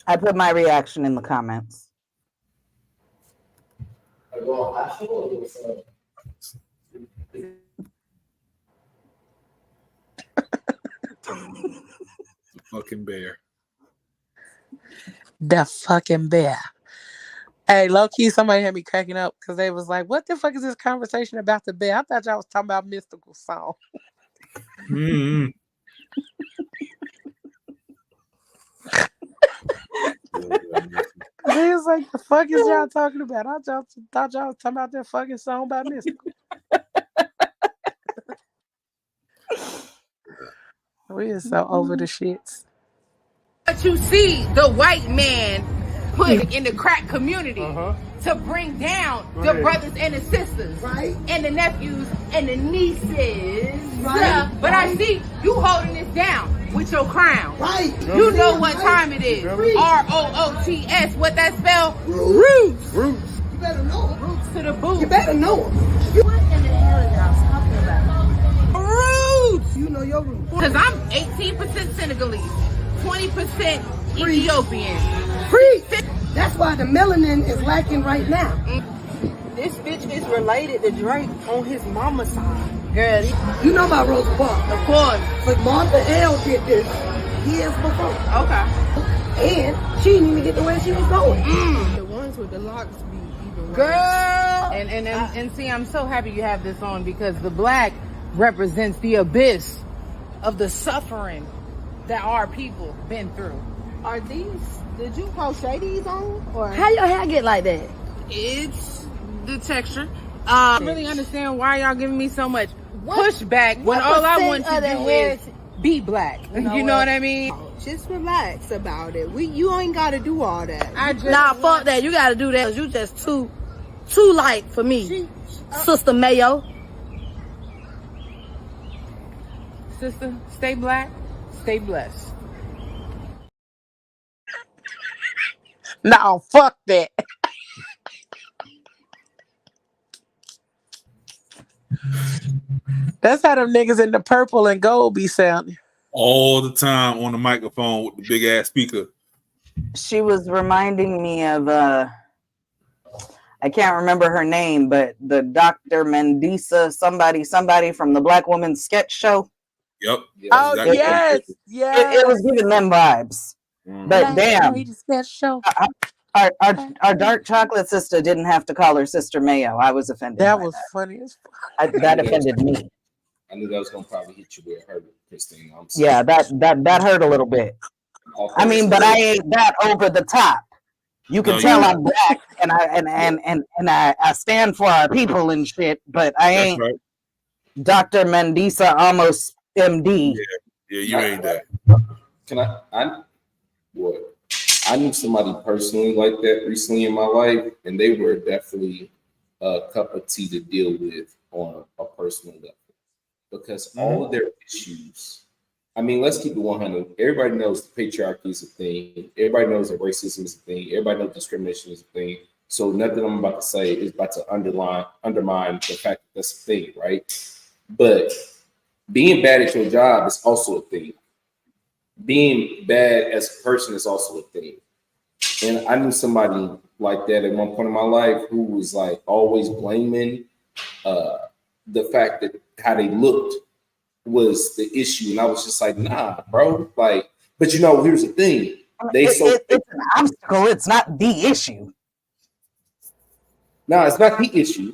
I put my reaction in the comments. Fucking bear. The fucking bear. Hey, low key, somebody had me cracking up because they was like, "What the fuck is this conversation about the bear?" I thought y'all was talking about mystical song. Mm-hmm. He was like, "The fuck is y'all talking about?" I thought y'all was talking about that fucking song by mystical. We are so over the shits. But you see the white man put in the crack community to bring down the brothers and the sisters, right? And the nephews and the nieces, right? But I see you holding this down with your crown, right? You know what time it is. ROOTS. What that spell? Roots. Roots. You better know it. Roots to the boot. You better know it. What in the hell are y'all talking about? Roots. You know your roots. Because I'm 18% Senegalese, 20% Ethiopian. Free. That's why the melanin is lacking right now. This bitch is related to Drake on his mama's side. Girl, you know about Rosa Parks. Of course. But Martha L did this years before. Okay. And she didn't even get the way she was going. The ones with the locks be even Girl. And see, I'm so happy you have this on because the black represents the abyss of the suffering that our people been through. Are these, did you crochet these on? Or How your hair get like that? It's the texture. I really understand why y'all giving me so much pushback when all I want to do is be black. You know what I mean? Just relax about it. You ain't got to do all that. Nah, fuck that. You got to do that. You just too light for me, Sister Mayo. Sister, stay black, stay blessed. No, fuck that. That's how them niggas in the purple and gold be sounding. All the time on the microphone with the big ass speaker. She was reminding me of I can't remember her name, but the Dr. Mendisa, somebody from the Black Woman Sketch Show. Yep. Oh exactly. Yes. It was giving them vibes. But damn, our dark chocolate sister didn't have to call her Sister Mayo. I was offended. That was funny as fuck. That offended me. I knew that was gonna probably hit you where it hurt, Christine. Yeah, that hurt a little bit. I mean, but I ain't that over the top. You can tell I'm black and I stand for our people and shit, but I ain't Dr. Mendisa almost MD. Yeah, you ain't that. Can I knew somebody personally like that recently in my life, and they were definitely a cup of tea to deal with on a personal level. Because all of their issues, I mean, let's keep it 100. Everybody knows the patriarchy is a thing. Everybody knows that racism is a thing. Everybody knows discrimination is a thing. So nothing I'm about to say is about to undermine the fact that that's a thing, right? But being bad at your job is also a thing. Being bad as a person is also a thing. And I knew somebody like that at one point in my life who was like always blaming the fact that how they looked was the issue. And I was just like, nah, bro. Like, but you know, here's the thing. It's an obstacle. It's not the issue. No, it's not the issue.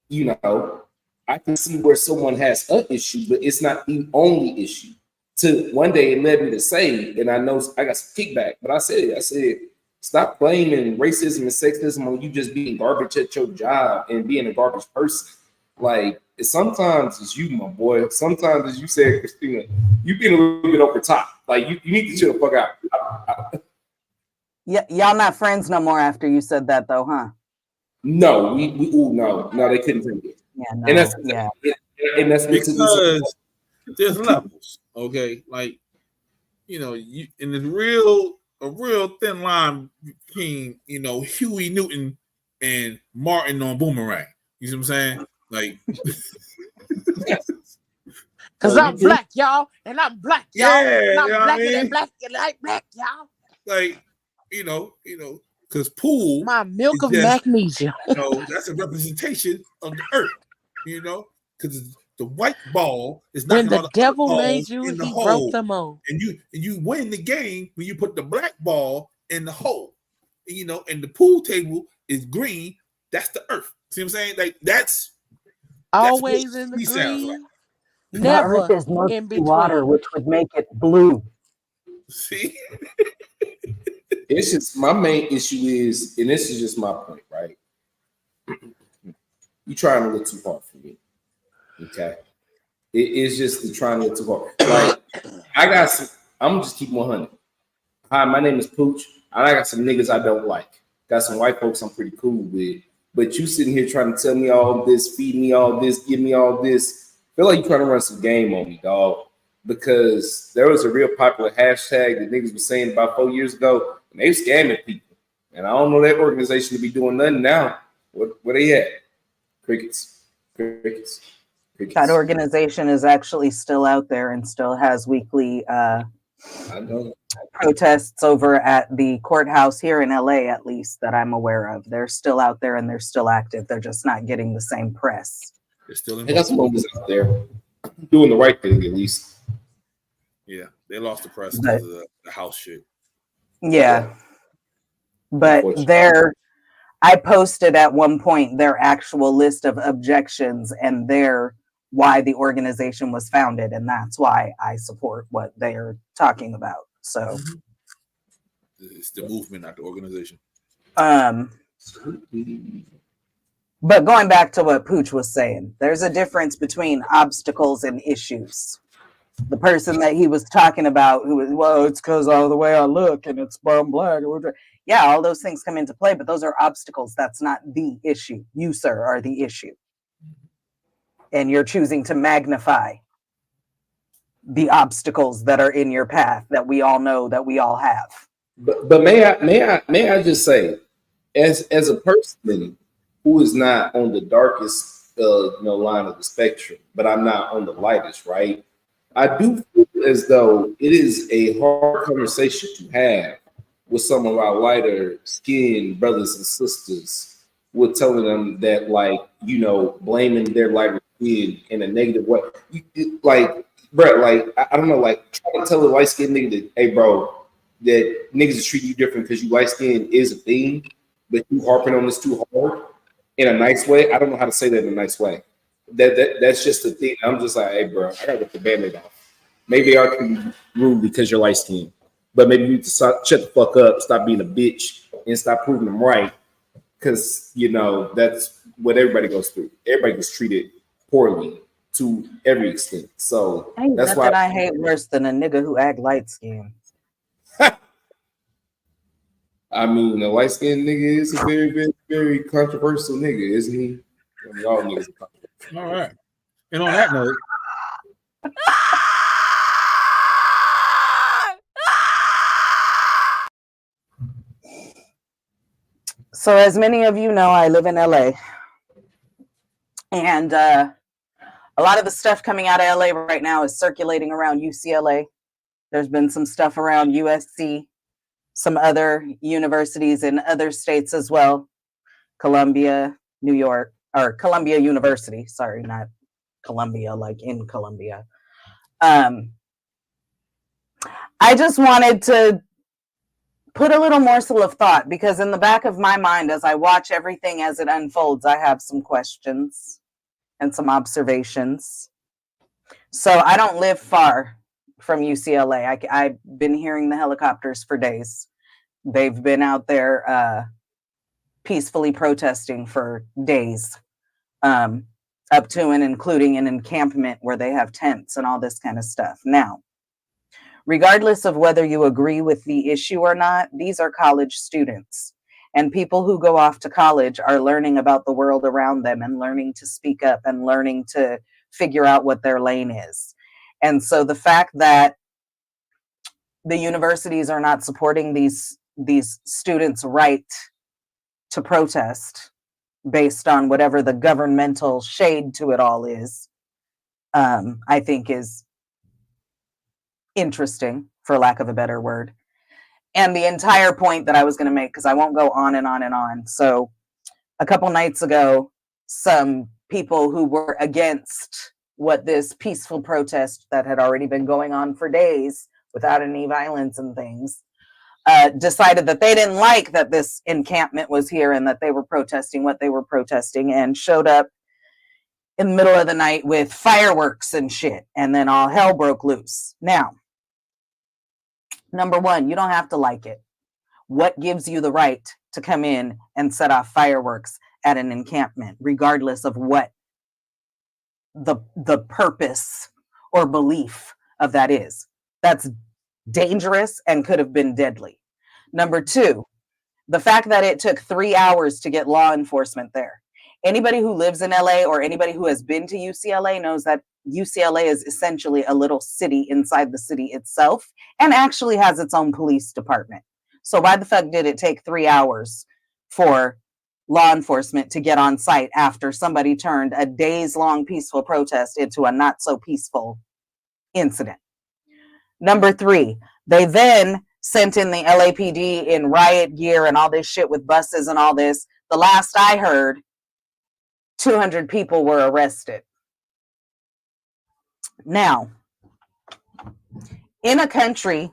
You know, I can see where someone has an issue, but it's not the only issue. To one day it led me to say, and I know I got some kickback, but I said, stop blaming racism and sexism on you just being garbage at your job and being a garbage person. Like, sometimes it's you, my boy. Sometimes, as you said, Christina, you being a little bit over top. Like, you need to chill the fuck out. Yeah, y'all not friends no more after you said that, though, huh? No, no, they couldn't take it. Yeah, no, and that's yeah. And that's because there's levels, okay? Like, you know, you and a real thin line between, you know, Huey Newton and Martin on Boomerang. You see what I'm saying? Like, because I'm black, y'all, and I'm black, y'all, and I'm blacker than black, and like black, y'all. Like, you know, because pool, my milk of just, magnesia. You know, that's a representation of the earth. You know, because the white ball is not when the devil made you, he broke them all. And you win the game when you put the black ball in the hole. And, you know, and the pool table is green. That's the earth. See what I'm saying? Like that's always in the green. Like. Never the earth is murky in between. water, which would make it blue. See, it's just my main issue is, and this is just my point, right? You trying to look too hard for me, okay? It is just the trying to look too hard. Like I'm gonna just keep 100. Hi, my name is Pooch. I got some niggas I don't like. Got some white folks I'm pretty cool with. But you sitting here trying to tell me all this, feed me all this, give me all this. I feel like you're trying to run some game on me, dog. Because there was a real popular hashtag that niggas was saying about 4 years ago, and they scamming people. And I don't know that organization to be doing nothing now. Where they at? Crickets. That organization is actually still out there and still has weekly protests over at the courthouse here in LA, at least that I'm aware of. They're still out there and they're still active. They're just not getting the same press. They're still in. They got some moments out there doing the right thing, at least. Yeah, they lost the press because of the house shit. Yeah. But I posted at one point their actual list of objections and why the organization was founded, and that's why I support what they're talking about. So it's the movement, not the organization. But going back to what Pooch was saying, there's a difference between obstacles and issues. The person that he was talking about, who was, well, it's because of the way I look and it's I'm black. Yeah, all those things come into play, but those are obstacles. That's not the issue. You, sir, are the issue. And you're choosing to magnify the obstacles that are in your path that we all know that we all have. But may I just say, as a person who is not on the darkest line of the spectrum, but I'm not on the lightest, right? I do feel as though it is a hard conversation to have with some of our lighter skinned brothers and sisters. We're telling them that, like, you know, blaming their lighter skin in a negative way. Like, bro, like, I don't know, like, trying to tell a light skinned nigga that, hey, bro, that niggas is treating you different because you light skinned is a thing, but you harping on this too hard in a nice way. I don't know how to say that in a nice way. That's just the thing. I'm just like, hey, bro, I gotta get the band-aid off. Maybe I can be rude because you're light skinned, but maybe you need to shut the fuck up, stop being a bitch, and stop proving them right. Because, you know, that's what everybody goes through. Everybody gets treated poorly to every extent. So that's why I hate worse than a nigga who act light skinned. I mean, a light skinned nigga is a very, very, very controversial nigga, isn't he? I mean, all niggas are controversial. All right. And on that note, so as many of you know, I live in LA. And A lot of the stuff coming out of LA right now is circulating around UCLA. There's been some stuff around USC, some other universities in other states as well. Columbia, New York, or Columbia University. Sorry, not Columbia, like in Columbia. I just wanted to put a little morsel of thought, because in the back of my mind, as I watch everything as it unfolds, I have some questions and some observations. So I don't live far from UCLA. I've been hearing the helicopters for days. They've been out there peacefully protesting for days, up to and including an encampment where they have tents and all this kind of stuff. Now, regardless of whether you agree with the issue or not, these are college students. And people who go off to college are learning about the world around them and learning to speak up and learning to figure out what their lane is. And so the fact that the universities are not supporting these students' right to protest based on whatever the governmental shade to it all is, I think is interesting, for lack of a better word. And the entire point that I was going to make, because I won't go on and on and on. So a couple nights ago, some people who were against what this peaceful protest that had already been going on for days without any violence and things, decided that they didn't like that this encampment was here and that they were protesting what they were protesting, and showed up in the middle of the night with fireworks and shit. And then all hell broke loose. Now, number one, you don't have to like it. What gives you the right to come in and set off fireworks at an encampment, regardless of what the purpose or belief of that is? That's dangerous and could have been deadly. Number two, the fact that it took 3 hours to get law enforcement there. Anybody who lives in LA or anybody who has been to UCLA knows that UCLA is essentially a little city inside the city itself and actually has its own police department. So why the fuck did it take 3 hours for law enforcement to get on site after somebody turned a days-long peaceful protest into a not so peaceful incident? Number three, they then sent in the LAPD in riot gear and all this shit with buses and all this. The last I heard, 200 people were arrested. Now, in a country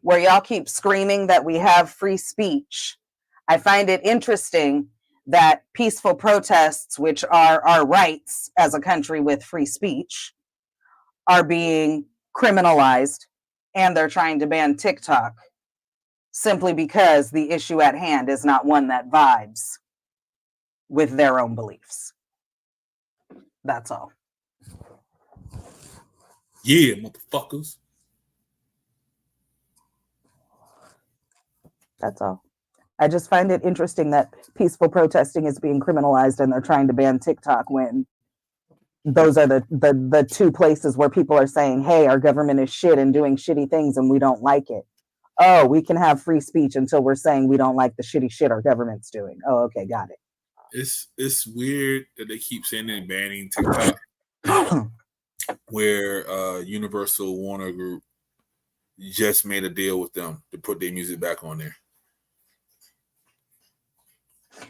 where y'all keep screaming that we have free speech, I find it interesting that peaceful protests, which are our rights as a country with free speech, are being criminalized, and they're trying to ban TikTok simply because the issue at hand is not one that vibes with their own beliefs. That's all. Yeah, motherfuckers. That's all. I just find it interesting that peaceful protesting is being criminalized and they're trying to ban TikTok when those are the two places where people are saying, hey, our government is shit and doing shitty things and we don't like it. Oh, we can have free speech until we're saying we don't like the shitty shit our government's doing. Oh, okay, got it. It's weird that they keep saying they're banning TikTok, where Universal Warner Group just made a deal with them to put their music back on there.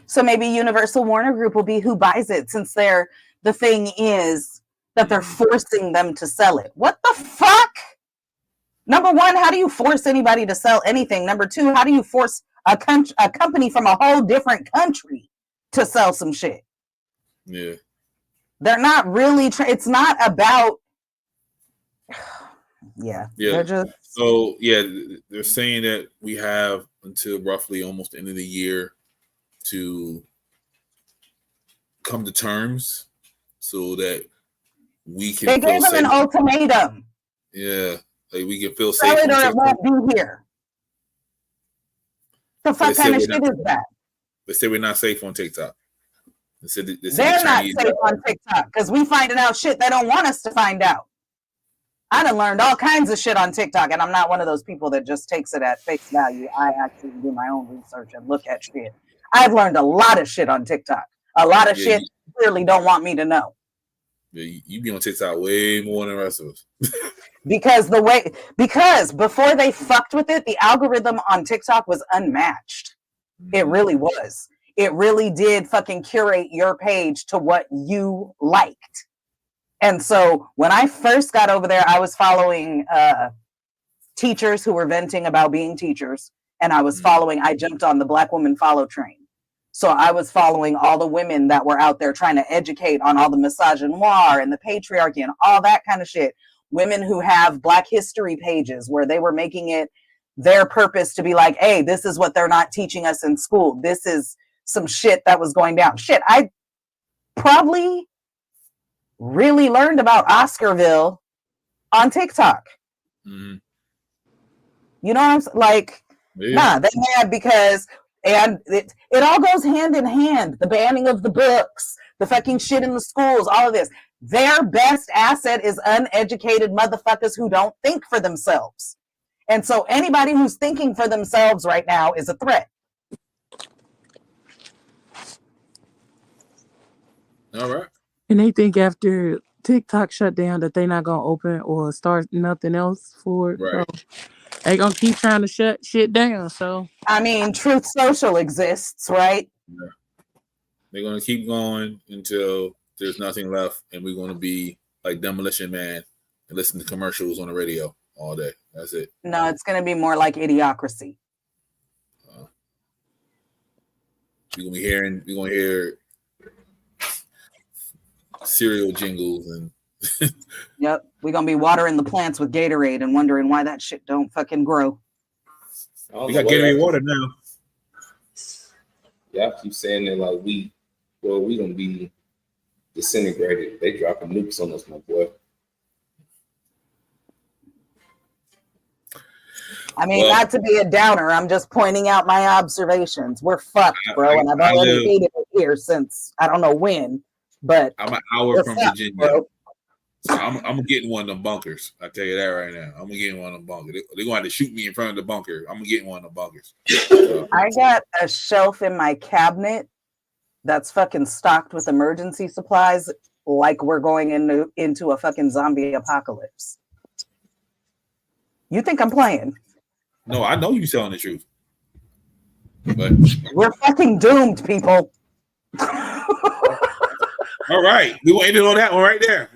So maybe Universal Warner Group will be who buys it, since the thing is that they're forcing them to sell it. What the fuck? Number one, how do you force anybody to sell anything? Number two, how do you force a company from a whole different country to sell some shit? Yeah. They're not really, it's not about, yeah. They're just... So, yeah, they're saying that we have until roughly almost the end of the year to come to terms so that we can. They gave them an ultimatum. Yeah, like we can feel Sell safe. it or it won't be here. The fuck kind of shit is that? They say we're not safe on TikTok. They're not safe on TikTok because we finding out shit they don't want us to find out. I done learned all kinds of shit on TikTok, and I'm not one of those people that just takes it at face value. I actually do my own research and look at shit. I've learned a lot of shit on TikTok. A lot of shit clearly don't want me to know. You be on TikTok way more than the rest of us. Because before they fucked with it, the algorithm on TikTok was unmatched. It really was. It really did fucking curate your page to what you liked. And so when I first got over there, I was following teachers who were venting about being teachers. And I jumped on the Black Woman Follow train. So I was following all the women that were out there trying to educate on all the misogynoir and the patriarchy and all that kind of shit. Women who have Black history pages where they were making it their purpose to be like, hey, this is what they're not teaching us in school. This is some shit that was going down. Shit, I probably really learned about Oscarville on TikTok. Mm-hmm. You know what I'm saying? Like, nah, they mad because, and it all goes hand in hand. The banning of the books, the fucking shit in the schools, all of this. Their best asset is uneducated motherfuckers who don't think for themselves. And so anybody who's thinking for themselves right now is a threat. All right. And they think after TikTok shut down that they're not gonna open or start nothing else for it. Right. So they gonna keep trying to shut shit down. So I mean, Truth Social exists, right? Yeah. They're gonna keep going until there's nothing left, and we're gonna be like Demolition Man and listen to commercials on the radio all day. That's it. No, it's gonna be more like Idiocracy. We're gonna hear cereal jingles and Yep, we're gonna be watering the plants with Gatorade and wondering why that shit don't fucking grow. we got Gatorade water now. Yeah, I keep saying that like we gonna be disintegrated. They dropping nukes on us, my boy. I mean, not to be a downer, I'm just pointing out my observations. We're fucked, bro, and I've already hated it here since I don't know when. But I'm an hour from fucked, Virginia, bro. so I'm getting one of them bunkers. I tell you that right now. I'm getting one of them bunkers. They're gonna have to shoot me in front of the bunker. I'm getting one of them bunkers. I got a shelf in my cabinet that's fucking stocked with emergency supplies, like we're going into a fucking zombie apocalypse. You think I'm playing? No, I know you telling the truth. But we're fucking doomed, people. All right, we will end it on that one right there.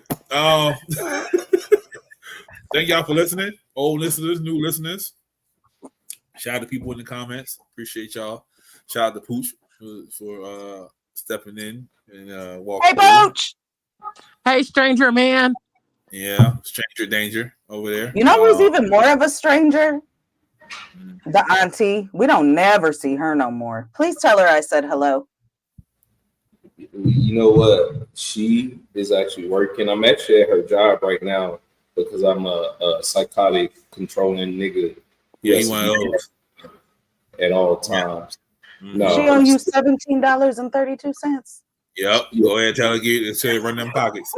Thank y'all for listening, old listeners, new listeners. Shout out to people in the comments. Appreciate y'all. Shout out to Pooch for stepping in and walking. Hey, Pooch. Hey, stranger man. Yeah, stranger danger over there. You know who's even more of a stranger? The auntie. We don't never see her no more. Please tell her I said hello. You know what? She is actually working. I'm actually at her job right now because I'm a psychotic controlling nigga. Yeah, he one of those at all times. No, She owe you $17.32. Yep. Go ahead and tell her to say run them pockets.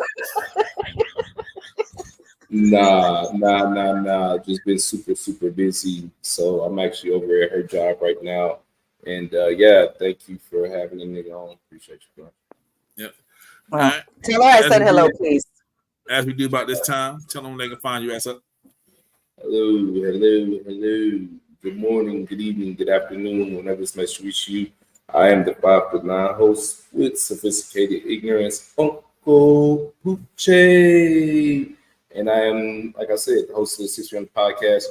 Nah. Just been super busy. So I'm actually over at her job right now. And yeah, thank you for having the nigga on. Appreciate you, bro. Yep. Well, tell her I said hello, please. As we do about this time, tell them they can find you. Up. Hello. Good morning, good evening, good afternoon, whenever this message reaches you. I am the 5'9" host with sophisticated ignorance, Uncle Poochie. And I am, like I said, the host of the 600 podcast.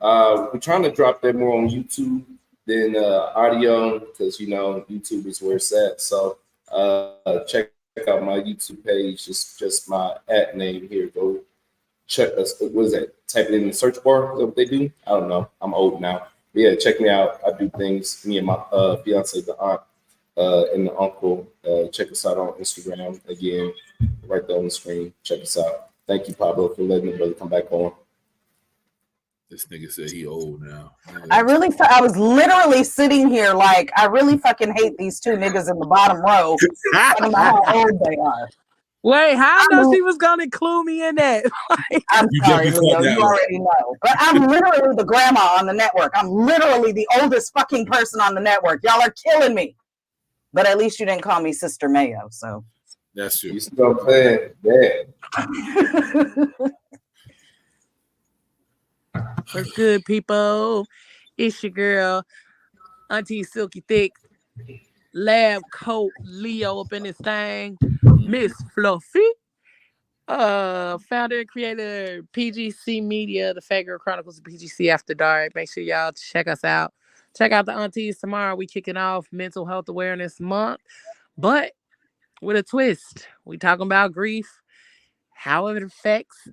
We're trying to drop that more on YouTube than audio because, YouTube is where it's at. So check out my YouTube page. Just my @ name here. Go check us. What is that? Type it in the search bar. Is that what they do? I don't know. I'm old now. But yeah, check me out. I do things. Me and my fiance, the aunt, and the uncle. Check us out on Instagram. Again, right there on the screen. Check us out. Thank you, Pablo, for letting the brother come back on. This nigga said he old now. I was literally sitting here like, I really fucking hate these two niggas in the bottom row. Talking about how old they are. Wait, how I know she was gonna include me in that? I'm sorry, Leo, you already know. But I'm literally the grandma on the network. I'm literally the oldest fucking person on the network. Y'all are killing me. But at least you didn't call me Sister Mayo, so. That's true. You see what I'm saying? Yeah. What's good, people? It's your girl, Auntie Silky Thick, Lab Coat Leo up in this thing, Miss Fluffy, founder and creator PGC Media, the Fat Girl Chronicles of PGC After Dark. Make sure y'all check us out. Check out the aunties tomorrow. We kicking off Mental Health Awareness Month, but with a twist. We talking about grief, how it affects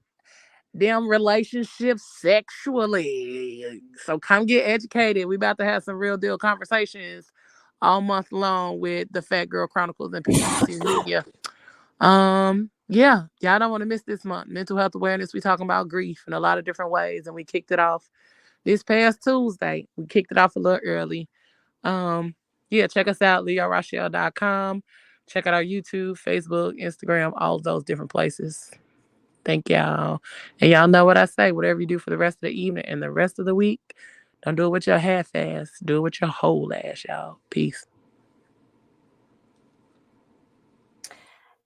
them relationships sexually. So come get educated. We about to have some real deal conversations all month long with the Fat Girl Chronicles and PGC Media. Yeah, y'all don't want to miss this month. Mental health awareness. We talking about grief in a lot of different ways, and we kicked it off this past Tuesday. We kicked it off a little early. Yeah, check us out, LeoRochelle.com. Check out our YouTube, Facebook, Instagram, all of those different places. Thank y'all. And y'all know what I say. Whatever you do for the rest of the evening and the rest of the week, don't do it with your half ass. Do it with your whole ass, y'all. Peace.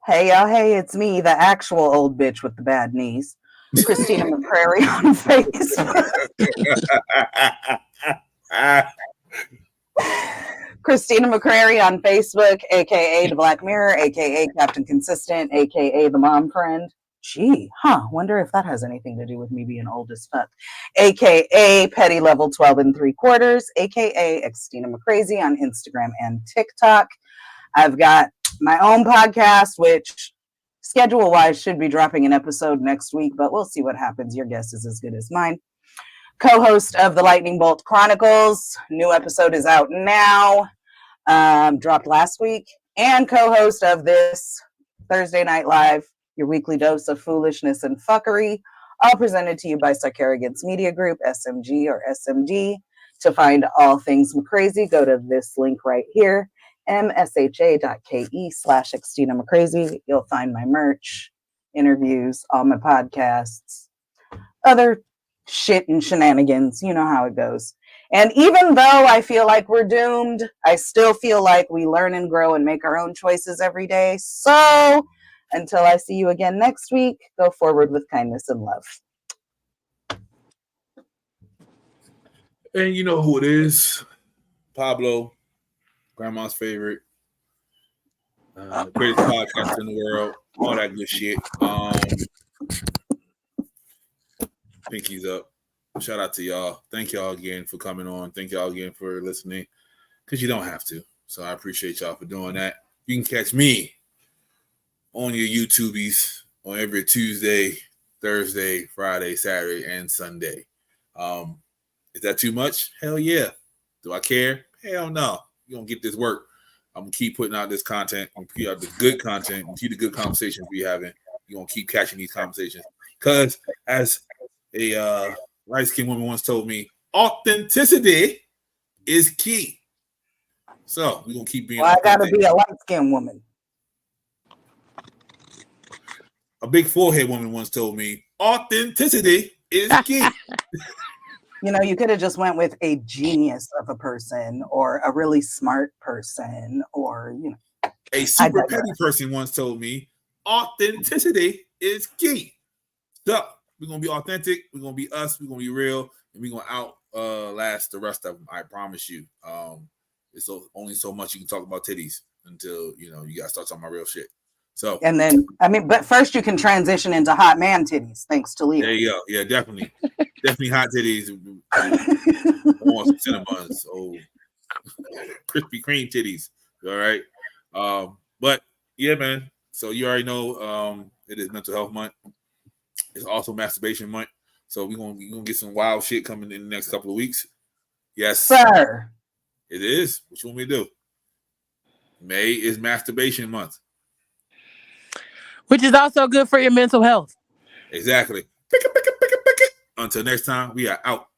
Hey, y'all. Hey, it's me, the actual old bitch with the bad knees. Christina McCrary on Facebook. Christina McCrary on Facebook, a.k.a. The Black Mirror, a.k.a. Captain Consistent, a.k.a. The Mom Friend. Wonder if that has anything to do with me being old as fuck. A.k.a. Petty Level 12 3/4, a.k.a. Christina McCrazy on Instagram and TikTok. I've got my own podcast, which schedule-wise should be dropping an episode next week, but we'll see what happens. Your guess is as good as mine. Co-host of the Lightning Bolt Chronicles. New episode is out now. Dropped last week. And co-host of this Thursday Night Live, your weekly dose of foolishness and fucking, all presented to you by Sarkarigans Media Group, SMG or SMD. To find all things McCrazy, go to this link right here, msha.ke/Christina McCrazy. You'll find my merch, interviews, all my podcasts, other shit and shenanigans. You know how it goes. And even though I feel like we're doomed, I still feel like we learn and grow and make our own choices every day. So until I see you again next week, go forward with kindness and love. And you know who it is. Pablo, grandma's favorite. Greatest podcast in the world. All that good shit. Pinkies up. Shout out to y'all. Thank y'all again for coming on. Thank y'all again for listening. Because you don't have to. So I appreciate y'all for doing that. You can catch me on your YouTubies on every Tuesday, Thursday, Friday, Saturday, and Sunday. Is that too much? Hell yeah. Do I care? Hell no. You're going to get this work. I'm going to keep putting out this content. I'm going to keep out the good content and keep the good conversations we having. You're going to keep catching these conversations. Because as a light-skinned woman once told me, authenticity is key. So we're going to keep being I got to be a light-skinned woman. A big forehead woman once told me, authenticity is key. You know, you could have just went with a genius of a person or a really smart person or, you know. A super petty person once told me, authenticity is key. So we're going to be authentic. We're going to be us. We're going to be real. And we're going to outlast the rest of them. I promise you. It's only so much you can talk about titties until, you know, you got to start talking about real shit. So, and then, but first you can transition into hot man titties, thanks to Leo. There you go. Yeah, definitely. Definitely hot titties. On some Cinnabons. Oh, Krispy Kreme titties. All right. But yeah, man. So you already know it is Mental Health Month. It's also Masturbation Month. So we're gonna get some wild shit coming in the next couple of weeks. Yes, sir. It is. What you want me to do? May is Masturbation Month. Which is also good for your mental health. Exactly. Until next time, we are out.